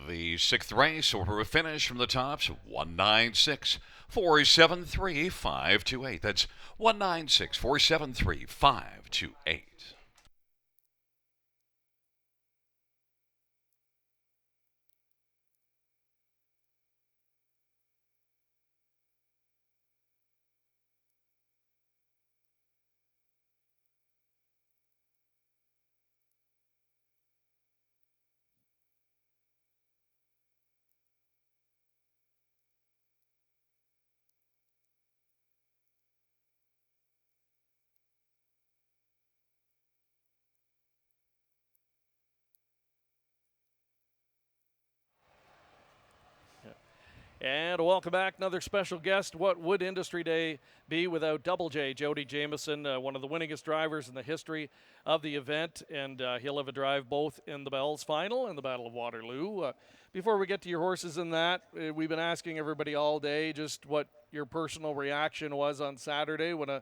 The 6th race order of finish from the tops, 196, 473, 528. That's 196, 473, 528. And welcome back, another special guest. What would Industry Day be without Double J, Jody Jamieson, one of the winningest drivers in the history of the event, and he'll have a drive both in the Bells Final and the Battle of Waterloo. Before we get to your horses in that, we've been asking everybody all day just what your personal reaction was on Saturday when a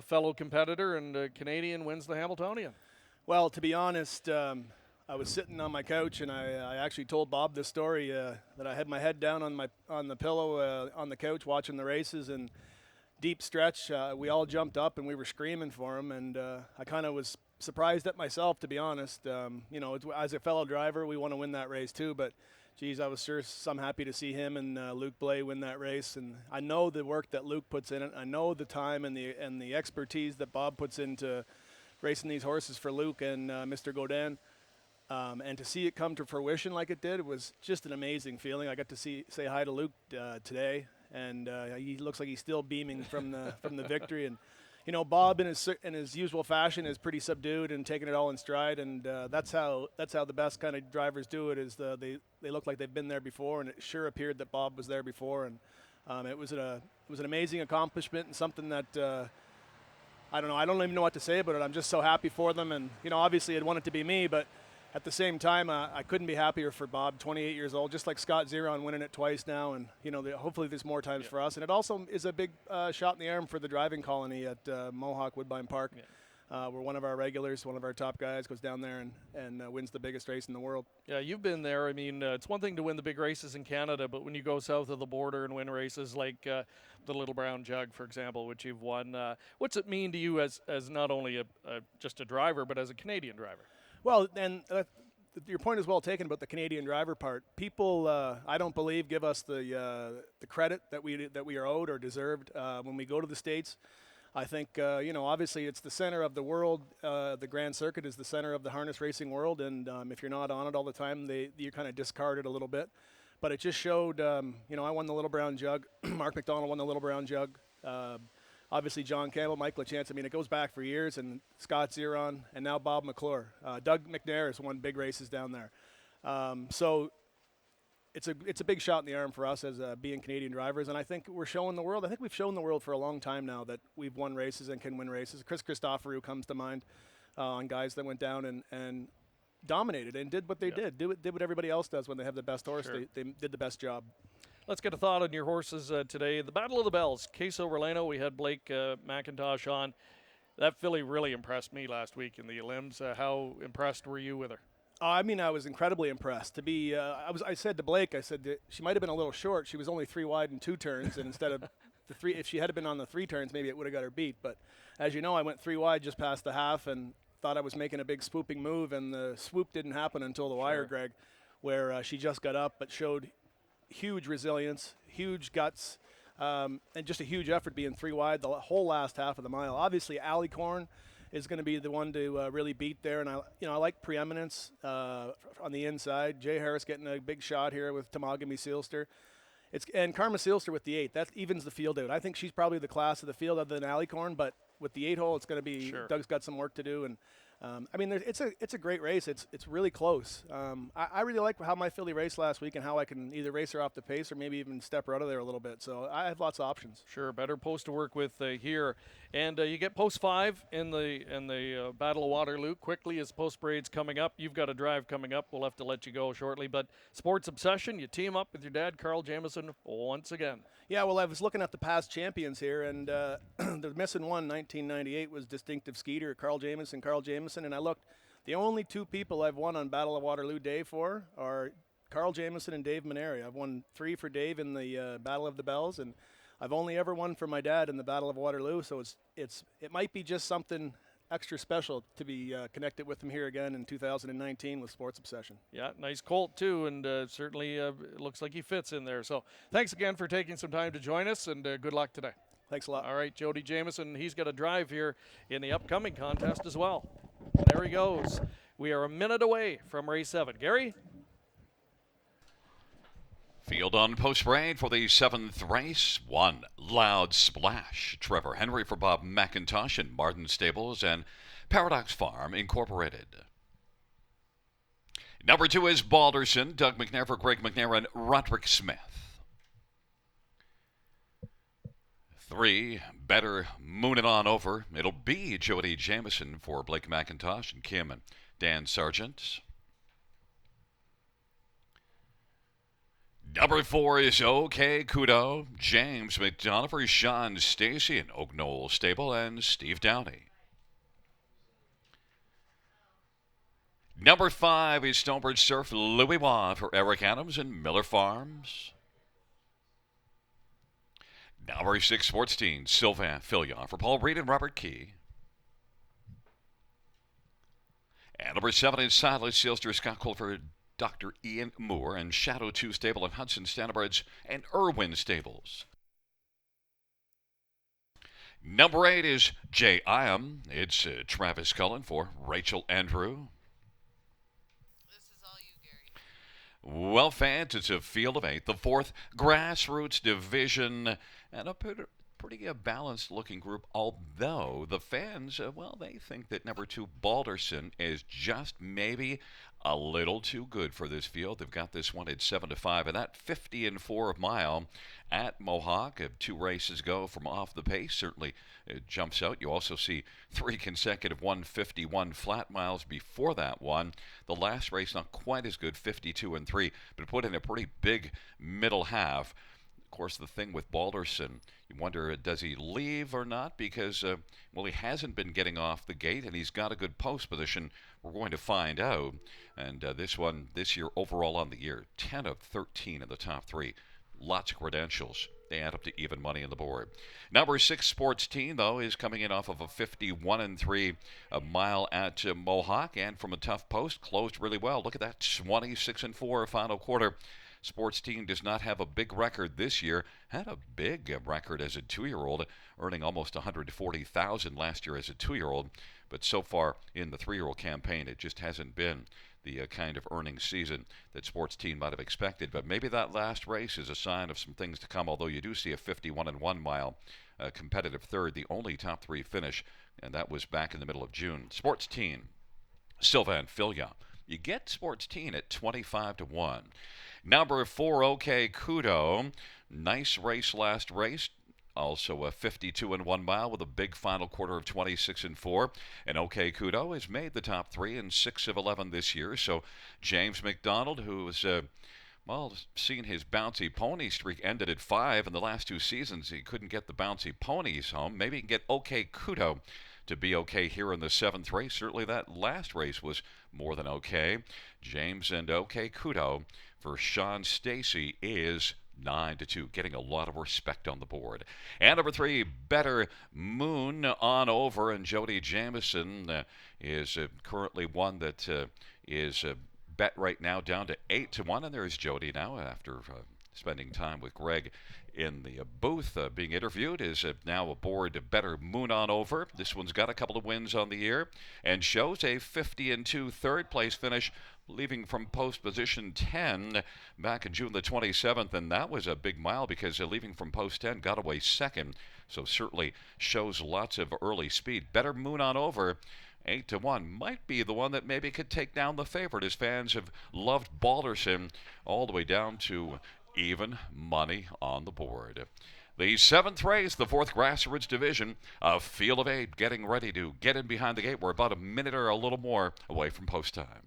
fellow competitor and a Canadian wins the Hamiltonian. Well, to be honest, I was sitting on my couch, and I actually told Bob this story that I had my head down on the pillow on the couch watching the races, and deep stretch, we all jumped up and we were screaming for him, and I kind of was surprised at myself, to be honest. You know, as a fellow driver, we want to win that race too, but geez, I was sure some happy to see him and Luke Blais win that race, and I know the work that Luke puts in it. I know the time and the expertise that Bob puts into racing these horses for Luke and Mr. Godin. And to see it come to fruition like it did, it was just an amazing feeling. I got to say hi to Luke today, and he looks like he's still beaming from the victory. And you know, Bob in his usual fashion is pretty subdued and taking it all in stride, and that's how the best kind of drivers do it. Is they look like they've been there before, and it sure appeared that Bob was there before, and it was an amazing accomplishment and something that. I don't know. I don't even know what to say about it. I'm just so happy for them, and you know, obviously, I'd want it to be me, but. At the same time, I couldn't be happier for Bob, 28 years old, just like Scott Zeron winning it twice now. And, you know, hopefully there's more times for us. And it also is a big shot in the arm for the driving colony at Mohawk Woodbine Park, where one of our regulars, one of our top guys, goes down there and wins the biggest race in the world. Yeah, you've been there. I mean, it's one thing to win the big races in Canada, but when you go south of the border and win races like the Little Brown Jug, for example, which you've won, what's it mean to you as not only just a driver, but as a Canadian driver? Well, and your point is well taken about the Canadian driver part. People, I don't believe, give us the credit that we are owed or deserved when we go to the States. I think you know, obviously it's the center of the world. The Grand Circuit is the center of the harness racing world, and if you're not on it all the time, you kind of discard it a little bit. But it just showed. You know, I won the Little Brown Jug. Mark McDonald won the Little Brown Jug. Obviously, John Campbell, Mike LaChance. I mean, it goes back for years, and Scott Zeron, and now Bob McClure. Doug McNair has won big races down there. So it's a big shot in the arm for us as being Canadian drivers, and I think we're showing the world. I think we've shown the world for a long time now that we've won races and can win races. Chris Christoforou comes to mind on guys that went down and dominated and did what they did what everybody else does when they have the best horse. Sure. They did the best job. Let's get a thought on your horses today. The Battle of the Bells, Queso Releno. We had Blake McIntosh on. That filly really impressed me last week in the Elims. How impressed were you with her? I mean, I was incredibly impressed. To be, I said to Blake, I said that she might have been a little short. She was only 3 wide in 2 turns, and instead of the 3, if she had been on the 3 turns, maybe it would have got her beat. But as you know, I went 3 wide just past the half, and thought I was making a big swooping move, and the swoop didn't happen until the wire, Greg, where she just got up, but showed huge resilience, huge guts, and just a huge effort being 3 wide the whole last half of the mile. Obviously, Alicorn is going to be the one to really beat there, and I like Preeminence on the inside. Jay Harris getting a big shot here with Tamagami Sealster. And Karma Sealster with the 8. That evens the field out. I think she's probably the class of the field other than Alicorn, but with the 8-hole, it's going to be Doug's got some work to do, and I mean, it's a great race. It's really close. I really like how my filly raced last week and how I can either race her off the pace or maybe even step her out of there a little bit. So I have lots of options. Sure, better post to work with here, and you get post 5 in the Battle of Waterloo. Quickly as post parade's coming up, you've got a drive coming up. We'll have to let you go shortly, but Sports Obsession, you team up with your dad, Carl Jamieson, once again. Yeah, well, I was looking at the past champions here, and the missing one, 1998, was Distinctive Skeeter, Carl Jamieson, and I looked. The only 2 people I've won on Battle of Waterloo Day for are Carl Jamieson and Dave Maneri. I've won 3 for Dave in the Battle of the Bells, and I've only ever won for my dad in the Battle of Waterloo. So it might be just something extra special to be connected with him here again in 2019 with Sports Obsession. Yeah, nice colt too, and certainly it looks like he fits in there. So thanks again for taking some time to join us, and good luck today. Thanks a lot. All right, Jody Jamieson, he's got a drive here in the upcoming contest as well. There he goes. We are a minute away from race 7. Gary? Field on post parade for the 7th race. 1 Loud Splash. Trevor Henry for Bob McIntosh and Martin Stables and Paradox Farm Incorporated. Number 2 is Balderson. Doug McNair for Greg McNair and Roderick Smith. 3, Better Moon It On Over. It'll be Jody Jamieson for Blake McIntosh and Kim and Dan Sargent. Number 4 is OK Kudo, James McDonough for Sean Stacy and Oak Knoll Stable, and Steve Downey. Number 5 is Stonebridge Surf Louis Waugh for Eric Adams and Miller Farms. Number 6 Sports Team Sylvain Filion for Paul Reed and Robert Key. And number 7 is Silas Sealster Scott Cole for Dr. Ian Moore and Shadow 2 Stable and Hudson Standardbridge and Irwin Stables. Number 8 is J. Iam. It's Travis Cullen for Rachel Andrew. Well, fans, it's a field of 8, the 4th grassroots division, and a pretty balanced-looking group, although the fans, well, they think that number 2, Balderson, is just maybe a little too good for this field. They've got this one at 7-5, and that 50-4 mile at Mohawk. 2 races go from off the pace. Certainly it jumps out. You also see 3 consecutive 151 flat miles before that one. The last race not quite as good, 52-3, but put in a pretty big middle half. Of course, the thing with Balderson, you wonder, does he leave or not? Because, well, he hasn't been getting off the gate, and he's got a good post position. We're going to find out. And this one, this year, overall on the year, 10 of 13 in the top 3. Lots of credentials. They add up to even money on the board. Number 6 Sports Team, though, is coming in off of a 51-3 mile at Mohawk, and from a tough post, closed really well. Look at that, 26-4 final quarter. Sports Team does not have a big record this year. Had a big record as a 2-year-old, earning almost $140,000 last year as a 2-year-old. But so far in the 3-year-old campaign, it just hasn't been the kind of earnings season that Sports Team might have expected. But maybe that last race is a sign of some things to come, although you do see a 51-1 mile competitive third, the only top 3 finish, and that was back in the middle of June. Sports Team, Sylvain Filion. You get Sports Team at 25-1. Number 4, OK Kudo. Nice race last race. Also a 52-1 mile with a big final quarter of 26-4. And OK Kudo has made the top 3 in 6 of 11 this year. So James McDonald, who has well, seen his bouncy pony streak ended at 5 in the last 2 seasons. He couldn't get the bouncy ponies home. Maybe he can get OK Kudo to be okay here in the 7th race. Certainly that last race was more than okay. James and OK Kudo for Sean Stacy is 9-2, getting a lot of respect on the board. And number 3, Better Moon On Over, and Jody Jamieson is currently one that is bet right now down to 8-1, and there's Jody now after spending time with Greg in the booth being interviewed, is now aboard Better Moon On Over. This one's got a couple of wins on the year and shows a 50-2 third place finish, leaving from post position 10 back in June the 27th, and that was a big mile because leaving from post 10 got away second, so certainly shows lots of early speed. Better Moon On Over, 8-1, might be the one that maybe could take down the favorite, as fans have loved Balderson all the way down to even money on the board. The 7th race, the 4th grassroots division, a field of 8 getting ready to get in behind the gate. We're about a minute or a little more away from post time.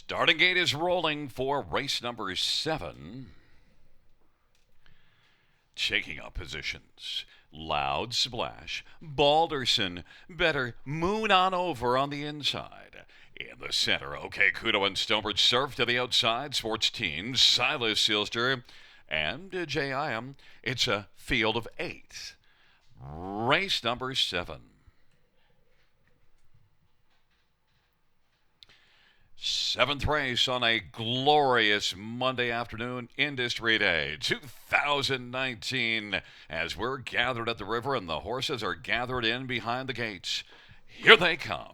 Starting gate is rolling for race number 7. Shaking up positions. Loud Splash. Balderson. Better Moon on Over on the inside. In the center, OK Kudo and Stonebridge Surf to the outside. Sports teams, Silas Silster and J.I.M. It's a field of 8. Race number 7. 7th race on a glorious Monday afternoon, Industry Day 2019, as we're gathered at the river and the horses are gathered in behind the gates. Here they come.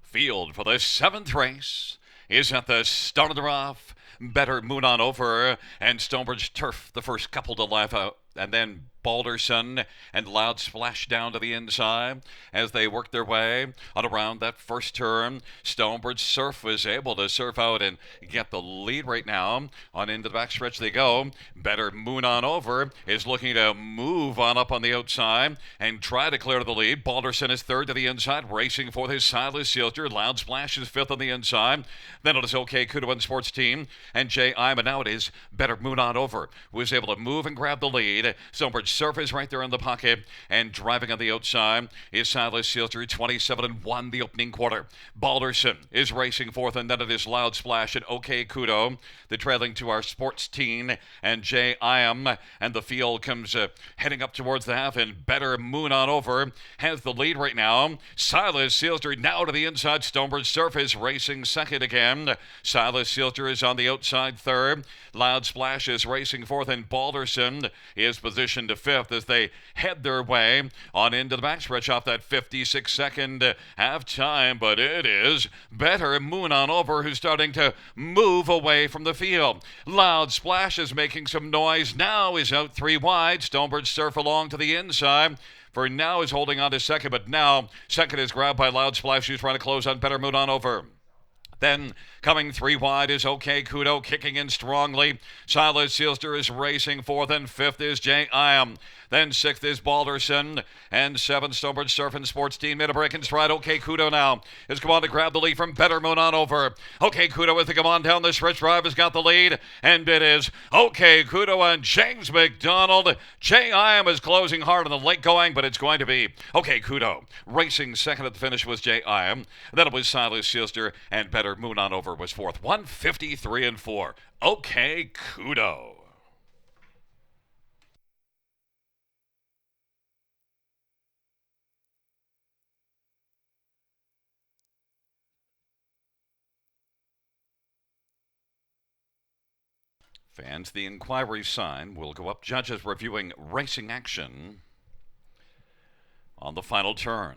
Field for the 7th race is at the start of the rough. Better Moon on Over and Stonebridge Turf, the first couple to life out, and then Balderson and Loud Splash down to the inside as they work their way on around that first turn. Stonebridge Surf was able to surf out and get the lead right now. On into the backstretch they go. Better Moon on Over is looking to move on up on the outside and try to clear the lead. Balderson is third to the inside, racing for his Silas Silter. Loud Splash is fifth on the inside. Then it is OK Kudo and Sports Team and J.I. But now it is Better Moon on Over who is able to move and grab the lead. Stonebridge Surf is right there in the pocket, and driving on the outside is Silas Silter, 27-1 the opening quarter. Balderson is racing fourth, and then it is Loud Splash and OK Kudo, the trailing to our Sports Team and J.I.M. And the field comes heading up towards the half, and Better Moon on Over has the lead right now. Silas Silter now to the inside. Stonebridge Surf is racing second again. Silas Silter is on the outside third. Loud Splash is racing fourth, and Balderson is positioned to fifth as they head their way on into the backstretch off that 56-second half time. But it is Better Moon on Over who's starting to move away from the field. Loud Splash is making some noise. Now is out 3 wide. Stonebridge Surf along to the inside. For now is holding on to second, but now second is grabbed by Loud Splash, who's trying to close on Better Moon on Over. Then coming 3 wide is OK Kudo, kicking in strongly. Silas Silster is racing fourth, and fifth is J.I.M. Then sixth is Balderson, and seventh Stonebridge Surf and Sports Team made a break in stride. OK Kudo now has come on to grab the lead from Better Moon on Over. OK Kudo as they come on down the stretch drive has got the lead, and it is OK Kudo and James McDonald. J.I.M. is closing hard on the late going, but it's going to be OK Kudo racing second at the finish was J.I.M. Then it was Silas Silster, and Better Moon on Over was fourth. 153-4. OK Kudo. Fans, the inquiry sign will go up. Judges reviewing racing action on the final turn.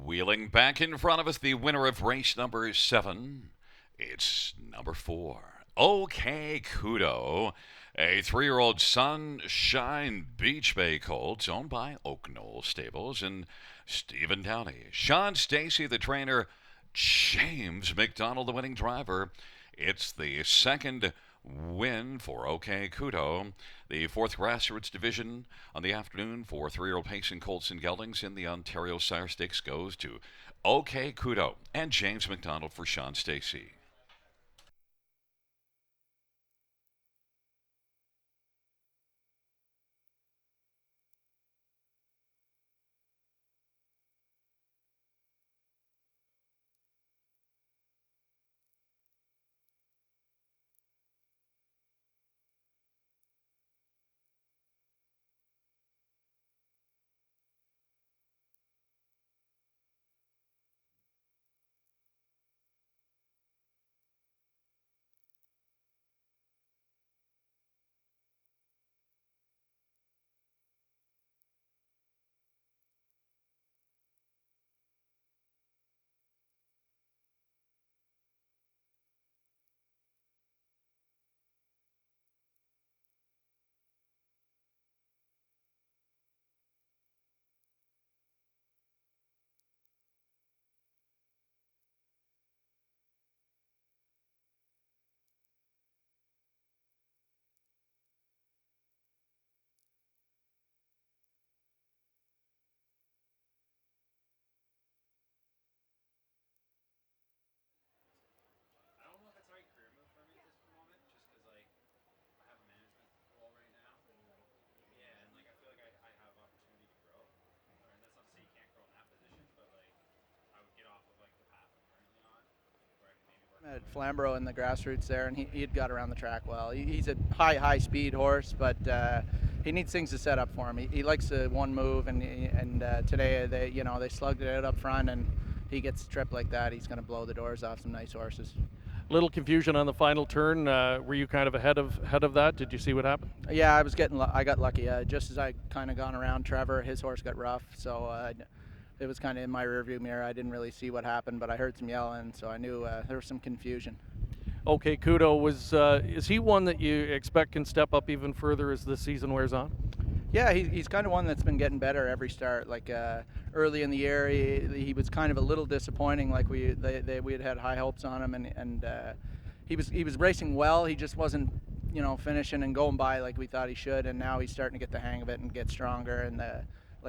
Wheeling back in front of us, the winner of race number 7. It's number 4. OK Kudo, a 3-year-old Sunshine Beach Bay colt owned by Oak Knoll Stables and Stephen Downey. Sean Stacy, the trainer. James McDonald, the winning driver. It's the second win for OK Kudo. The 4th Grassroots Division on the afternoon for 3-year-old pacing colts and geldings in the Ontario Sire Stakes goes to OK Kudo and James McDonald for Sean Stacy. At Flamborough in the grassroots there, and he had got around the track well. He's a high speed horse, but he needs things to set up for him. He likes one move, and today they slugged it out up front, and he gets a trip like that, he's going to blow the doors off some nice horses. Little confusion on the final turn. Were you kind of ahead of that? Did you see what happened? Yeah, I got lucky. Just as I kind of gone around Trevor, his horse got rough, so it was kind of in my rearview mirror. I didn't really see what happened, but I heard some yelling, so I knew there was some confusion. OK Kudo is he one that you expect can step up even further as the season wears on? Yeah, he's kind of one that's been getting better every start. Like early in the year, he was kind of a little disappointing. Like we had high hopes on him, and he was racing well. He just wasn't finishing and going by like we thought he should. And now he's starting to get the hang of it and get stronger. And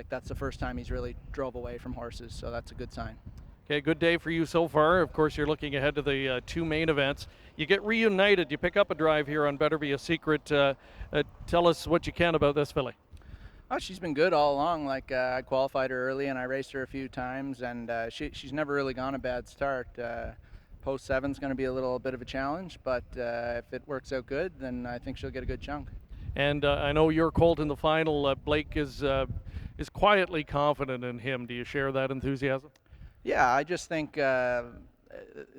that's the first time he's really drove away from horses, so that's a good sign. Okay, good day for you so far. Of course, you're looking ahead to the 2 main events. You get reunited. You pick up a drive here on Better Be a Secret. Tell us what you can about this filly. Oh, she's been good all along. Like I qualified her early, and I raced her a few times, and she's never really gone a bad start. Post 7's going to be a little bit of a challenge, but if it works out good, then I think she'll get a good chunk. And I know your colt in the final. Blake is quietly confident in him. Do you share that enthusiasm? Yeah, I just think there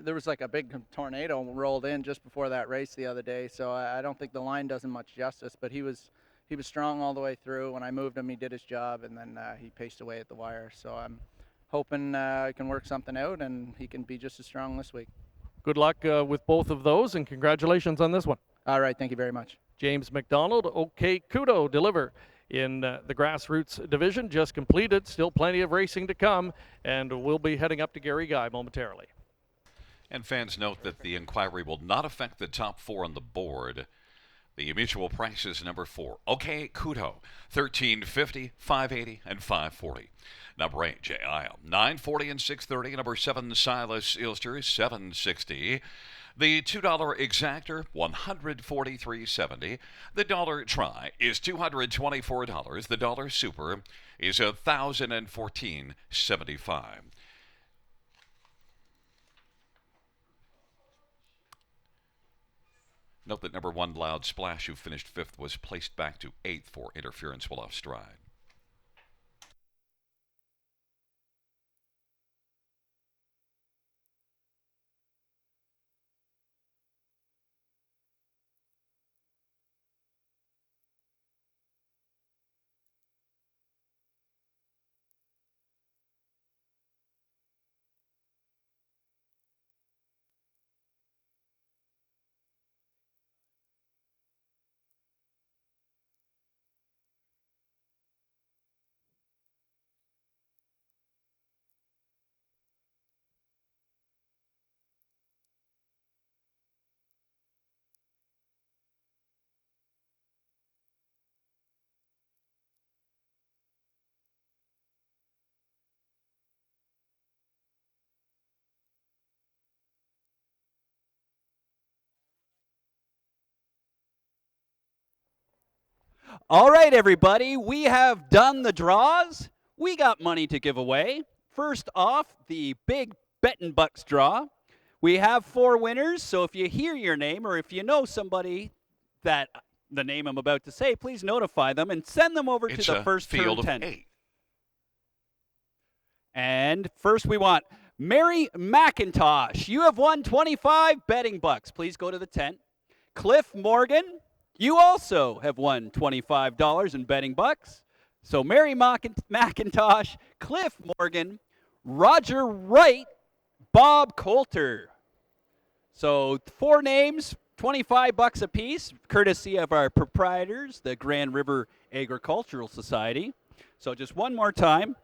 was like a big tornado rolled in just before that race the other day, so I don't think the line does him much justice, but he was strong all the way through. When I moved him, he did his job, and then he paced away at the wire. So I'm hoping I can work something out, and he can be just as strong this week. Good luck with both of those, and congratulations on this one. All right, thank you very much. James McDonald, OK Kudo, deliver in the grassroots division, just completed. Still plenty of racing to come, and we'll be heading up to Gary Guy momentarily. And fans note that the inquiry will not affect the top 4 on the board. The mutual price is number 4, OK Kudo, $13.50, $5.80, and $5.40. Number 8, J.I.L., $9.40 and $6.30. Number 7, Silas Ilster, $7.60. The $2 exactor, $143.70. The dollar try is $224. The dollar super is $1,014.75. Note that number 1, Loud Splash, who finished 5th, was placed back to 8th for interference while off stride. All right, everybody, we have done the draws. We got money to give away. First off, the big Bettin' Bucks draw. We have 4 winners, so if you hear your name or if you know somebody that the name I'm about to say, please notify them and send them over It's to the a first field turn of 10. 8. And first we want Mary McIntosh. You have won 25 betting bucks. Please go to the tent. Cliff Morgan, you also have won $25 in betting bucks. So Mary McIntosh, Cliff Morgan, Roger Wright, Bob Coulter. So 4 names, 25 bucks a piece, courtesy of our proprietors, the Grand River Agricultural Society. So just one more time.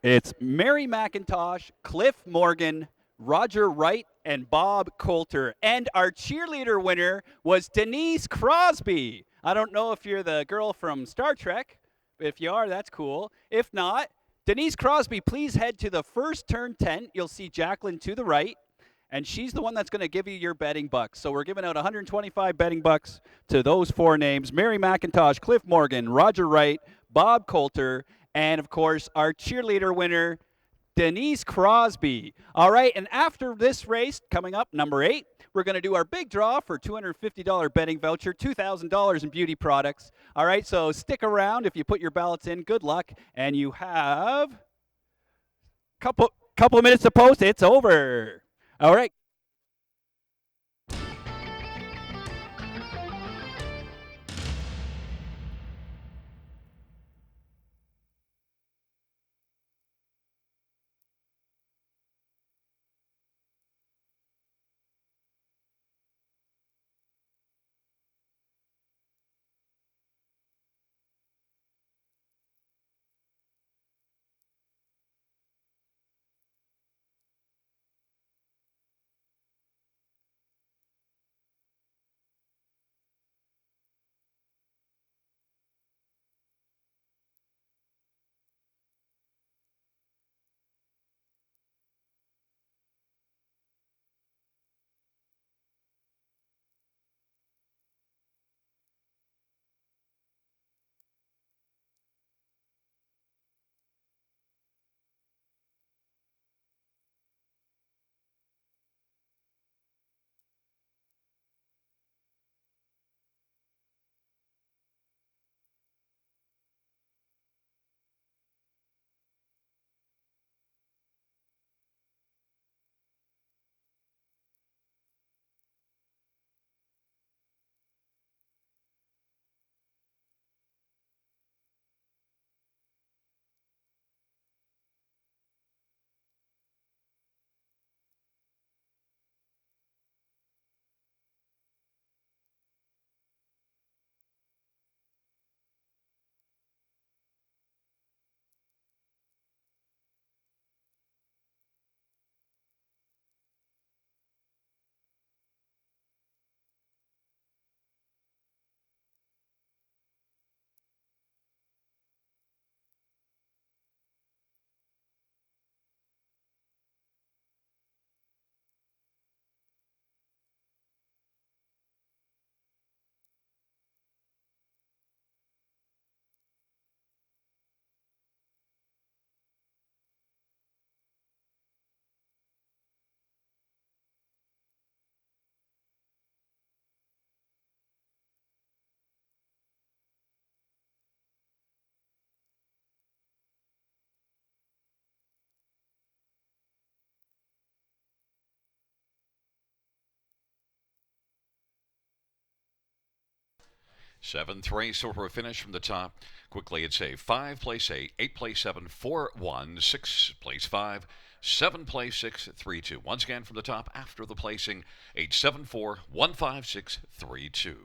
It's Mary McIntosh, Cliff Morgan, Roger Wright, and Bob Coulter. And our cheerleader winner was Denise Crosby. I don't know if you're the girl from Star Trek. If you are, that's cool. If not, Denise Crosby, please head to the first turn tent. You'll see Jacqueline to the right, and she's the one that's going to give you your betting bucks. So we're giving out 125 betting bucks to those 4 names: Mary McIntosh, Cliff Morgan, Roger Wright, Bob Coulter, and, of course, our cheerleader winner, Denise Crosby. All right, and after this race, coming up, number 8, we're going to do our big draw for $250 betting voucher, $2,000 in beauty products. All right, so stick around if you put your ballots in. Good luck, and you have a couple of minutes to post. It's over. All right. Seventh race over a finish from the top. Quickly, it's a 5, place 8, 8, place 7, 4, 1, 6, place 5, 7, place 6, 3, 2. Once again from the top after the placing, 8, 7, 4, 1, 5, 6, 3, 2.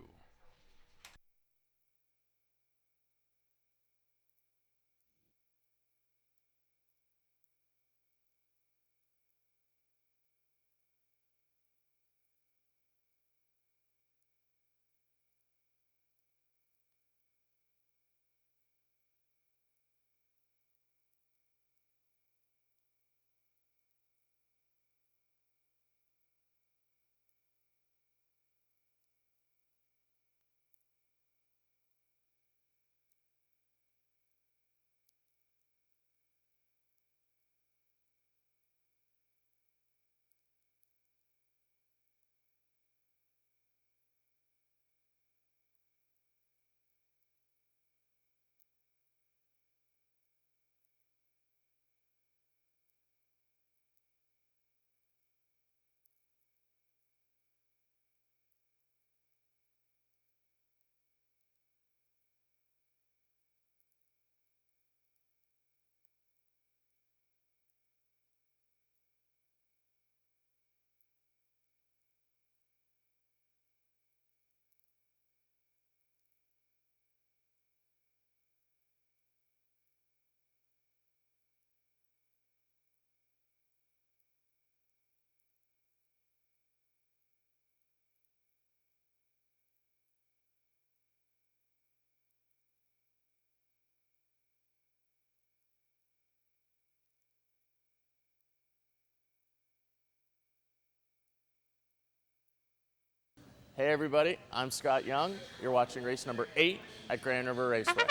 Hey everybody, I'm Scott Young. You're watching race number 8 at Grand River Raceway.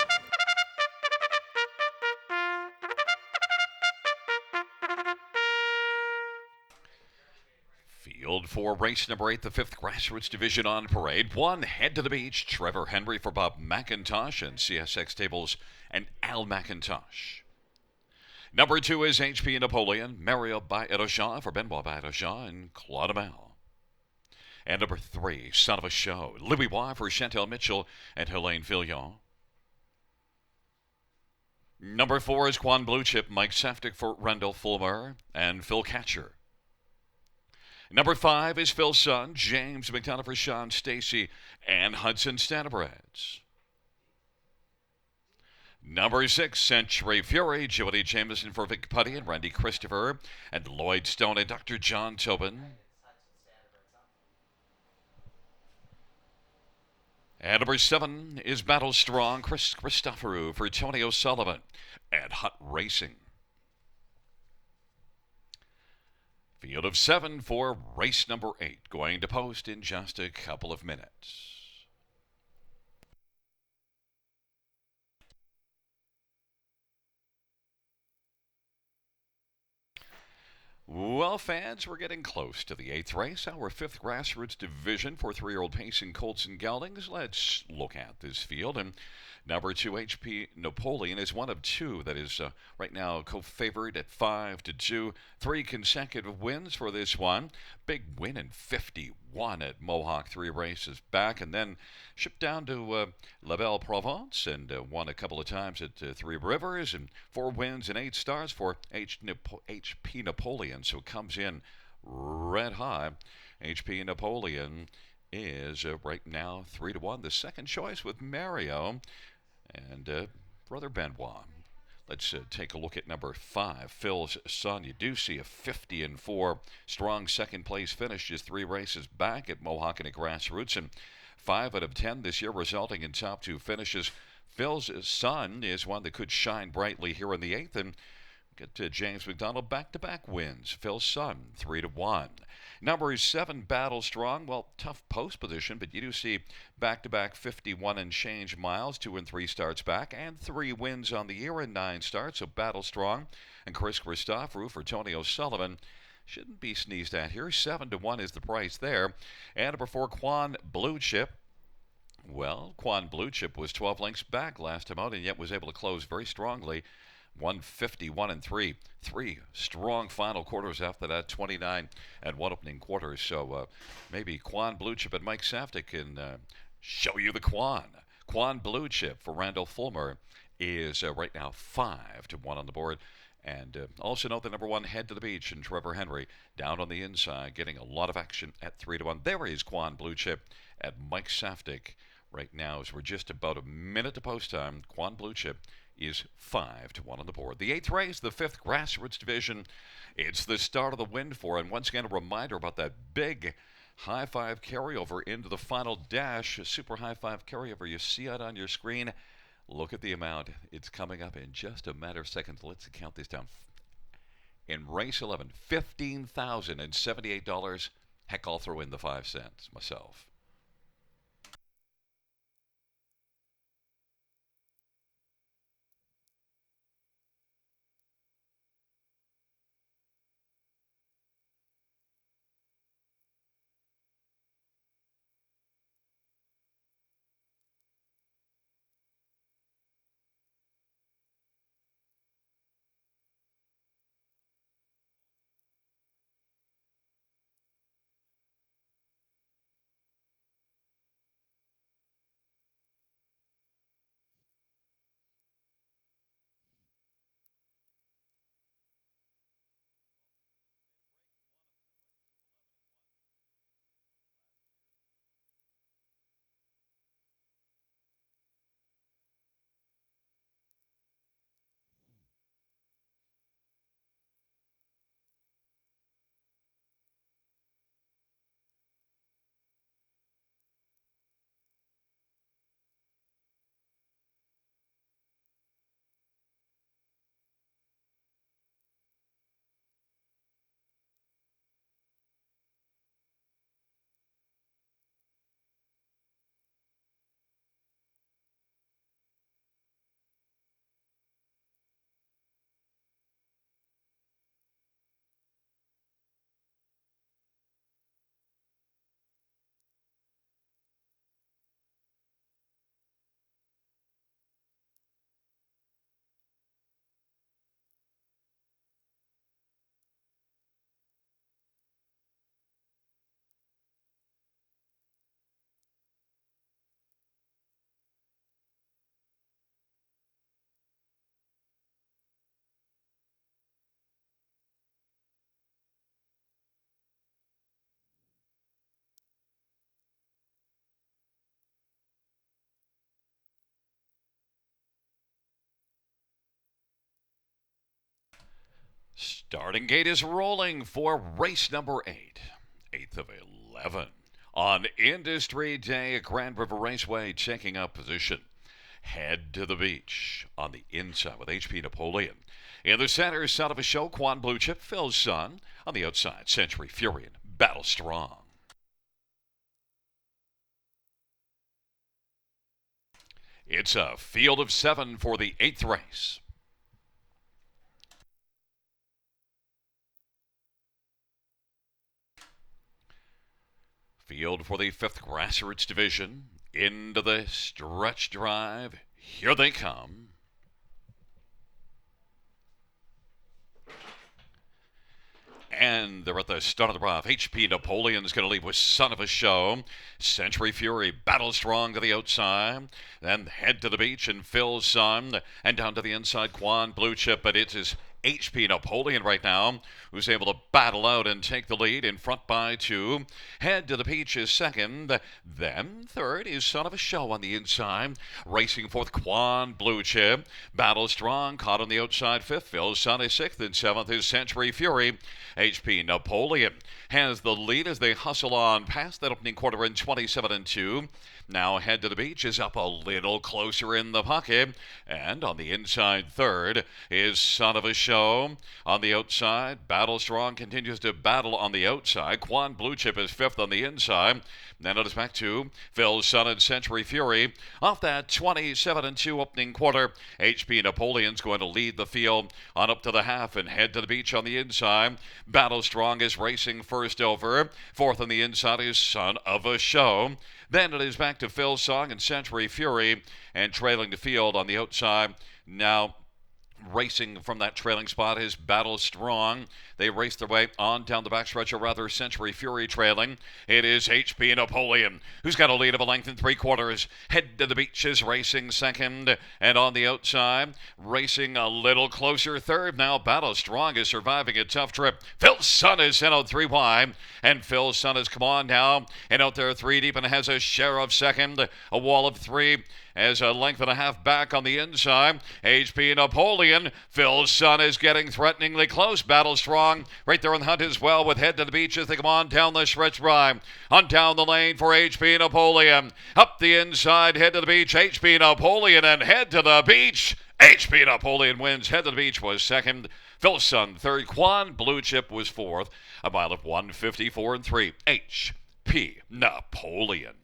Field for race number 8, the 5th Grassroots Division on parade. 1, Head to the Beach, Trevor Henry for Bob McIntosh and CSX Tables and Al McIntosh. Number 2 is HP Napoleon, Mario Baerajah for Benoit Baerajah and Claude Amel. And number 3, Son of a Show, Louis Bois for Chantal Mitchell and Helene Fillon. Number 4 is Quan Blue Chip, Mike Saftik for Randall Fulmer and Phil Catcher. Number 5 is Phil's son, James McDonough for Sean Stacy and Hudson Stanabreds. Number 6, Century Fury, Jody Jameson for Vic Putty and Randy Christopher and Lloyd Stone and Dr. John Tobin. And number 7 is Battle Strong, Chris Christoforou for Tony O'Sullivan and Hut Racing. Field of 7 for race number 8, going to post in just a couple of minutes. Well, fans, we're getting close to the 8th race, our 5th Grassroots Division for 3-year-old pacing colts and geldings. Let's look at this field. And number 2, HP Napoleon, is one of 2 that is right now co-favored at 5-2. 3 consecutive wins for this one. Big win in 51 at Mohawk, 3 races back, and then shipped down to La Belle Provence and won a couple of times at 3 Rivers, and 4 wins and 8 starts for HP Napoleon. So it comes in red high. HP Napoleon is right now 3-1. The second choice with Mario and Brother Benoit. Let's take a look at number 5, Phil's son. You do see a 50-4 strong second place finish, just 3 races back at Mohawk and at Grassroots, and 5 out of 10 this year, resulting in top 2 finishes. Phil's son is one that could shine brightly here in the 8th, and get James McDonald back-to-back wins. Phil's son, 3-1. Number 7, Battle Strong. Well, tough post position, but you do see back-to-back 51 and change miles, 2 and 3 starts back, and 3 wins on the year and 9 starts. So Battle Strong and Chris Christoforou for Tony O'Sullivan shouldn't be sneezed at here. 7-1 is the price there. And number 4, Quan Blue Chip. Well, Quan Blue Chip was 12 lengths back last time out, and yet was able to close very strongly. 151-3. 3 strong final quarters after that, 29 and 1 opening quarter. So maybe Quan Blue Chip and Mike Saftik can show you the Quan. Quan Blue Chip for Randall Fulmer is right now 5-1 on the board. And also note the number 1, Head to the Beach, and Trevor Henry down on the inside, getting a lot of action at 3-1. There is Quan Blue Chip at Mike Saftik right now, as we're just about a minute to post time. Quan Blue Chip is 5-1 on the board. The 8th race, the 5th Grassroots Division. It's the start of the wind for, and once again a reminder about that big high five carryover into the final dash. A super high five carryover. You see it on your screen. Look at the amount. It's coming up in just a matter of seconds. Let's count this down. In race 11, $15,078. Heck, I'll throw in the 5 cents myself. Starting gate is rolling for race number 8. 8th of 11. On Industry Day at Grand River Raceway, checking up position. Head to the beach on the inside with HP Napoleon. In the center, Son of a Show, Quan Blue Chip, Phil's Son. On the outside, Century Fury and Battle Strong. It's a field of 7 for the 8th race. Field for the 5th Grassroots Division. Into the stretch drive. Here they come. And they're at the start of the drive. HP Napoleon's going to lead with Son of a Show. Century Fury, Battle Strong to the outside. Then head to the beach and Phil's Son. And down to the inside, Quan Blue Chip. But it is HP Napoleon right now, who's able to battle out and take the lead in front by 2. Head to the beach is second. Then third is Son of a Show on the inside. Racing fourth, Quan Blue Chip. Battle Strong, caught on the outside 5th. Phil's Son is 6th, and 7th is Century Fury. HP Napoleon has the lead as they hustle on past that opening quarter in 27-2. Now Head to the Beach is up a little closer in the pocket. And on the inside third is Son of a Show. On the outside, Battle Strong continues to battle on the outside. Quan Blue Chip is 5th on the inside. Then it is back to Phil's Son and Century Fury. Off that 27-2 opening quarter, HP Napoleon's going to lead the field on up to the half and Head to the Beach on the inside. Battle Strong is racing first over. 4th on the inside is Son of a Show. Then it is back to Phil's Song and Century Fury, and trailing the field on the outside. Now racing from that trailing spot is Battle Strong. They race their way on down the backstretch, or rather Century Fury trailing. It is HP Napoleon, who's got a lead of a length and 3/4. Head to the Beach is racing second, and on the outside, racing a little closer third. Now Battle Strong is surviving a tough trip. Phil's Son is sent out 3 wide, and Phil's Son has come on now and out there 3 deep and has a share of second. A wall of 3 as a length and a half back on the inside. HP Napoleon. Phil's Son is getting threateningly close. Battle Strong right there on the hunt as well, with Head to the Beach as they come on down the stretch drive. On down the lane for HP Napoleon. Up the inside, Head to the Beach, HP Napoleon, and Head to the Beach. HP Napoleon wins. Head to the Beach was second. Phil's Son third. Quan Blue Chip was 4th. A mile of 1:54 and 3. HP Napoleon.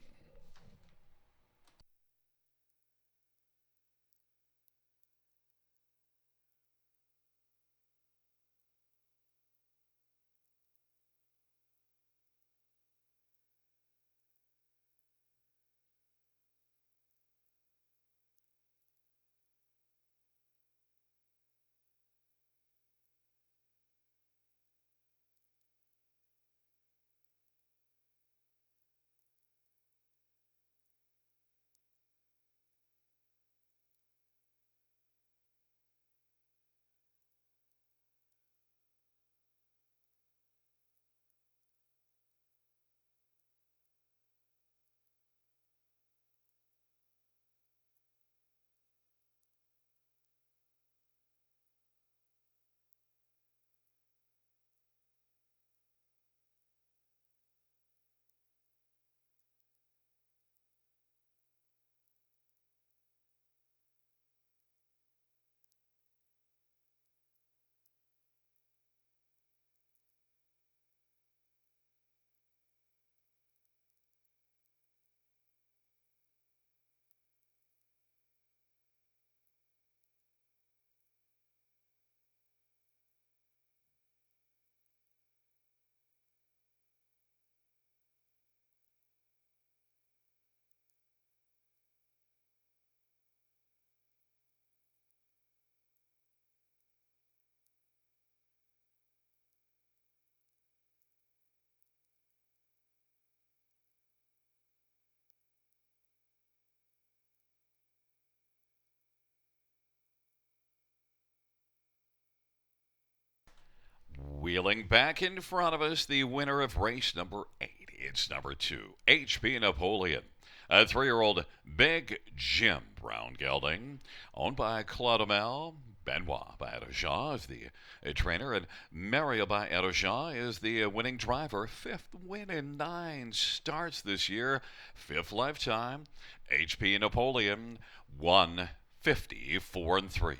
Wheeling back in front of us, the winner of race number 8. It's number 2, HP Napoleon. A 3-year-old Big Jim Brown gelding, owned by Claude Benoit by Edojean is the trainer, and Maria by Edojean is the winning driver. 5th win in 9 starts this year. 5th lifetime. HP Napoleon, 150, 4-3.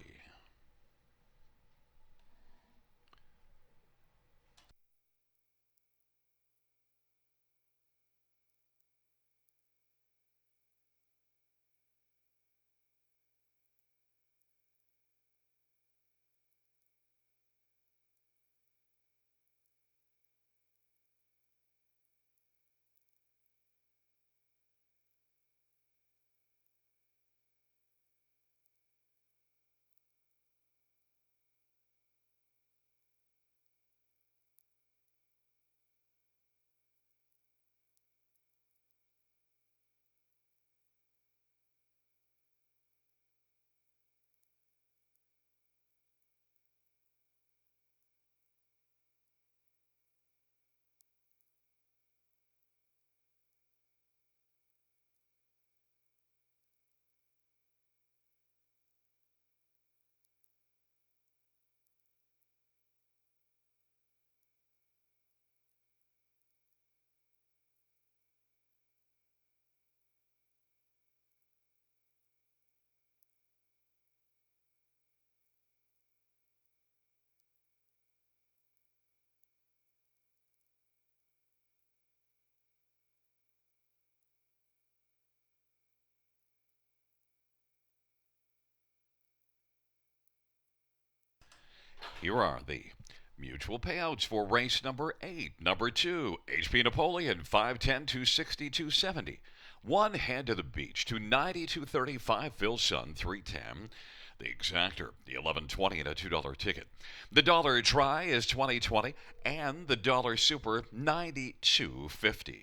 Here are the mutual payouts for race number 8. Number 2, HP Napoleon, 510, 260, 270. 1 Head to the Beach, 290, 235. Phil Sun, 310. The exactor, the 11.20 and a $2 ticket. The dollar try is 20.20, and the dollar super 92.50.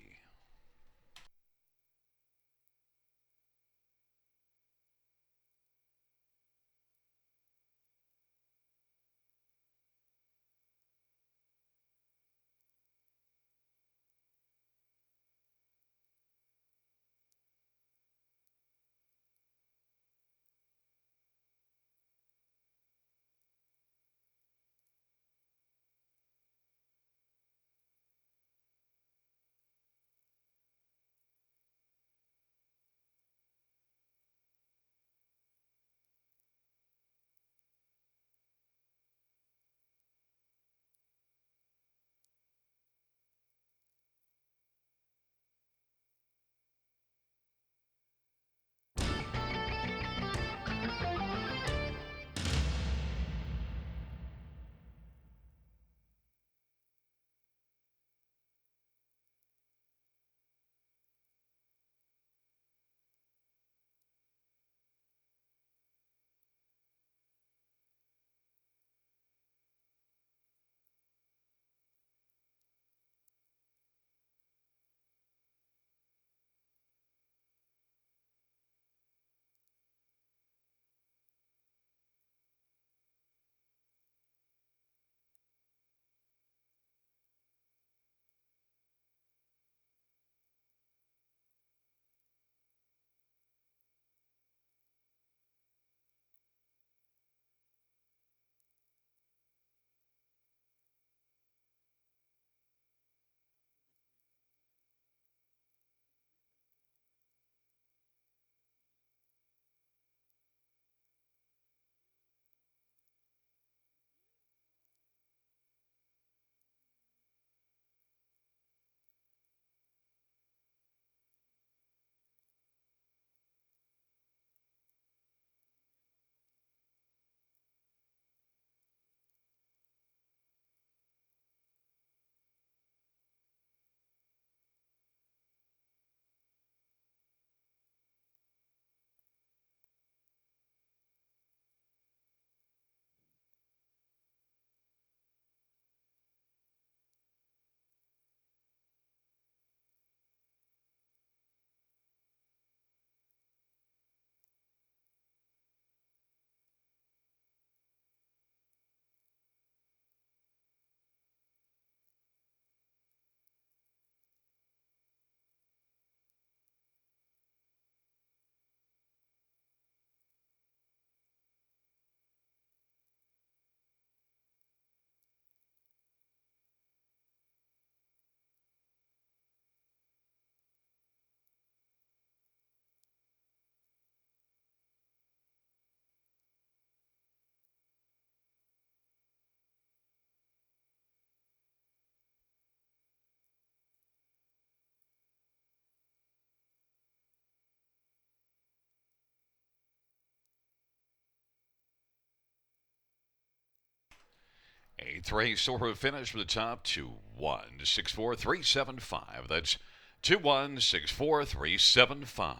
Eighth race order finish from the top, 2164375. That's 2164375.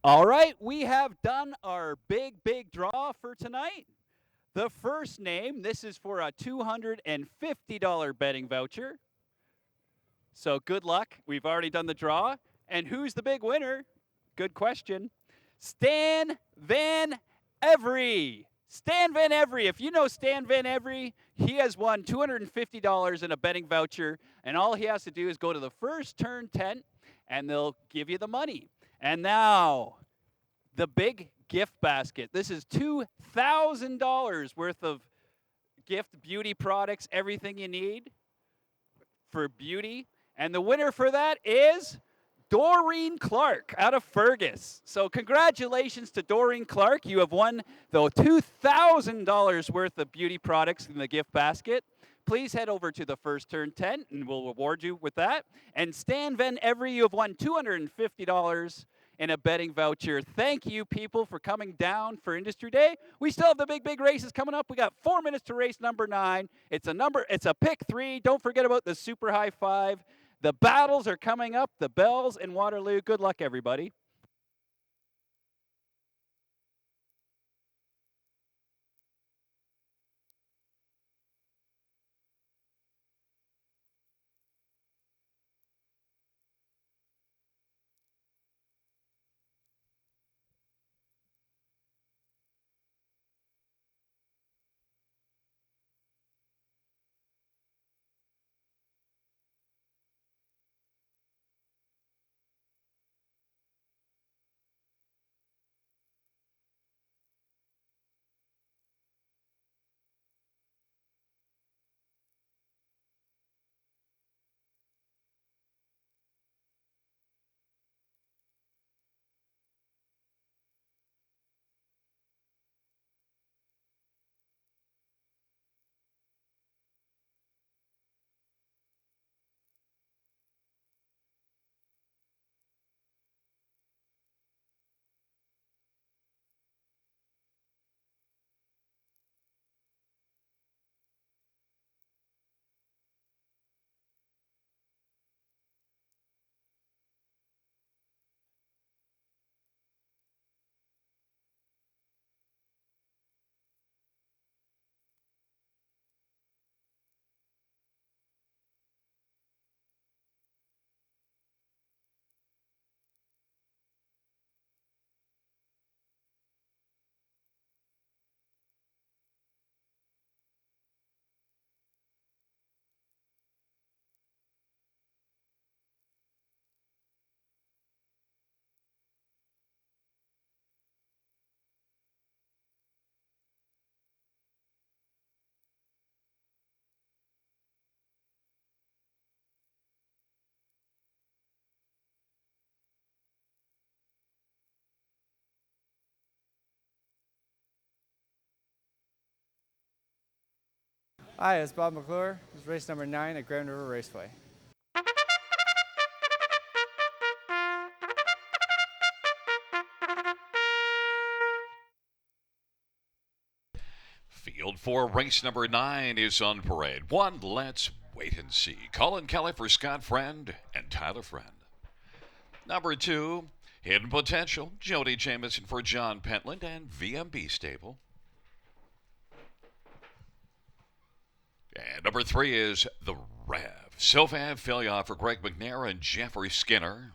All right, we have done our big draw for tonight. The first name, this is for a $250 betting voucher. So good luck. We've already done the draw. And who's the big winner? Good question. Stan Van Every. Stan Van Every. If you know Stan Van Every, he has won $250 in a betting voucher. And all he has to do is go to the first turn tent, and they'll give you the money. And now, the big gift basket. This is $2,000 worth of gift beauty products, everything you need for beauty. And the winner for that is Doreen Clark out of Fergus. So congratulations to Doreen Clark. You have won the $2,000 worth of beauty products in the gift basket. Please head over to the first turn tent, and we'll reward you with that. And Stan Van Every, you have won $250 in a betting voucher. Thank you, people, for coming down for Industry Day. We still have the big races coming up. We got 4 minutes to race number 9. It's a pick 3. Don't forget about the Super High 5. The battles are coming up. The Bells and Waterloo. Good luck, everybody. Hi, it's Bob McClure. This is race number 9 at Grand River Raceway. Field 4, race number 9 is on parade. 1, let's wait and see. Colin Kelly for Scott Friend and Tyler Friend. Number 2, Hidden Potential, Jody Jamieson for John Pentland and VMB Stable. And number 3 is The Rev, Sylvan Fillion for Greg McNair and Jeffrey Skinner.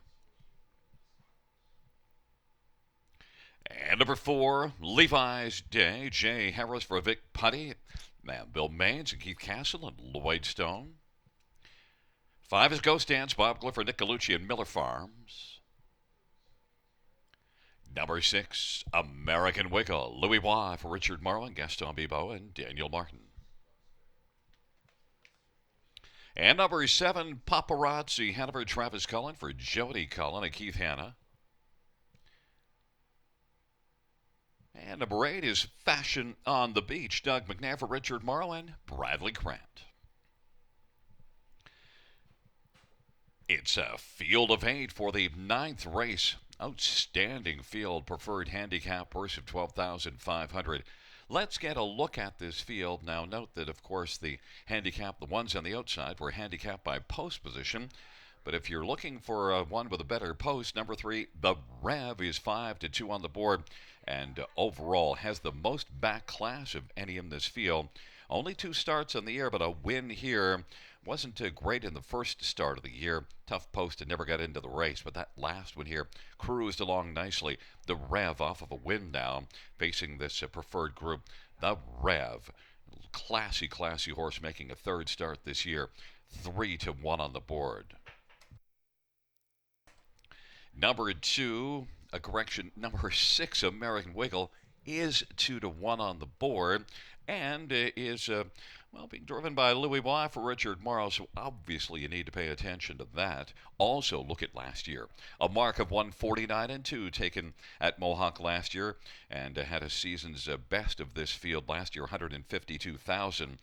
And number 4, Levi's Day, Jay Harris for Vic Putty, and Bill Maines and Keith Castle and Lloyd Stone. 5 is Ghost Dance, Bob Gliff for Nick Galucci and Miller Farms. Number 6, American Wiggle, Louis Bois for Richard Morrow and Gaston Bibeau and Daniel Martin. And number 7, Paparazzi, Hanover Travis Cullen for Jody Cullen and Keith Hanna. And number 8 is Fashion on the Beach. Doug McNair for Richard Morrow and Bradley Grant. It's a field of 8 for the 9th race. Outstanding field, preferred handicap purse of $12,500. Let's get a look at this field. Now note that, of course, the ones on the outside were handicapped by post position. But if you're looking for one with a better post, number 3, the Rev, is 5-2 on the board, and overall has the most back class of any in this field. Only 2 starts on the year, but a win here. Wasn't great in the first start of the year. Tough post and never got into the race, but that last one here cruised along nicely. The Rev off of a win now, facing this preferred group. The Rev, classy horse, making a 3rd start this year. 3-1 on the board. Number 6, American Wiggle, is 2-1 on the board, and is being driven by Louis Bois for Richard Morrow, so obviously you need to pay attention to that. Also, look at last year. A mark of 149-2 taken at Mohawk last year, and had a season's best of this field last year, 152,000.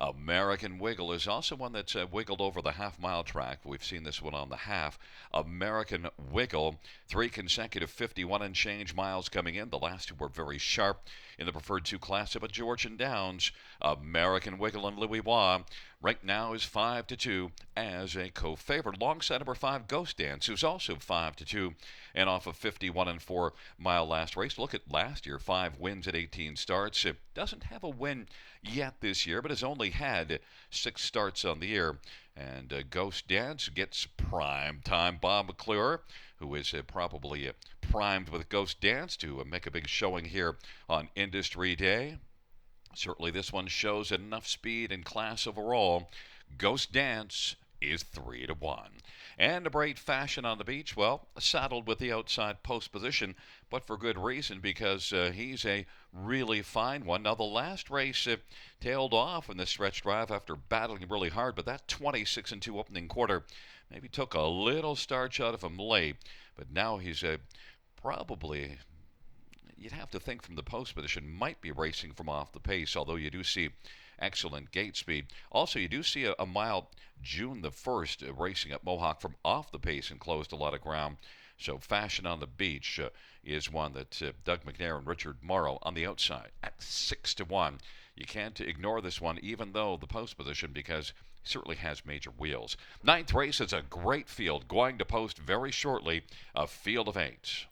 American Wiggle is also one that's wiggled over the half-mile track. We've seen this one on the half. American Wiggle, 3 consecutive 51 and change miles coming in. The last 2 were very sharp in the preferred 2 class of a Georgian Downs. American Wiggle and Louis Bois right now is 5-2 as a co-favorite. Alongside number 5, Ghost Dance, who's also 5-2 and off a 51 and 4 mile last race. Look at last year, 5 wins at 18 starts. It doesn't have a win yet this year, but has only had 6 starts on the year. And Ghost Dance gets prime time. Bob McClure, who is probably primed with Ghost Dance to make a big showing here on Industry Day. Certainly this one shows enough speed and class overall. Ghost Dance is 3-1. And number 8, Fashion on the Beach, well, saddled with the outside post position, but for good reason, because he's a really fine one. Now, the last race tailed off in the stretch drive after battling really hard, but that 26-2 opening quarter maybe took a little starch out of him late. But now he's probably, you'd have to think from the post position, might be racing from off the pace, although you do see excellent gate speed. Also, you do see a mile June the 1st racing at Mohawk from off the pace and closed a lot of ground. So Fashion on the Beach is one that Doug McNair and Richard Morrow on the outside at 6-1. You can't ignore this one, even though the post position, because he certainly has major wheels. 9th race is a great field, going to post very shortly, a field of 8.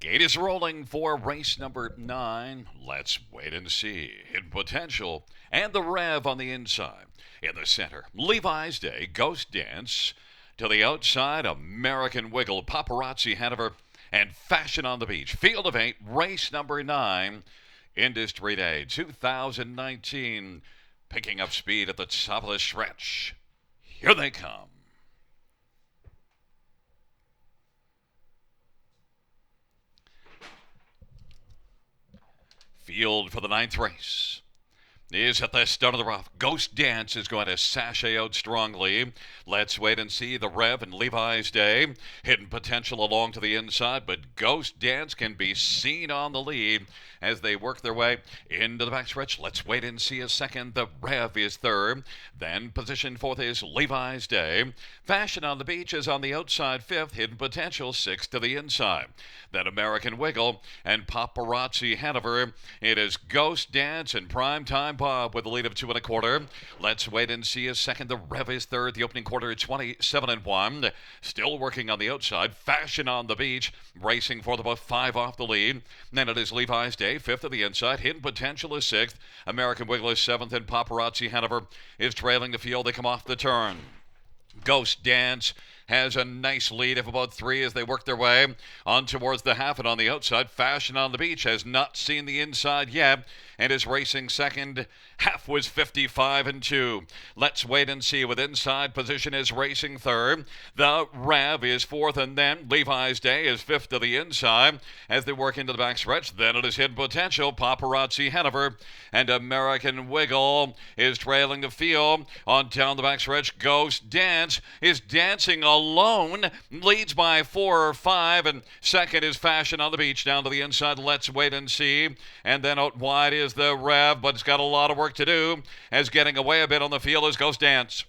Gate is rolling for race number 9. Let's wait and see. Hidden Potential and the Rev on the inside. In the center, Levi's Day, Ghost Dance. To the outside, American Wiggle, Paparazzi Hanover, and Fashion on the Beach. Field of 8, race number 9. Industry Day 2019. Picking up speed at the top of the stretch. Here they come. Field for the 9th race is at the start of the rough. Ghost Dance is going to sashay out strongly. Let's wait and see the Rev and Levi's Day. Hidden Potential along to the inside, but Ghost Dance can be seen on the lead as they work their way into the backstretch. Let's wait and see a second. The Rev is third. Then position fourth is Levi's Day. Fashion on the Beach is on the outside fifth. Hidden Potential sixth to the inside. Then American Wiggle and Paparazzi Hanover. It is Ghost Dance and Primetime Bob with a lead of 2 1/4. Let's wait and see a second. The Rev is third. The opening quarter at 27-1. Still working on the outside. Fashion on the Beach racing for about 5 off the lead. Then it is Levi's Day, fifth of the inside. Hidden Potential is sixth. American Wiggle is seventh, and Paparazzi Hanover is trailing the field. They come off the turn. Ghost Dance has a nice lead of about 3 as they work their way on towards the half, and on the outside, Fashion on the Beach has not seen the inside yet and is racing second. Half was 55-2. Let's wait and see. With inside position is racing third. The Rev is fourth, and then Levi's Day is fifth to the inside as they work into the backstretch. Then it is Hidden Potential, Paparazzi Hanover, and American Wiggle is trailing the field on down the backstretch. Ghost Dance is dancing alone, leads by 4 or 5, and second is Fashion on the Beach down to the inside. Let's wait and see. And then out wide is the Rev, but it's got a lot of work to do as getting away a bit on the field is Ghost Dance.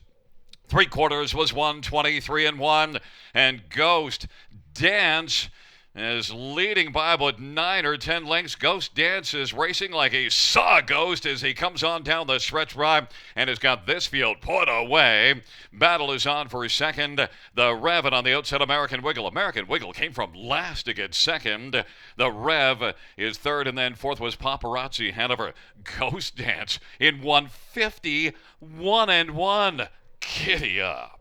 3/4 was 1:23-1, and Ghost Dance is leading by about 9 or 10 lengths. Ghost Dance is racing like he saw a ghost as he comes on down the stretch drive and has got this field put away. Battle is on for second. The Rev, and on the outside, American Wiggle. American Wiggle came from last to get second. The Rev is third, and then fourth was Paparazzi Hanover. Ghost Dance in 1:51-1. Giddy up.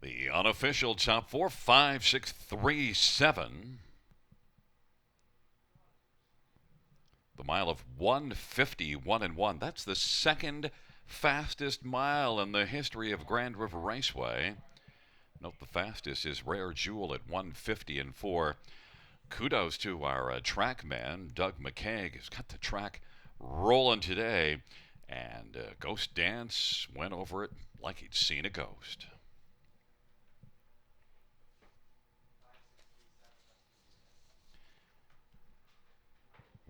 The unofficial top 4, 5, 6, 3, 7. The mile of 1:51-1. That's the second fastest mile in the history of Grand River Raceway. Note the fastest is Rare Jewel at 1:50-4. Kudos to our track man, Doug McKaig, has got the track rolling today. And Ghost Dance went over it like he'd seen a ghost.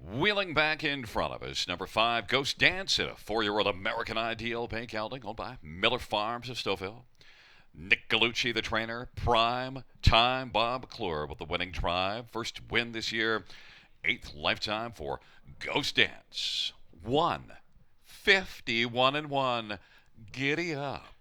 Wheeling back in front of us, number 5, Ghost Dance, in a 4-year-old American Ideal Bay gelding owned by Miller Farms of Stouffville. Nick Gallucci, the trainer. Prime Time Bob McClure with the winning drive. First win this year. 8th lifetime for Ghost Dance. 1:51-1. Giddy up.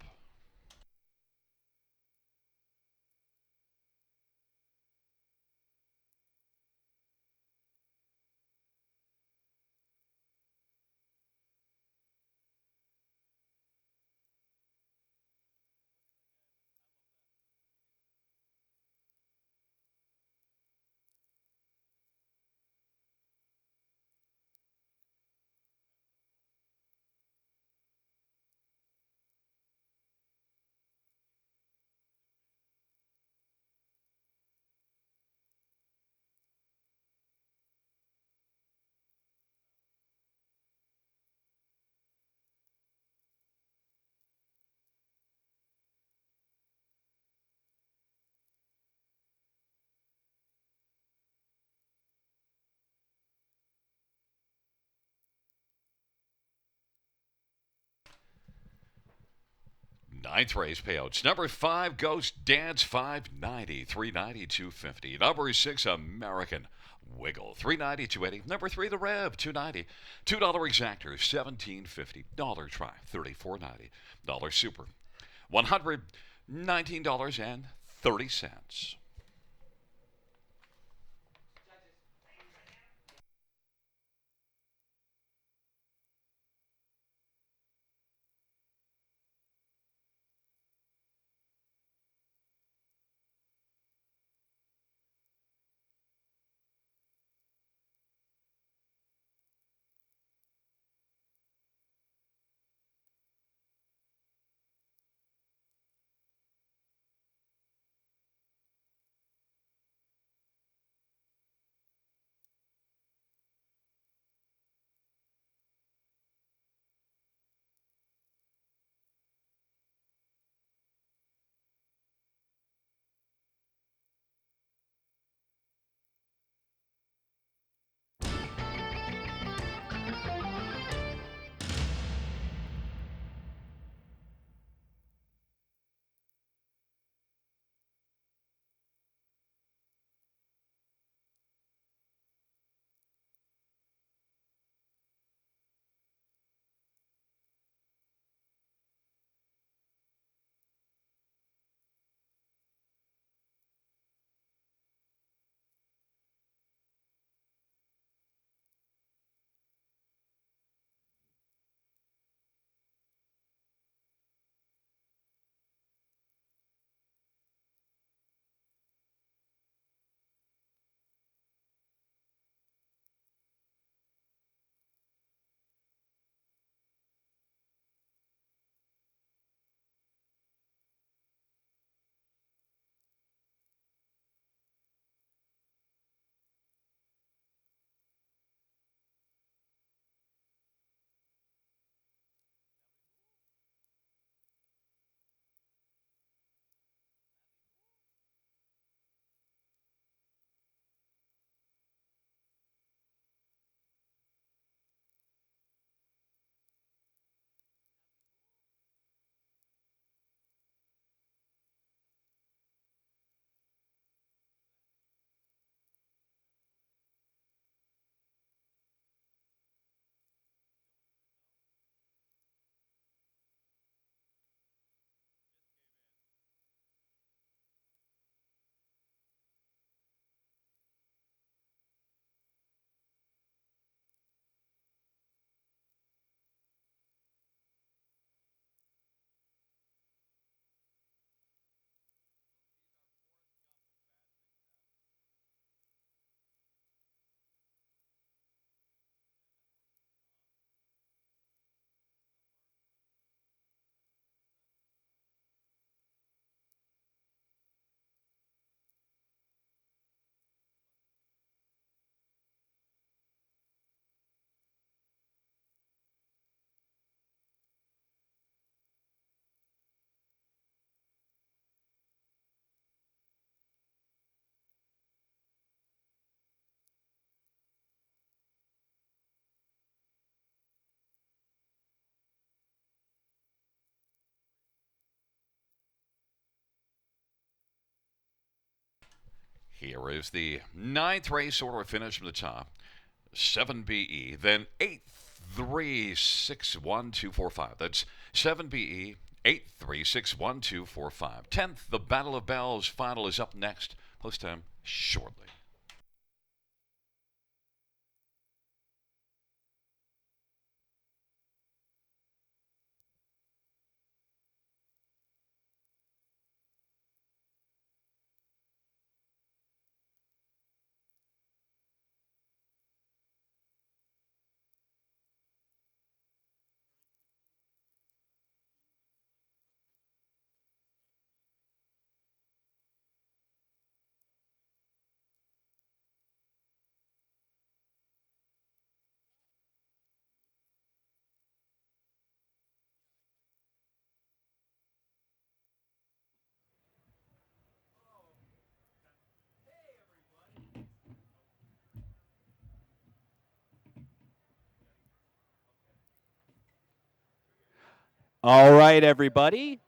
Ninth race payouts. Number 5, Ghost Dance, $5.90, $3.90, $2.50. Number 6, American Wiggle, $3.90, $2.80. Number 3, The Rev, $2.90. $2 Exactor, $17.50. Dollar Try, $34.90. Dollar Super, $119.30. Here is the 9th race order finish from the top. 7BE, then 8361245. That's 7BE, 8361245. 10th, the Battle of Bells final is up next. Post time shortly. All right, everybody.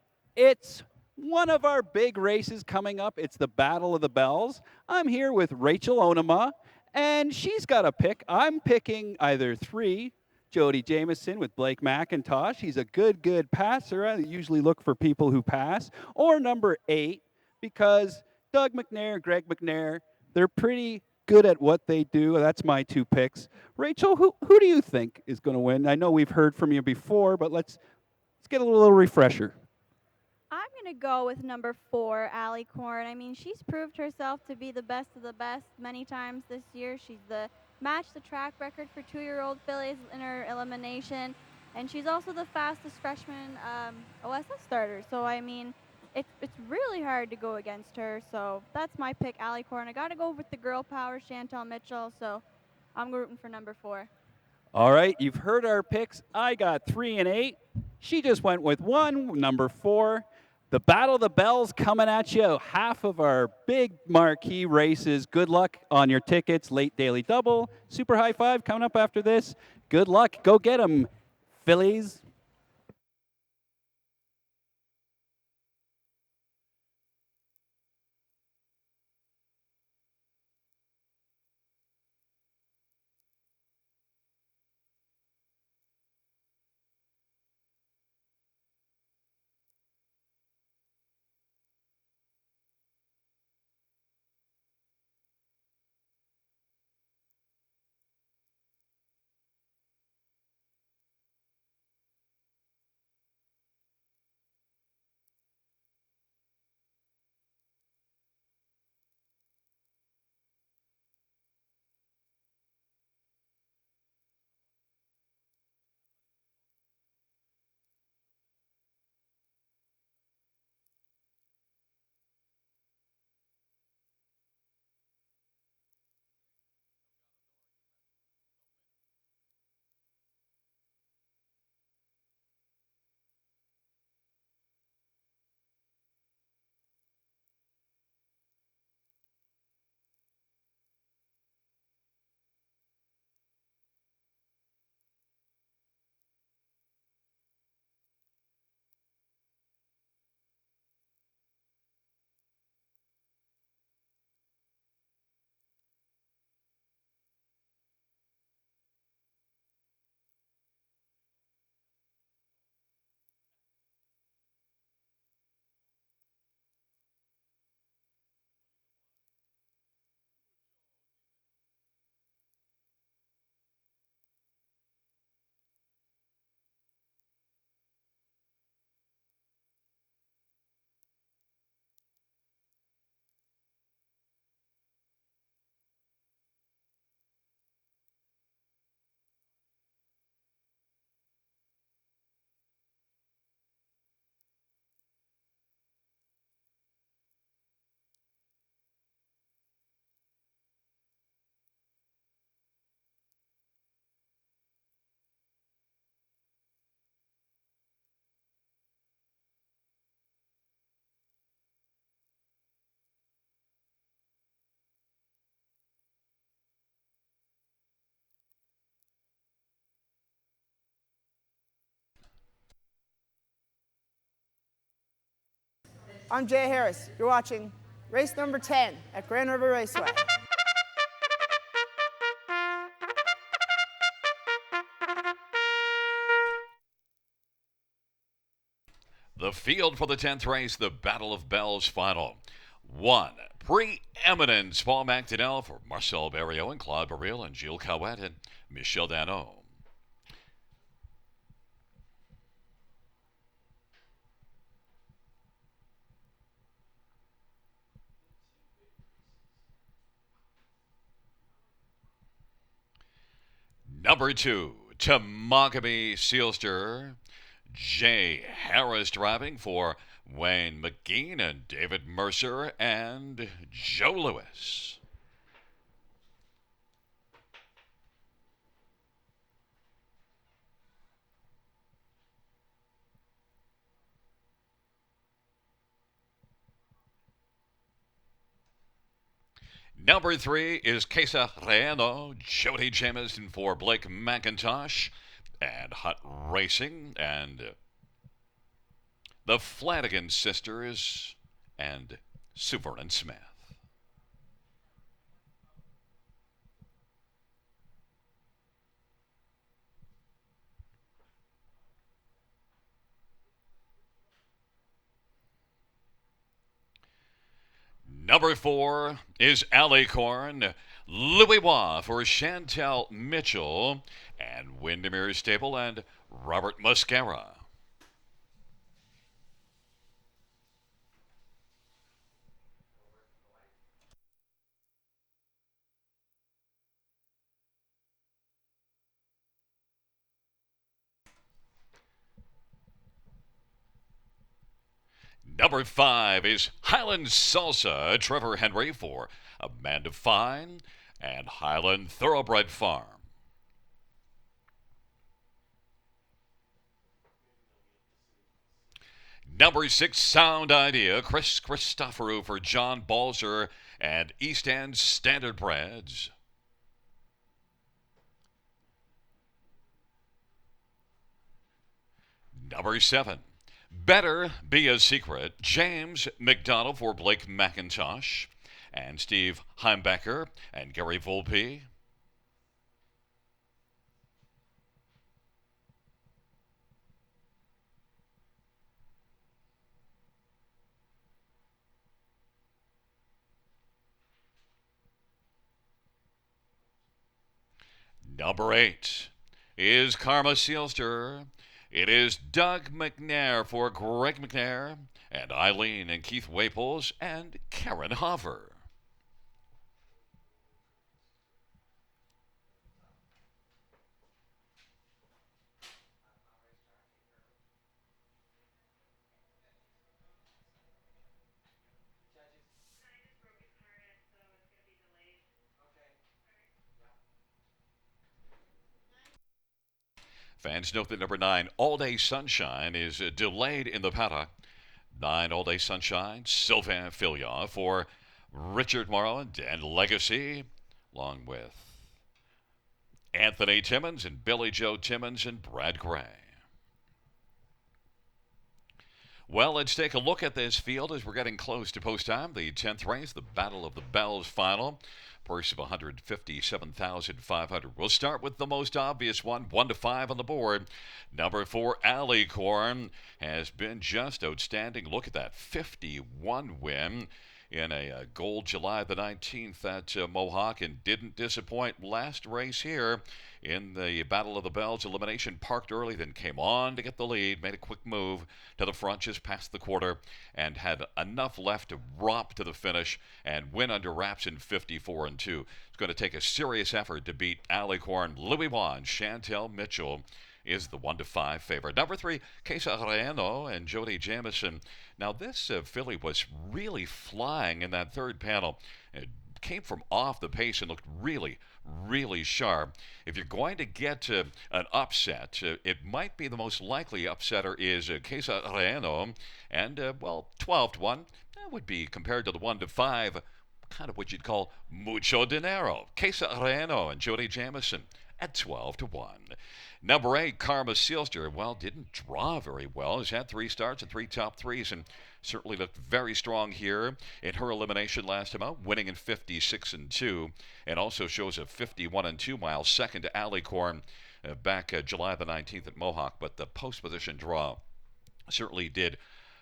It's one of our big races coming up. It's the Battle of the Bells. I'm here with Rachel Onema, and she's got a pick. I'm picking either 3, Jody Jameson with Blake McIntosh. He's a good passer. I usually look for people who pass. Or number 8, because Doug McNair, Greg McNair, they're pretty good at what they do. That's my 2 picks. Rachel, who do you think is going to win? I know we've heard from you before, but let's get a little refresher. I'm going to go with number 4, Allie Korn. I mean, she's proved herself to be the best of the best many times this year. She's matched the track record for 2-year-old fillies in her elimination, and she's also the fastest freshman OSS starter. So, I mean, it's really hard to go against her. So that's my pick, Allie Korn. I got to go with the girl power, Chantal Mitchell. So I'm rooting for number 4. All right, you've heard our picks. I got 3 and 8. She just went with 1, number 4. The Battle of the Bells coming at you. Half of our big marquee races. Good luck on your tickets. Late Daily Double, Super High Five coming up after this. Good luck. Go get them, fillies. I'm Jay Harris. You're watching race number 10 at Grand River Raceway. The field for the 10th race, the Battle of Bells final. 1, Preeminence, Paul McDonnell for Marcel Barriot and Claude Baril and Gilles Cowette and Michel Dano. Number 2, Temagami Sealster. Jay Harris driving for Wayne McGee and David Mercer and Joe Lewis. Number 3 is Casa Reino, Jody Jamison for Blake McIntosh and Hut Racing, and the Flanagan sisters, and Sue Vernon Smith. Number 4 is Alicorn, Louis Waugh for Chantel Mitchell, and Windermere Stable and Robert Muscara. Number 5 is Highland Salsa, Trevor Henry for Amanda Fine and Highland Thoroughbred Farm. Number 6, Sound Idea, Chris Christoforou for John Balzer and East End Standard Breds. Number 7, Better Be a Secret, James McDonald for Blake McIntosh and Steve Heimbecker and Gary Volpe. Number 8 is Karma Sealster. It is Doug McNair for Greg McNair and Eileen and Keith Waples and Karen Hover. Fans note that number 9, All Day Sunshine, is delayed in the paddock. 9, All Day Sunshine, Sylvain Filion for Richard Marland and Legacy, along with Anthony Timmons and Billy Joe Timmons and Brad Gray. Well, let's take a look at this field as we're getting close to post time. The 10th race, the Battle of the Bells final. Purse of $157,500. We'll start with the most obvious one, 1 to 5 on the board. Number 4, Alicorn, has been just outstanding. Look at that 51 win in a gold July the 19th at Mohawk, and didn't disappoint last race here in the Battle of the Bells. Elimination, parked early, then came on to get the lead, made a quick move to the front just past the quarter, and had enough left to romp to the finish and win under wraps in 54 and 2. It's going to take a serious effort to beat Alicorn. Louis Waugh, Chantel Mitchell is the 1 to 5 favorite. Number 3, Queso Reno and Jody Jamison. Now this filly was really flying in that third panel. It came from off the pace and looked really, really sharp. If you're going to get an upset, it might be the most likely upsetter is Queso Reno, and 12 to 1. That would be, compared to the 1 to 5, kind of what you'd call mucho dinero. Queso Reno and Jody Jamison at 12 to 1. Number 8, Karma Sealster, didn't draw very well. Has had 3 starts and 3 top 3s, and certainly looked very strong here in her elimination last time out, winning in 56 and 2, and also shows a 51 and 2 mile second to Alicorn back July the 19th at Mohawk. But the post position draw certainly did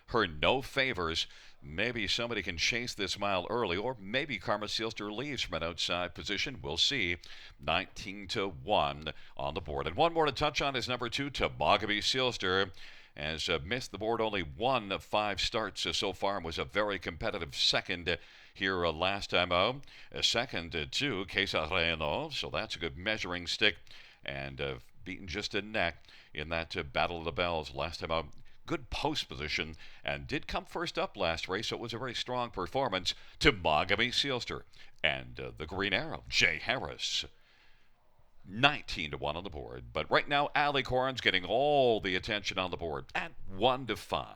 her no favors. Maybe somebody can chase this mile early, or maybe Karma Sealster leaves from an outside position. We'll see. 19 to 1 on the board. And one more to touch on is number 2, Tobogamy Sealster. Has missed the board only 1 of 5 starts so far, and was a very competitive second here last time out. Second to Queso Reno, so that's a good measuring stick, and beaten just a neck in that Battle of the Bells last time out. Good post position, and did come first up last race, so it was a very strong performance. Tobogamy Sealster and the Green Arrow, Jay Harris. 19 to 1 on the board, but right now Alicorn's getting all the attention on the board at 1 to 5.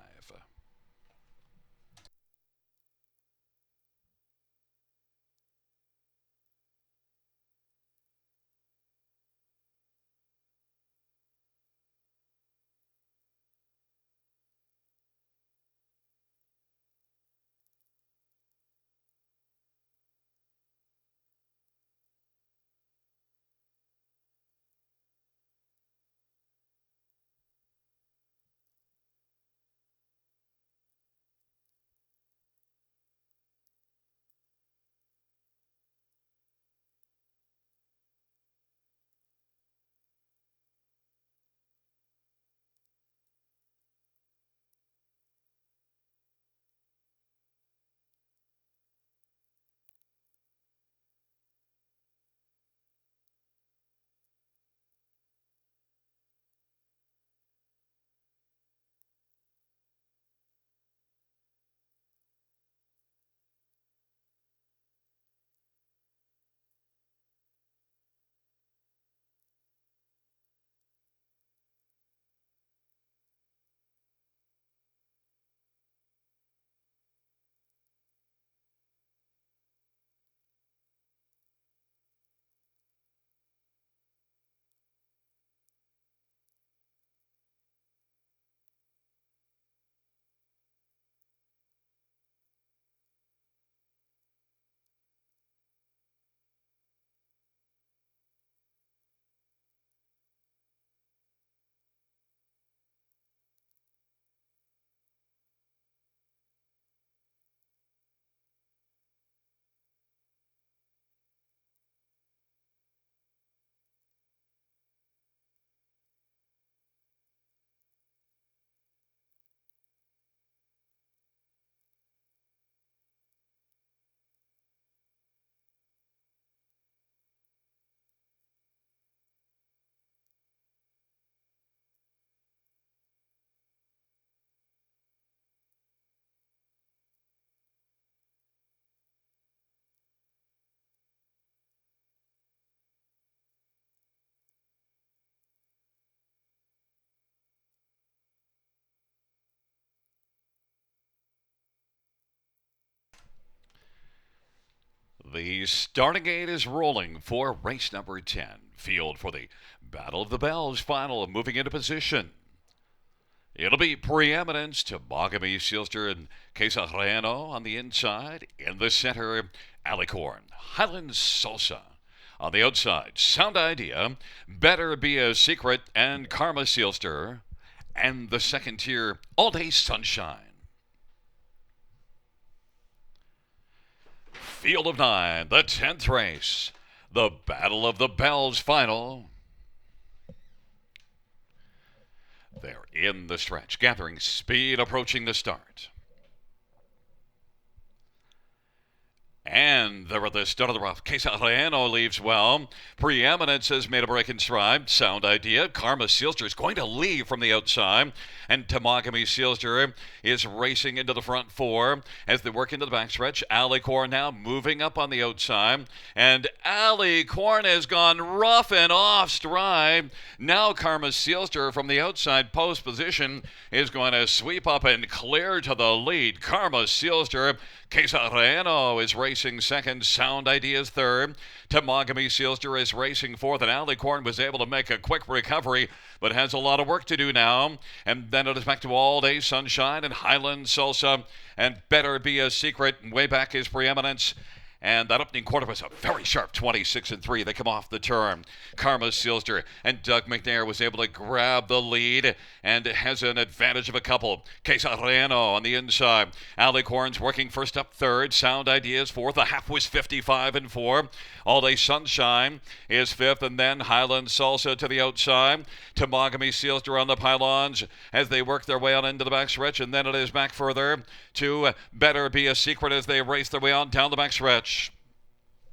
The starting gate is rolling for race number 10. Field for the Battle of the Bells final, moving into position. It'll be Preeminence to Mogami Sealster and Quesareno on the inside. In the center, Alicorn, Highland Salsa. On the outside, Sound Idea, Better Be a Secret, and Karma Sealster. And the second tier, All Day Sunshine. Field of 9, the 10th race, the Battle of the Bells final. They're in the stretch, gathering speed, approaching the start. And they're at the start of the rough. Quesareno leaves well. Preeminence has made a break in stride. Sound Idea. Karma Sealster is going to leave from the outside. And Temagami Sealster is racing into the front four as they work into the backstretch. Alicorn now moving up on the outside. And Alicorn has gone rough and off stride. Now Karma Sealster from the outside post position is going to sweep up and clear to the lead. Karma Sealster. Quesareno is racing second. Sound Ideas third. Temagami Sealster is racing fourth. And Alicorn was able to make a quick recovery, but has a lot of work to do now. And then it is back to All Day Sunshine and Highland Salsa and Better Be a Secret. And way back is Preeminence. And that opening quarter was a very sharp 26-3. They come off the turn. Karma Sealster and Doug McNair was able to grab the lead and has an advantage of a couple. Quesareno on the inside. Alicorn's working first up third. Sound Ideas fourth. The half was 55-4. All Day Sunshine is fifth. And then Highland Salsa to the outside. Temagami Sealster on the pylons as they work their way on into the backstretch. And then it is back further to Better Be a Secret as they race their way on down the backstretch.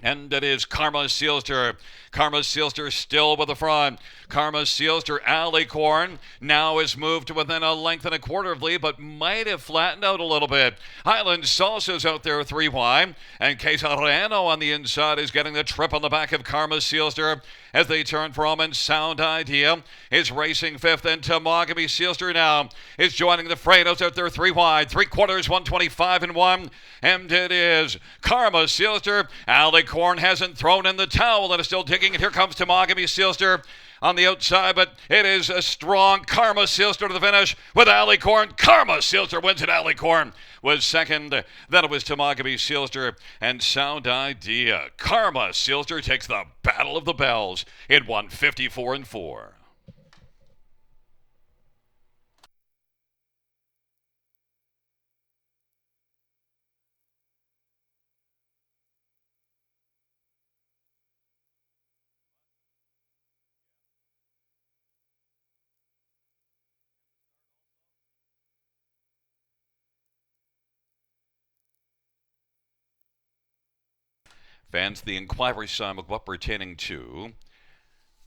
And it is Karma Sealster. Karma Sealster still with the front. Karma Sealster, Alicorn now is moved to within a length and a quarter of lead, but might have flattened out a little bit. Highland Salsa's out there 3 wide, and Quesareno on the inside is getting the trip on the back of Karma Sealster as they turn from, and Sound Idea is racing fifth, and Temagami Sealster now is joining the Fredos out there 3 wide, 3 quarters, 125-1, and it is Karma Sealster. Alicorn hasn't thrown in the towel and is still digging, and here comes Temagami Sealster on the outside, but it is a strong Karma Sealster to the finish with Alicorn. Karma Sealster wins it. Alicorn was second. Then it was Temagami Sealster and Sound Idea. Karma Sealster takes the Battle of the Bells in 154-4. Fans, the inquiry sign of what pertaining to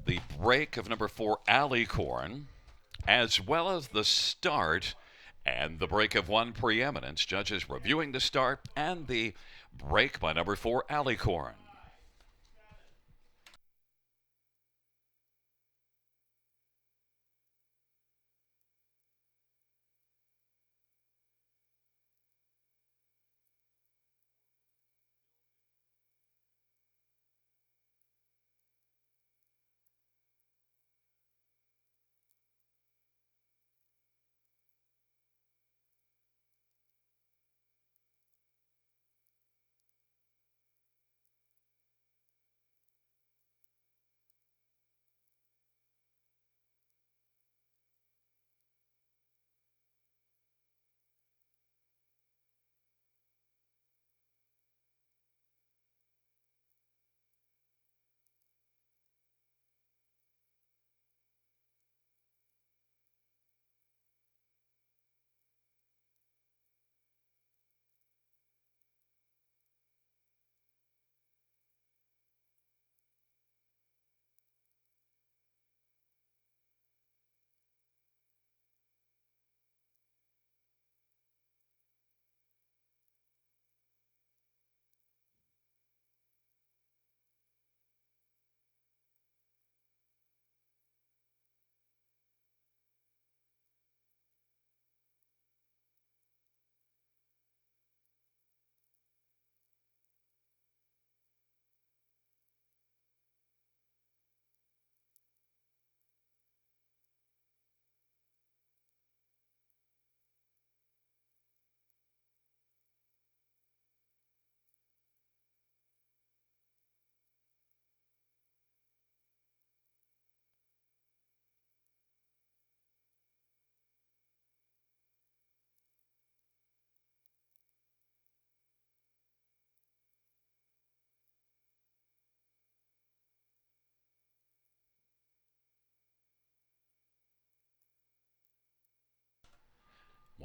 the break of number 4, Alicorn, as well as the start and the break of 1, Preeminence. Judges reviewing the start and the break by number 4, Alicorn.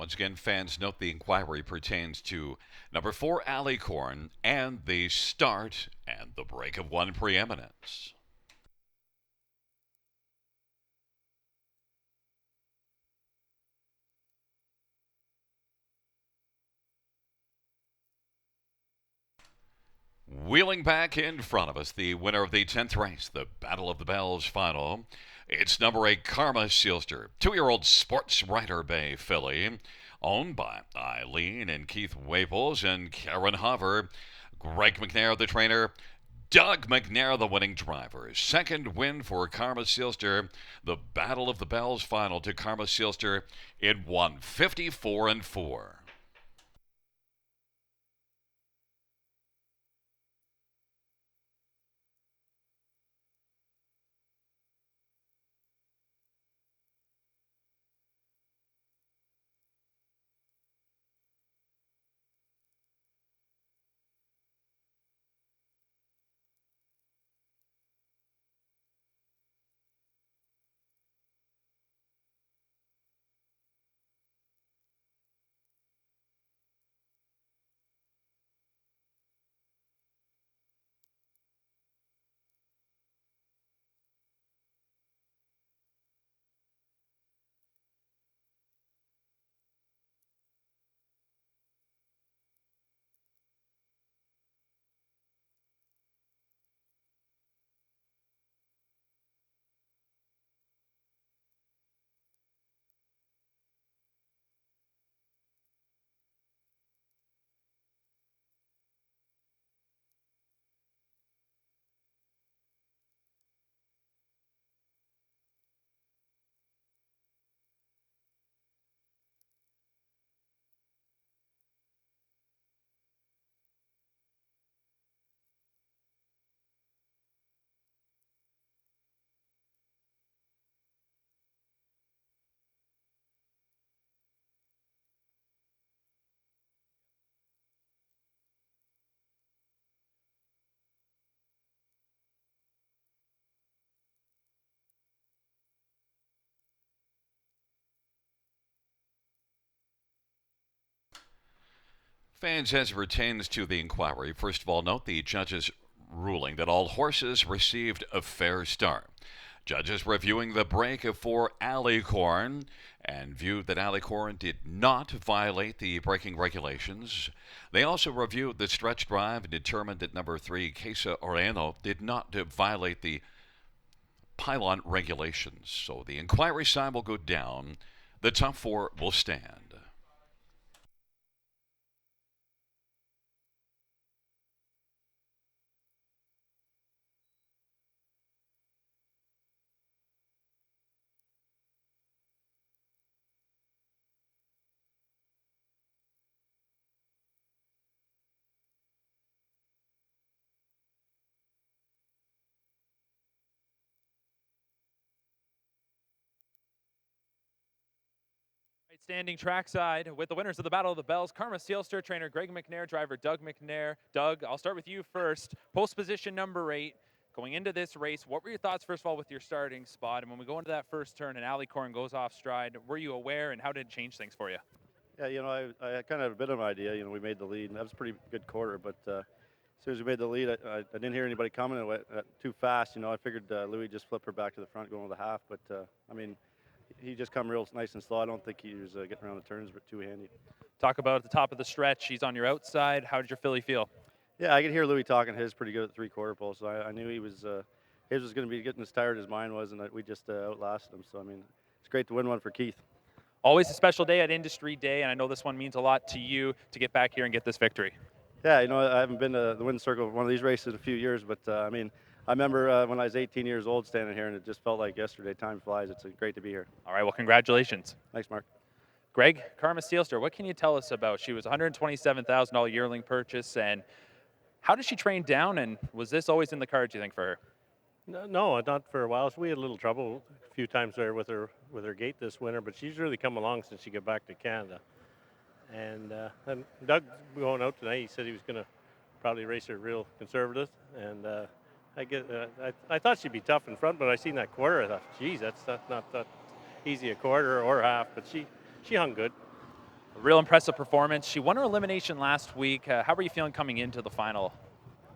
Once again, fans, note the inquiry pertains to number 4, Alicorn, and the start and the break of 1 Preeminence. Wheeling back in front of us, the winner of the 10th race, the Battle of the Bells final. It's number 8, Karma Sealster, 2-year-old Sports Rider Bay filly, owned by Eileen and Keith Waples and Karen Hover. Greg McNair, the trainer. Doug McNair, the winning driver. Second win for Karma Sealster. The Battle of the Bells final to Karma Sealster in 1:54.4. Fans, as it pertains to the inquiry, first of all, note the judges' ruling that all horses received a fair start. Judges reviewing the break of 4 Alicorn and viewed that Alicorn did not violate the braking regulations. They also reviewed the stretch drive and determined that number 3 Casa Oreno did not violate the pylon regulations. So the inquiry side will go down. The top 4 will stand. Standing trackside with the winners of the Battle of the Bells, Karma Sealster, trainer Greg McNair, driver Doug McNair. Doug, I'll start with you first. Post position number 8. Going into this race, what were your thoughts, first of all, with your starting spot? And when we go into that first turn and Alicorn goes off stride, were you aware and how did it change things for you? Yeah, I kind of have a bit of an idea. We made the lead, and that was a pretty good quarter. But as soon as we made the lead, I didn't hear anybody coming. It went too fast. I figured Louis just flipped her back to the front going to the half. But, he just come real nice and slow. I don't think he was getting around the turns, but too handy. Talk about at the top of the stretch. He's on your outside. How did your filly feel? Yeah, I could hear Louis talking his pretty good at the 3/4 pole, so I knew his was going to be getting as tired as mine was, and we just outlasted him. So, it's great to win one for Keith. Always a special day at Industry Day, and I know this one means a lot to you to get back here and get this victory. Yeah, I haven't been to the winning circle of one of these races in a few years, but, I remember when I was 18 years old standing here, and it just felt like yesterday. Time flies. It's great to be here. All right, well, congratulations. Thanks, Mark. Greg, Karma Sealster, what can you tell us about? She was a $127,000 yearling purchase, and how did she train down, and was this always in the cards, you think, for her? No, not for a while. So we had a little trouble a few times there with her gait this winter, but she's really come along since she got back to Canada. And Doug going out tonight, he said he was going to probably race her real conservative, and I thought she'd be tough in front, but I seen that quarter. I thought, geez, that's not that easy a quarter or half. But she hung good. A real impressive performance. She won her elimination last week. How were you feeling coming into the final?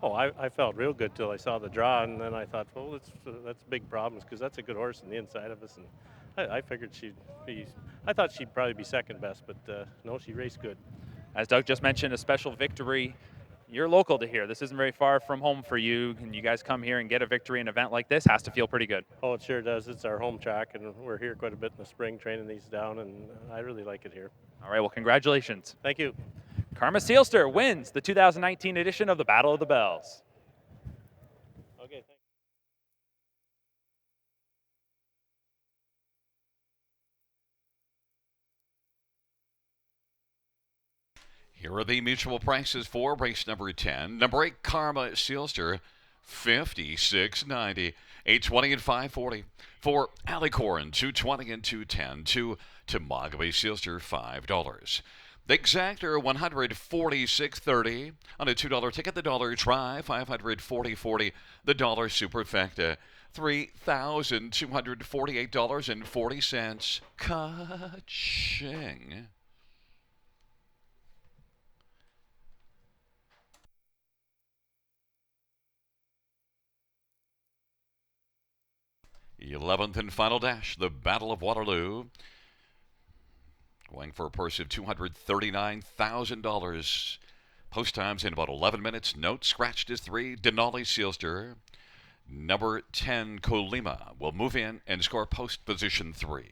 Oh, I felt real good till I saw the draw, and then I thought, well, that's big problems because that's a good horse on the inside of us, and I figured she'd be. I thought she'd probably be second best, but no, she raced good. As Doug just mentioned, a special victory. You're local to here. This isn't very far from home for you. And you guys come here and get a victory in an event like this has to feel pretty good. Oh, it sure does. It's our home track, and we're here quite a bit in the spring training these down, and I really like it here. All right, well, congratulations. Thank you. Karma Seelster wins the 2019 edition of the Battle of the Bells. Okay, thanks. Here are the mutual prices for race number 10. Number 8, Karma Seelster, $56.90. 820 and 540. For Alicorn, $220 and 210. To Temagami Seelster, $5. The Exactor, $146.30 on a $2 ticket. The dollar try, $540.40. The dollar superfecta, $3,248.40. Ka-ching. The 11th and final dash, the Battle of Waterloo. Going for a purse of $239,000. Post times in about 11 minutes. Note scratched is 3. Denali Seelster. Number 10, Colima, will move in and score post position 3.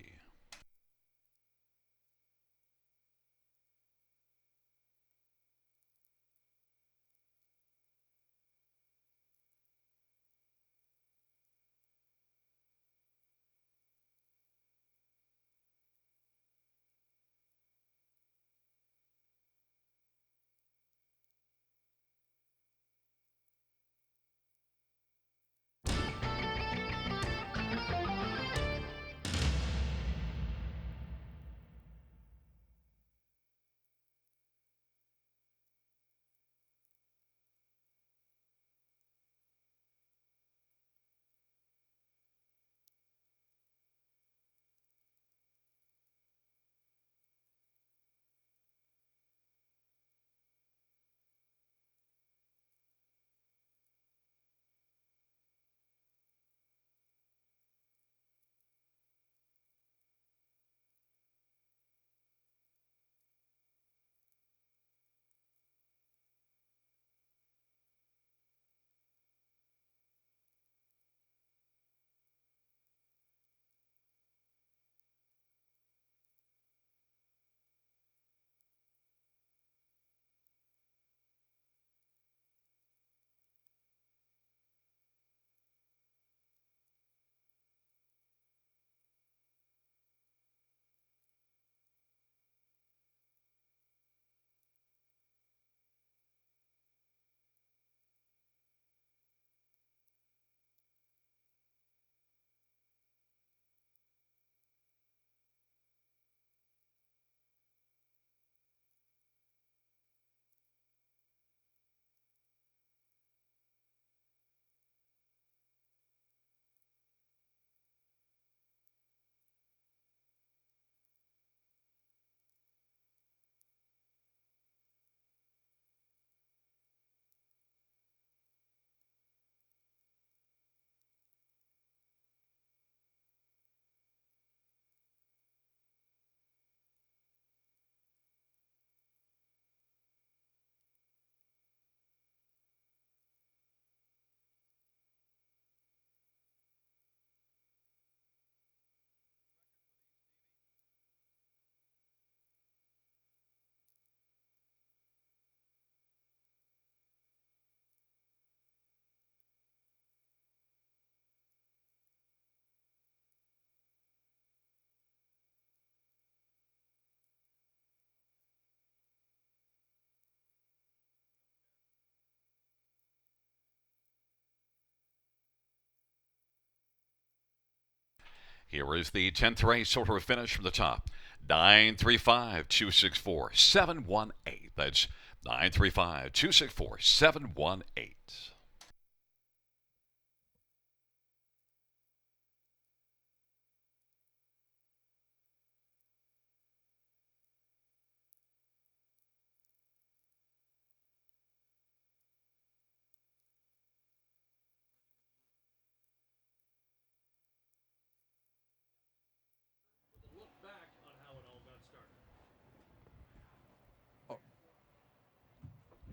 Here is the 10th race order finish from the top. 935 264 718. That's 935 264 718.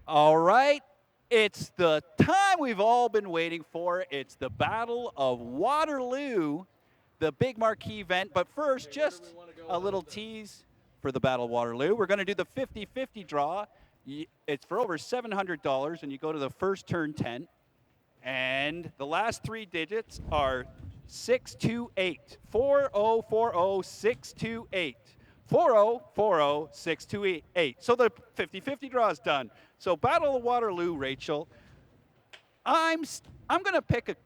All right. It's the time we've all been waiting for. It's the Battle of Waterloo, the big marquee event. But first, just a little tease for the Battle of Waterloo. We're going to do the 50-50 draw. It's for over $700, and you go to the first turn tent. And the last three digits are 628. 4040-628. 4040-628. So the 50-50 draw is done. So Battle of Waterloo, Rachel. I'm going to pick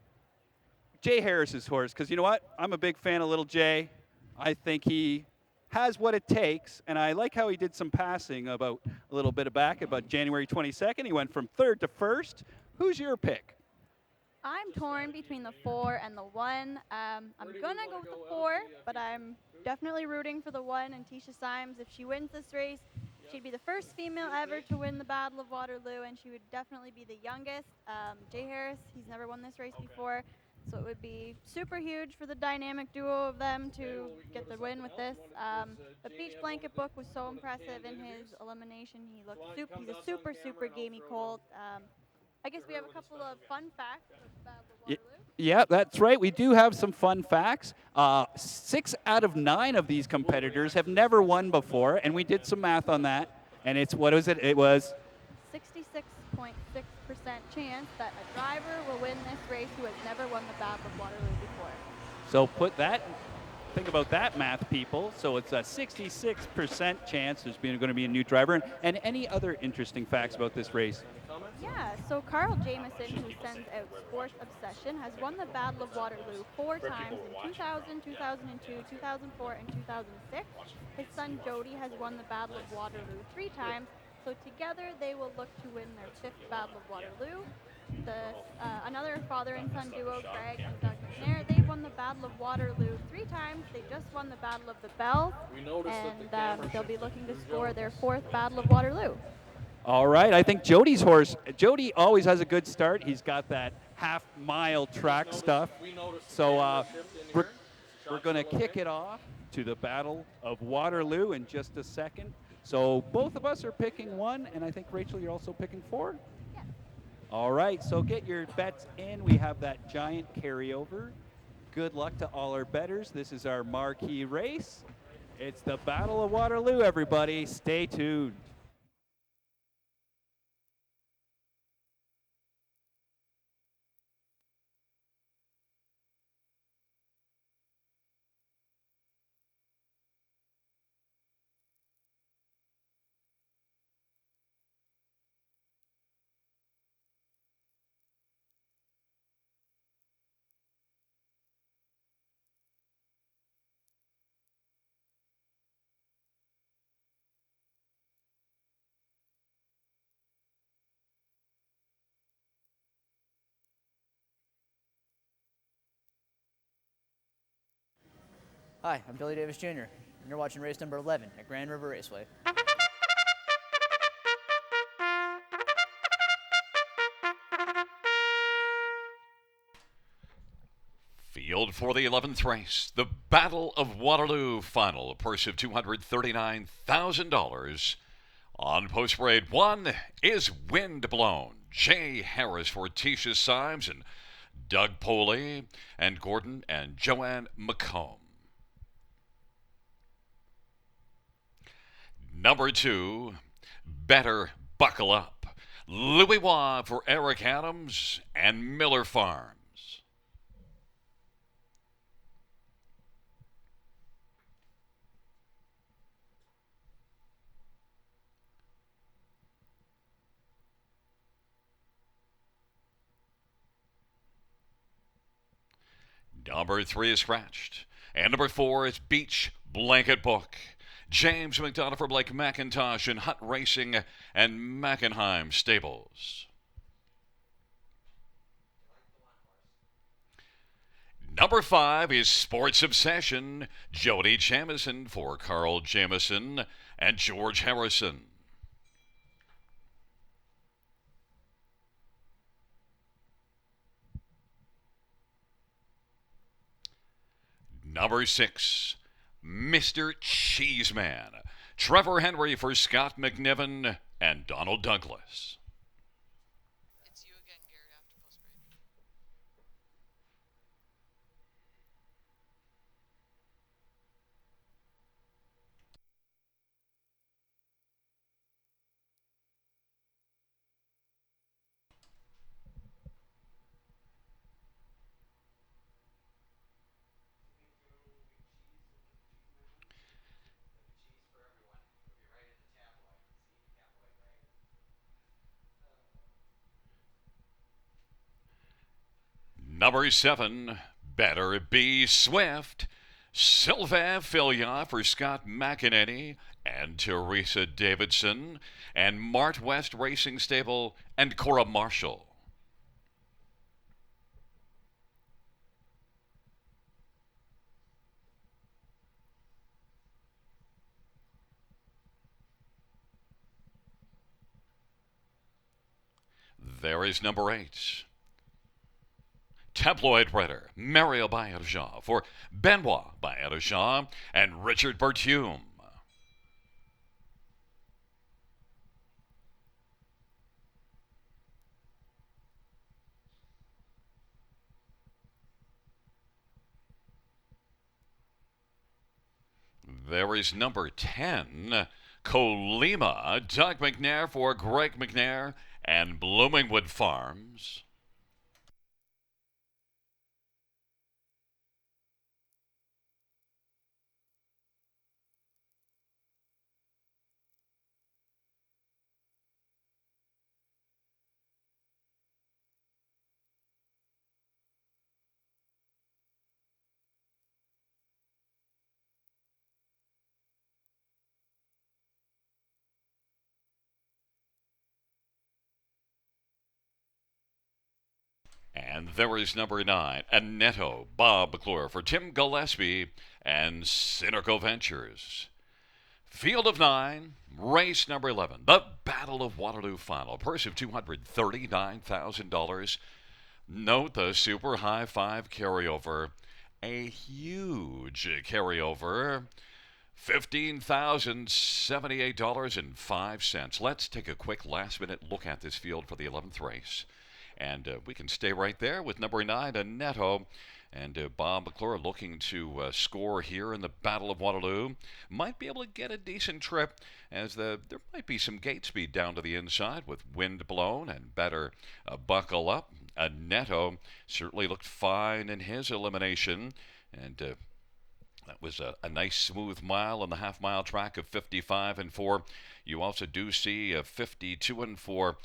Jay Harris's horse because you know what? I'm a big fan of Little Jay. I think he has what it takes, and I like how he did some passing about a little bit back about January 22nd. He went from third to first. Who's your pick? I'm torn between the 4 and the 1. I'm going to go with the 4, but I'm definitely rooting for the 1 and Tisha Symes. If she wins this race, she'd be the first female ever to win the Battle of Waterloo, and she would definitely be the youngest. Jay Harris, he's never won this race before, so it would be super huge for the dynamic duo of them to get the win with this. The Beach Blanket Book was so impressive in his elimination. He's a super, super gamey colt. I guess we have a couple of fun facts of Battle of Waterloo. Yeah, that's right. We do have some fun facts. 6 out of 9 of these competitors have never won before, and we did some math on that. And it's, what was it? It was 66.6% chance that a driver will win this race who has never won the Battle of Waterloo before. So think about that, math people. So it's a 66% chance there's going to be a new driver. And any other interesting facts about this race? Yeah, so Carl Jamieson, who sends out Sports Obsession, has won the Battle of Waterloo 4 times in 2000, 2002, 2004, and 2006. His son Jody has won the Battle of Waterloo 3 times. So together they will look to win their 5th Battle of Waterloo. Another father and son duo, Greg and Doug McNair, they've won the Battle of Waterloo 3 times. They just won the Battle of the Bells, and they'll be looking to score their 4th Battle of Waterloo. All right, I think Jody's horse, Jody always has a good start. He's got that half-mile track stuff. So we're going to kick it off to the Battle of Waterloo in just a second. So both of us are picking 1, and I think, Rachel, you're also picking 4? Yeah. All right, so get your bets in. We have that giant carryover. Good luck to all our bettors. This is our marquee race. It's the Battle of Waterloo, everybody. Stay tuned. Hi, I'm Billy Davis Jr., and you're watching race number 11 at Grand River Raceway. Field for the 11th race, the Battle of Waterloo final, a purse of $239,000. On post parade 1 is Windblown. Jay Harris for Tisha Symes and Doug Poley and Gordon and Joanne McComb. Number 2, Better Buckle Up. Louis Waugh for Eric Adams and Miller Farms. Number 3 is scratched. And number 4 is Beach Blanket Book. James McDonough for Blake McIntosh and Hunt Racing and Mackenheim Stables. Number 5 is Sports Obsession. Jody Jamieson for Carl Jamieson and George Harrison. Number 6, Mr. Cheeseman. Trevor Henry for Scott McNiven and Donald Douglas. Number 7, Better Be Swift. Sylvain Filion for Scott McEnany and Teresa Davidson, and Mart West Racing Stable and Cora Marshall. There is number 8. Tabloid writer Mario Baillargeon for Benoit Baillargeon and Richard Bertium. There is number 10, Colima, Doug McNair for Greg McNair and Bloomingwood Farms. And there is number 9, Annetto, Bob McClure for Tim Gillespie and Cynical Ventures. Field of 9, race number 11, the Battle of Waterloo Final, purse of $239,000. Note the Super High 5 carryover, a huge carryover, $15,078.05. Let's take a quick last-minute look at this field for the 11th race. And we can stay right there with number 9, Annetto. And Bob McClure looking to score here in the Battle of Waterloo. Might be able to get a decent trip as there might be some gate speed down to the inside with wind blown and better buckle up. Annetto certainly looked fine in his elimination. And that was a nice smooth mile on the half-mile track of 55-4. You also do see a 52-4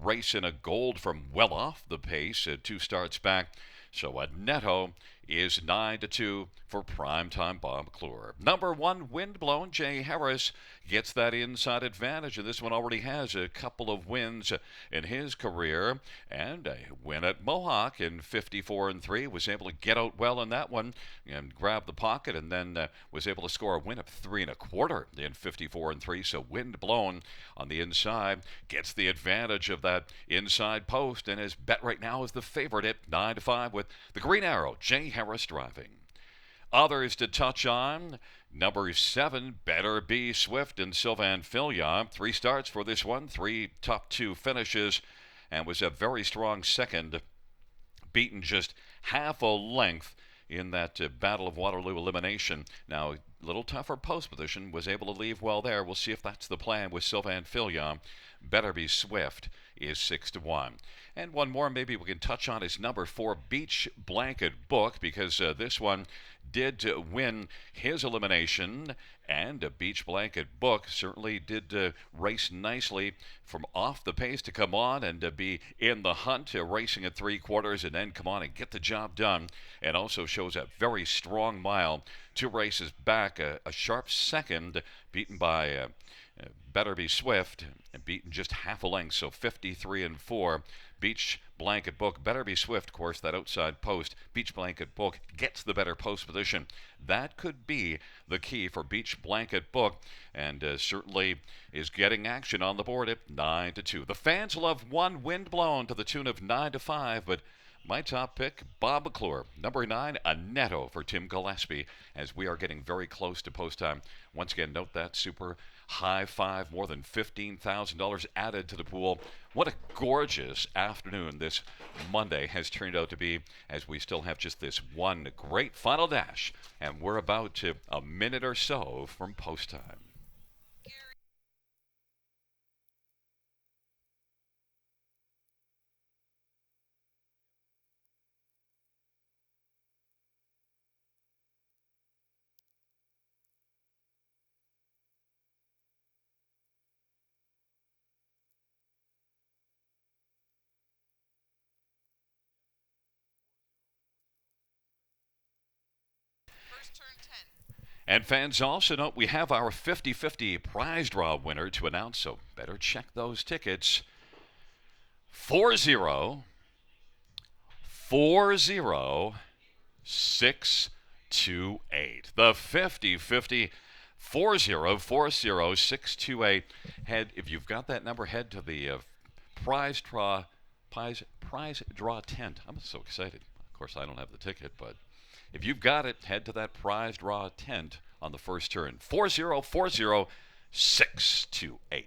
race in a gold from well off the pace, 2 starts back. So Annetto is 9-2 for primetime Bob McClure. Number 1, Windblown, Jay Harris gets that inside advantage, and this one already has a couple of wins in his career, and a win at Mohawk in 54-3. Was able to get out well in that one and grab the pocket, and then was able to score a win of 3 1/4 in 54-3. So Windblown on the inside gets the advantage of that inside post, and his bet right now is the favorite at 9-5 with the Green Arrow, Jay Harris driving. Others to touch on, number 7, Better Be Swift and Sylvain Filion. 3 starts for this one, 3 top 2 finishes, and was a very strong second, beaten just half a length in that Battle of Waterloo elimination. Now, a little tougher post position, was able to leave well there. We'll see if that's the plan with Sylvain Filion. Better Be Swift is 6-1. And one more maybe we can touch on is number 4, Beach Blanket Book, because this one did win his elimination, and Beach Blanket Book certainly did race nicely from off the pace to come on and be in the hunt, racing at 3/4 and then come on and get the job done, and also shows a very strong mile 2 races back, a sharp second, beaten by Better Be Swift, and beaten just half a length, so 53-4. Beach Blanket Book, Better Be Swift, of course, that outside post. Beach Blanket Book gets the better post position. That could be the key for Beach Blanket Book, and certainly is getting action on the board at 9-2. The fans love one Windblown to the tune of 9-5, but my top pick, Bob McClure. Number 9, Annetto for Tim Gillespie, as we are getting very close to post time. Once again, note that Super High 5, more than $15,000 added to the pool. What a gorgeous afternoon this Monday has turned out to be, as we still have just this one great final dash, and we're about to a minute or so from post time. turn 10. And fans also note we have our 50-50 prize draw winner to announce, so better check those tickets. 4040628. The 50-50 4040628. If you've got that number, head to the prize draw tent. I'm so excited. Of course, I don't have the ticket, but if you've got it, head to that prize draw tent on the first turn. 4040628.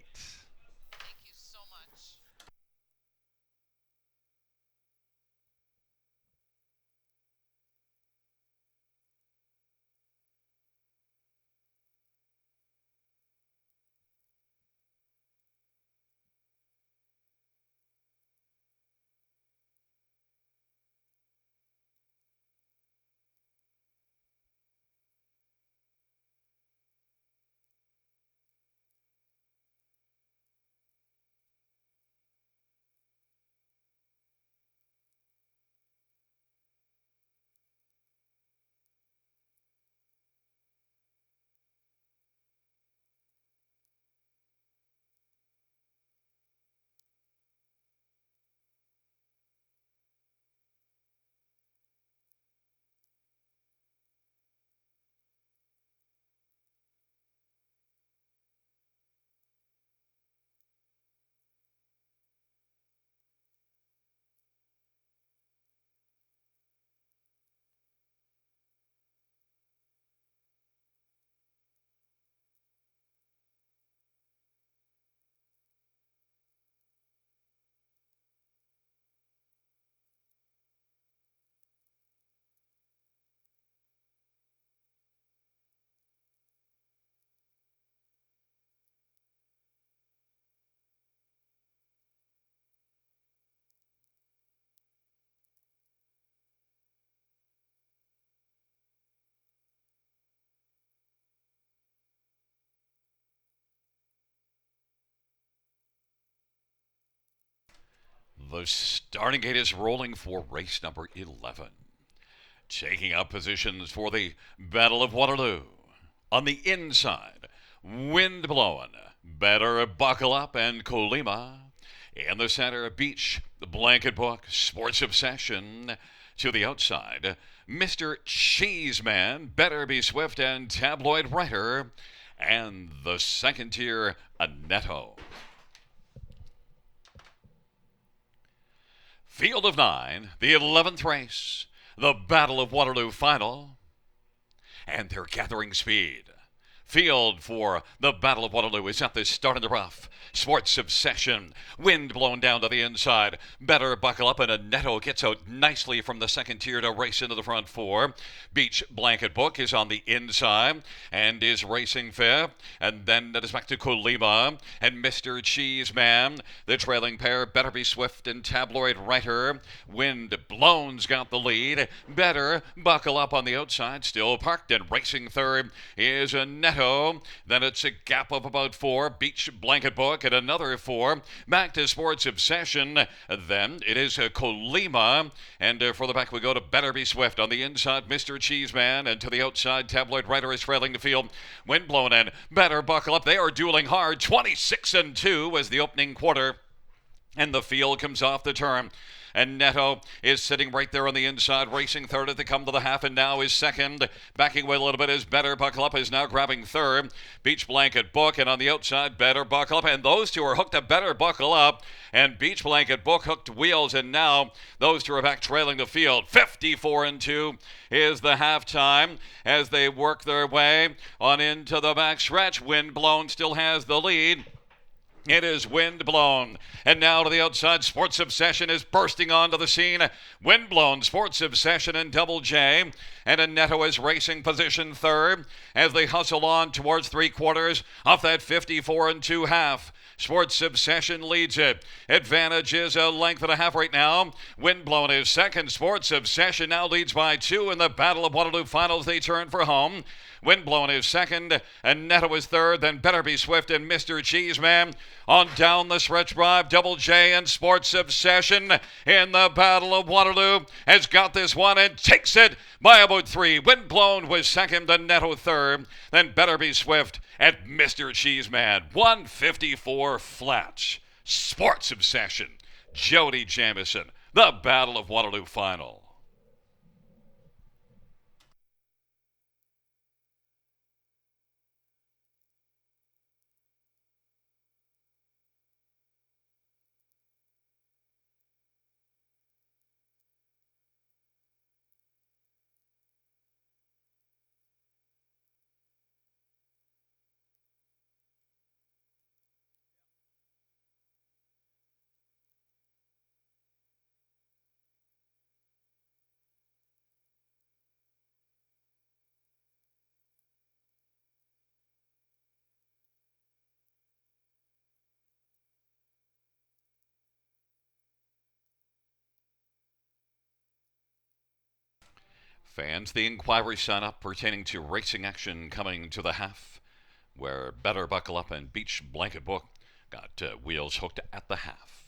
The starting gate is rolling for race number 11. Taking up positions for the Battle of Waterloo. On the inside, Wind Blowin', Better Buckle Up, and Colima. In the center, Beach, Blanket Book, Sports Obsession. To the outside, Mr. Cheeseman, Better Be Swift, and Tabloid Writer. And the second tier, Annetto. Field of 9, the 11th race, the Battle of Waterloo final, and they're gathering speed. Field for the Battle of Waterloo is at the start of the rough. Sports Obsession, Wind blown down to the inside. Better Buckle Up, and Annetto gets out nicely from the second tier to race into the front four. Beach Blanket Book is on the inside and is racing fifth. And then it is back to Colima and Mr. Cheeseman. The trailing pair, Better Be Swift and Tabloid Writer. Wind Blown's got the lead. Better Buckle Up on the outside, still parked, and racing third is Annetto. Then it's a gap of about 4. Beach Blanket Book and another 4. Back to Sports Obsession. Then it is Colima. And for the back we go to Better Be Swift. On the inside, Mr. Cheeseman. And to the outside, Tabloid Writer is trailing the field. Windblown and Better Buckle Up. They are dueling hard. 26-2 as the opening quarter. And the field comes off the turn. And Annetto is sitting right there on the inside, racing third as they come to the half, and now is second. Backing away a little bit is Better Buckle Up, is now grabbing third. Beach Blanket Book, and on the outside, Better Buckle Up. And those two are hooked up. Better Buckle Up and Beach Blanket Book hooked wheels, and now those two are back trailing the field. 54-2 is the halftime as they work their way on into the back stretch. Windblown still has the lead. It is Windblown. And now to the outside, Sports Obsession is bursting onto the scene. Windblown, Sports Obsession, and Double J. And Annetto is racing position third as they hustle on towards three quarters off that 54-2 half. Sports Obsession leads it. Advantage is a length and a half right now. Windblown is second. Sports Obsession now leads by 2 in the Battle of Waterloo finals. They turn for home. Windblown is second, and Netto is third. Then Better Be Swift and Mr. Cheeseman. On down the stretch drive, Double J and Sports Obsession in the Battle of Waterloo has got this one and takes it by about 3. Windblown was second, and Netto third. Then Better Be Swift at Mr. Cheeseman. 154 flats. Sports Obsession. Jody Jamieson. The Battle of Waterloo final. Fans, the inquiry sign up pertaining to racing action coming to the half, where Better Buckle Up and Beach Blanket Book got wheels hooked at the half.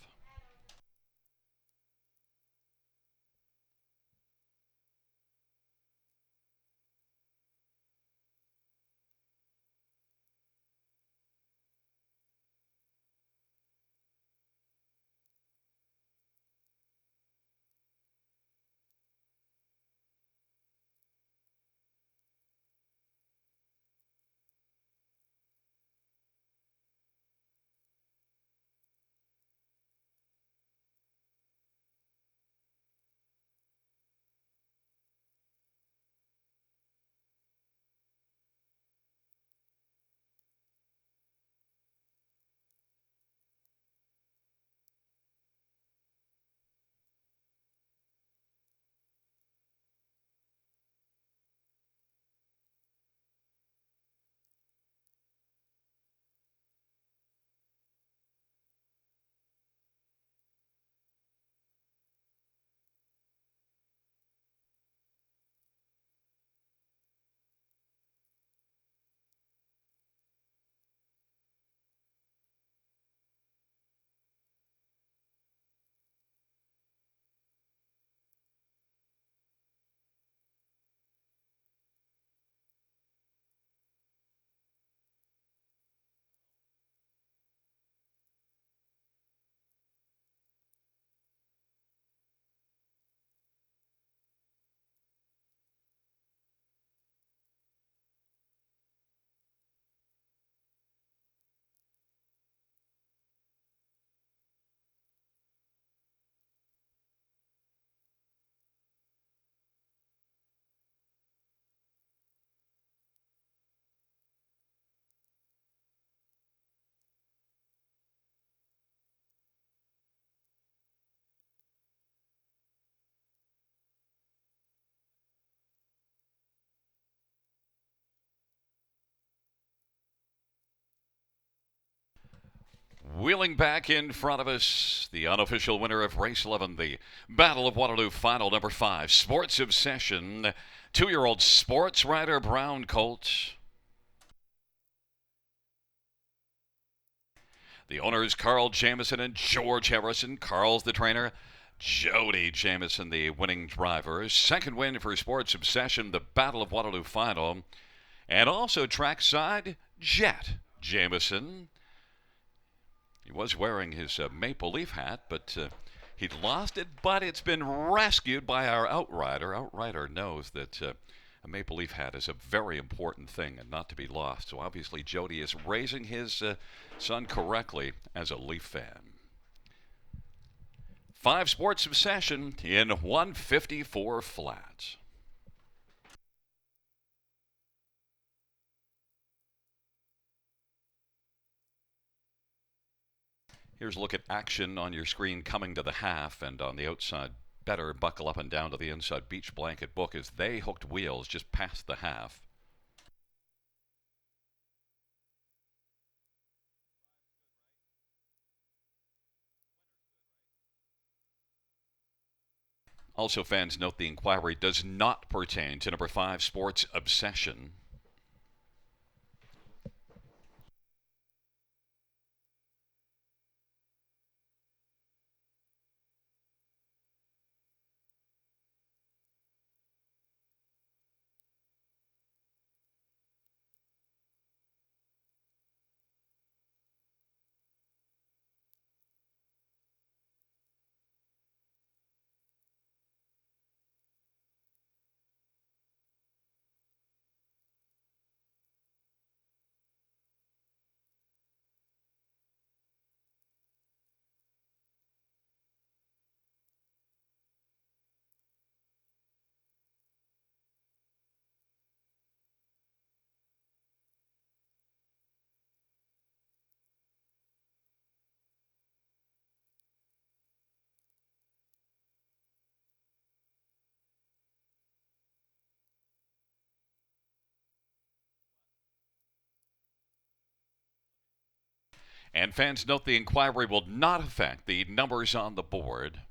Wheeling back in front of us, the unofficial winner of Race 11, the Battle of Waterloo Final, number 5, Sports Obsession, 2-year-old Sports Rider Brown Colt. The owners, Carl Jamieson and George Harrison. Carl's the trainer. Jody Jamieson, the winning driver. Second win for Sports Obsession, the Battle of Waterloo Final. And also trackside, Jet Jamieson. He was wearing his Maple Leaf hat, but he'd lost it, but it's been rescued by our Outrider. Outrider knows that a Maple Leaf hat is a very important thing and not to be lost. So obviously Jody is raising his son correctly as a Leaf fan. 5 Sports Obsession in 154 flats. Here's a look at action on your screen coming to the half, and on the outside, Better Buckle Up and down to the inside Beach Blanket Book as they hooked wheels just past the half. Also, fans, note the inquiry does not pertain to number 5 Sports Obsession. And fans, note the inquiry will not affect the numbers on the board.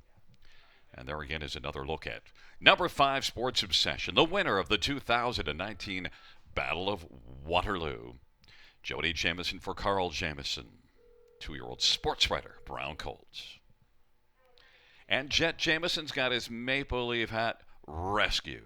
And there again is another look at number 5 Sports Obsession, the winner of the 2019 Battle of Waterloo. Jody Jamieson for Carl Jamieson, 2-year-old sports writer, Brown Colts. And Jet Jamieson's got his Maple Leaf hat rescued.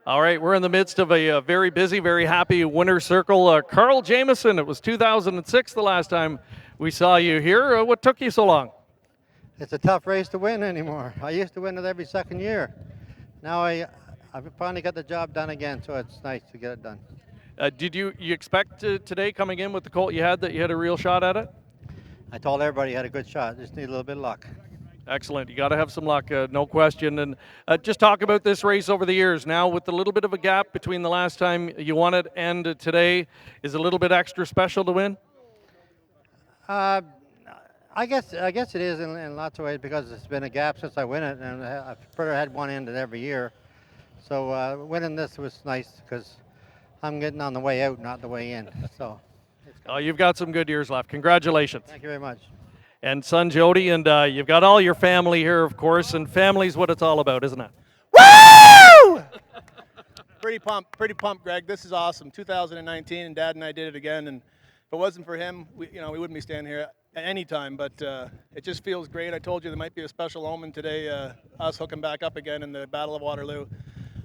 All right, we're in the midst of a very busy, very happy winner's circle. Carl Jamieson, it was 2006 the last time we saw you here. What took you so long? It's a tough race to win anymore. I used to win it every second year. Now I've finally got the job done again, so it's nice to get it done. Did you expect today coming in with the colt you had that you had a real shot at it? I told everybody you had a good shot. Just need a little bit of luck. Excellent. You got to have some luck, no question. And just talk about this race over the years. Now, with a little bit of a gap between the last time you won it and today, is it a little bit extra special to win? I guess it is in lots of ways because it's been a gap since I win it, and I've pretty had one ended every year. So winning this was nice because I'm getting on the way out, not the way in. So you've got some good years left. Congratulations. Thank you very much. And son Jody, and you've got all your family here, of course, and family's what it's all about, isn't it? Woo! Pretty pumped, Greg. This is awesome. 2019, and Dad and I did it again. And if it wasn't for him, we wouldn't be standing here at any time. But it just feels great. I told you there might be a special omen today, us hooking back up again in the Battle of Waterloo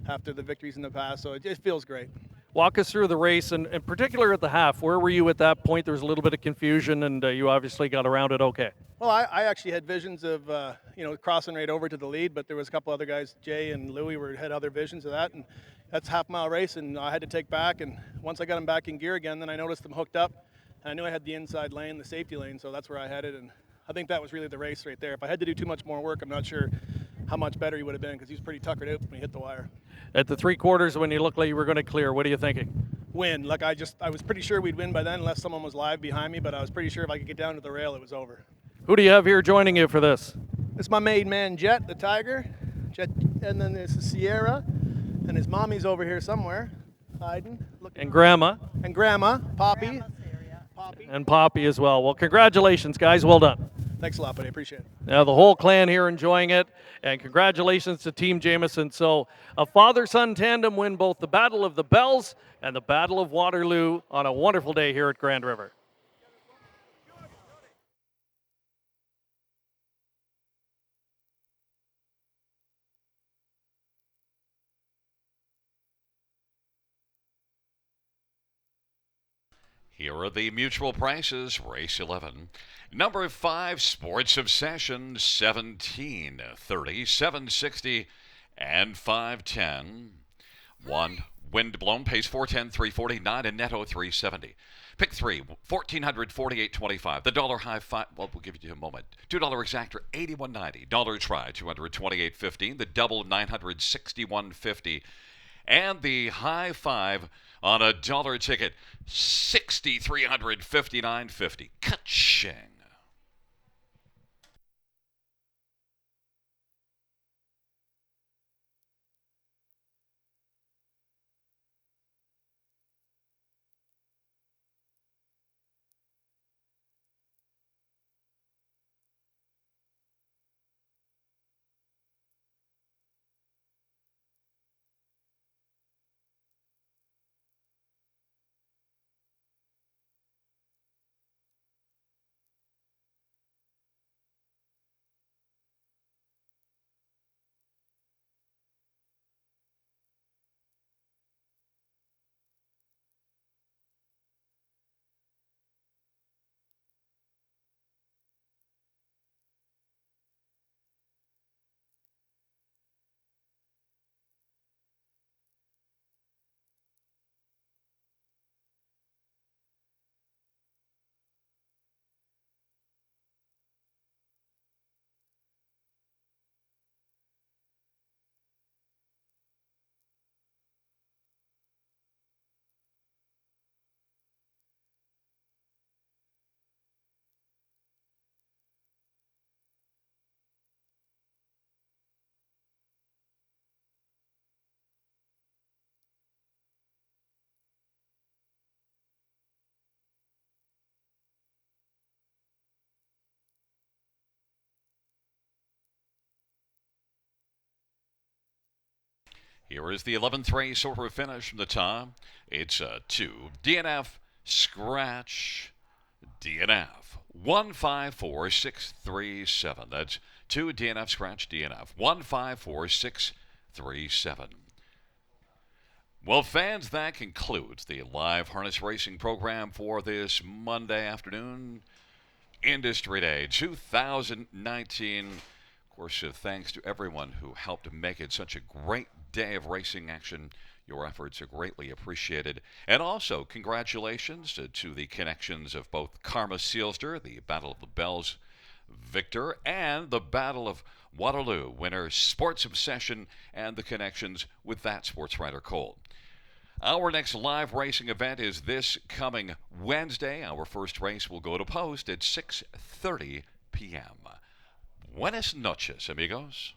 after the victories in the past. So it just feels great. Walk us through the race, and in particular at the half. Where were you at that point? There was a little bit of confusion, and you obviously got around it okay. Well, I actually had visions of, crossing right over to the lead, but there was a couple other guys, Jay and Louie, had other visions of that, and that's a half-mile race, and I had to take back, and once I got them back in gear again, then I noticed them hooked up, and I knew I had the inside lane, the safety lane, so that's where I had it, and I think that was really the race right there. If I had to do too much more work, I'm not sure how much better he would have been because he was pretty tuckered out when he hit the wire. At the 3/4, when you looked like you were going to clear, what are you thinking? Win. Like I was pretty sure we'd win by then unless someone was live behind me, but I was pretty sure if I could get down to the rail, it was over. Who do you have here joining you for this? It's my main man, Jet, the Tiger. Jet, and then there's Sierra, and his mommy's over here somewhere, hiding. And Grandma. And Grandma, Poppy. And Poppy as well. Well, congratulations, guys. Well done. Thanks a lot, buddy. Appreciate it. Now, the whole clan here enjoying it, and congratulations to Team Jamieson. So, a father-son tandem win both the Battle of the Bells and the Battle of Waterloo on a wonderful day here at Grand River. Here are the mutual prices. Race 11. Number 5, Sports Obsession, 1730, 760, and 510. 1, Windblown pays 410, 349, and Netto 370. Pick 3, 1448.25. The dollar high 5. Well, we'll give you a moment. $2 exactor 81.90. Dollar try 228.15. The double 961.50. And the high 5 on a dollar ticket, $6,359.50. Ka-ching. Here is the 11th race over finish from the top. It's a 2 DNF scratch DNF 154637. That's 2 DNF scratch DNF 154637. Well, fans, that concludes the live harness racing program for this Monday afternoon, Industry Day 2019. Of course, thanks to everyone who helped make it such a great day of racing action. Your efforts are greatly appreciated. And also, congratulations to the connections of both Karma Sealster, the Battle of the Bells victor, and the Battle of Waterloo winner, Sports Obsession, and the connections with that sports writer Cole. Our next live racing event is this coming Wednesday. Our first race will go to post at 6:30 p.m. Buenas noches, amigos.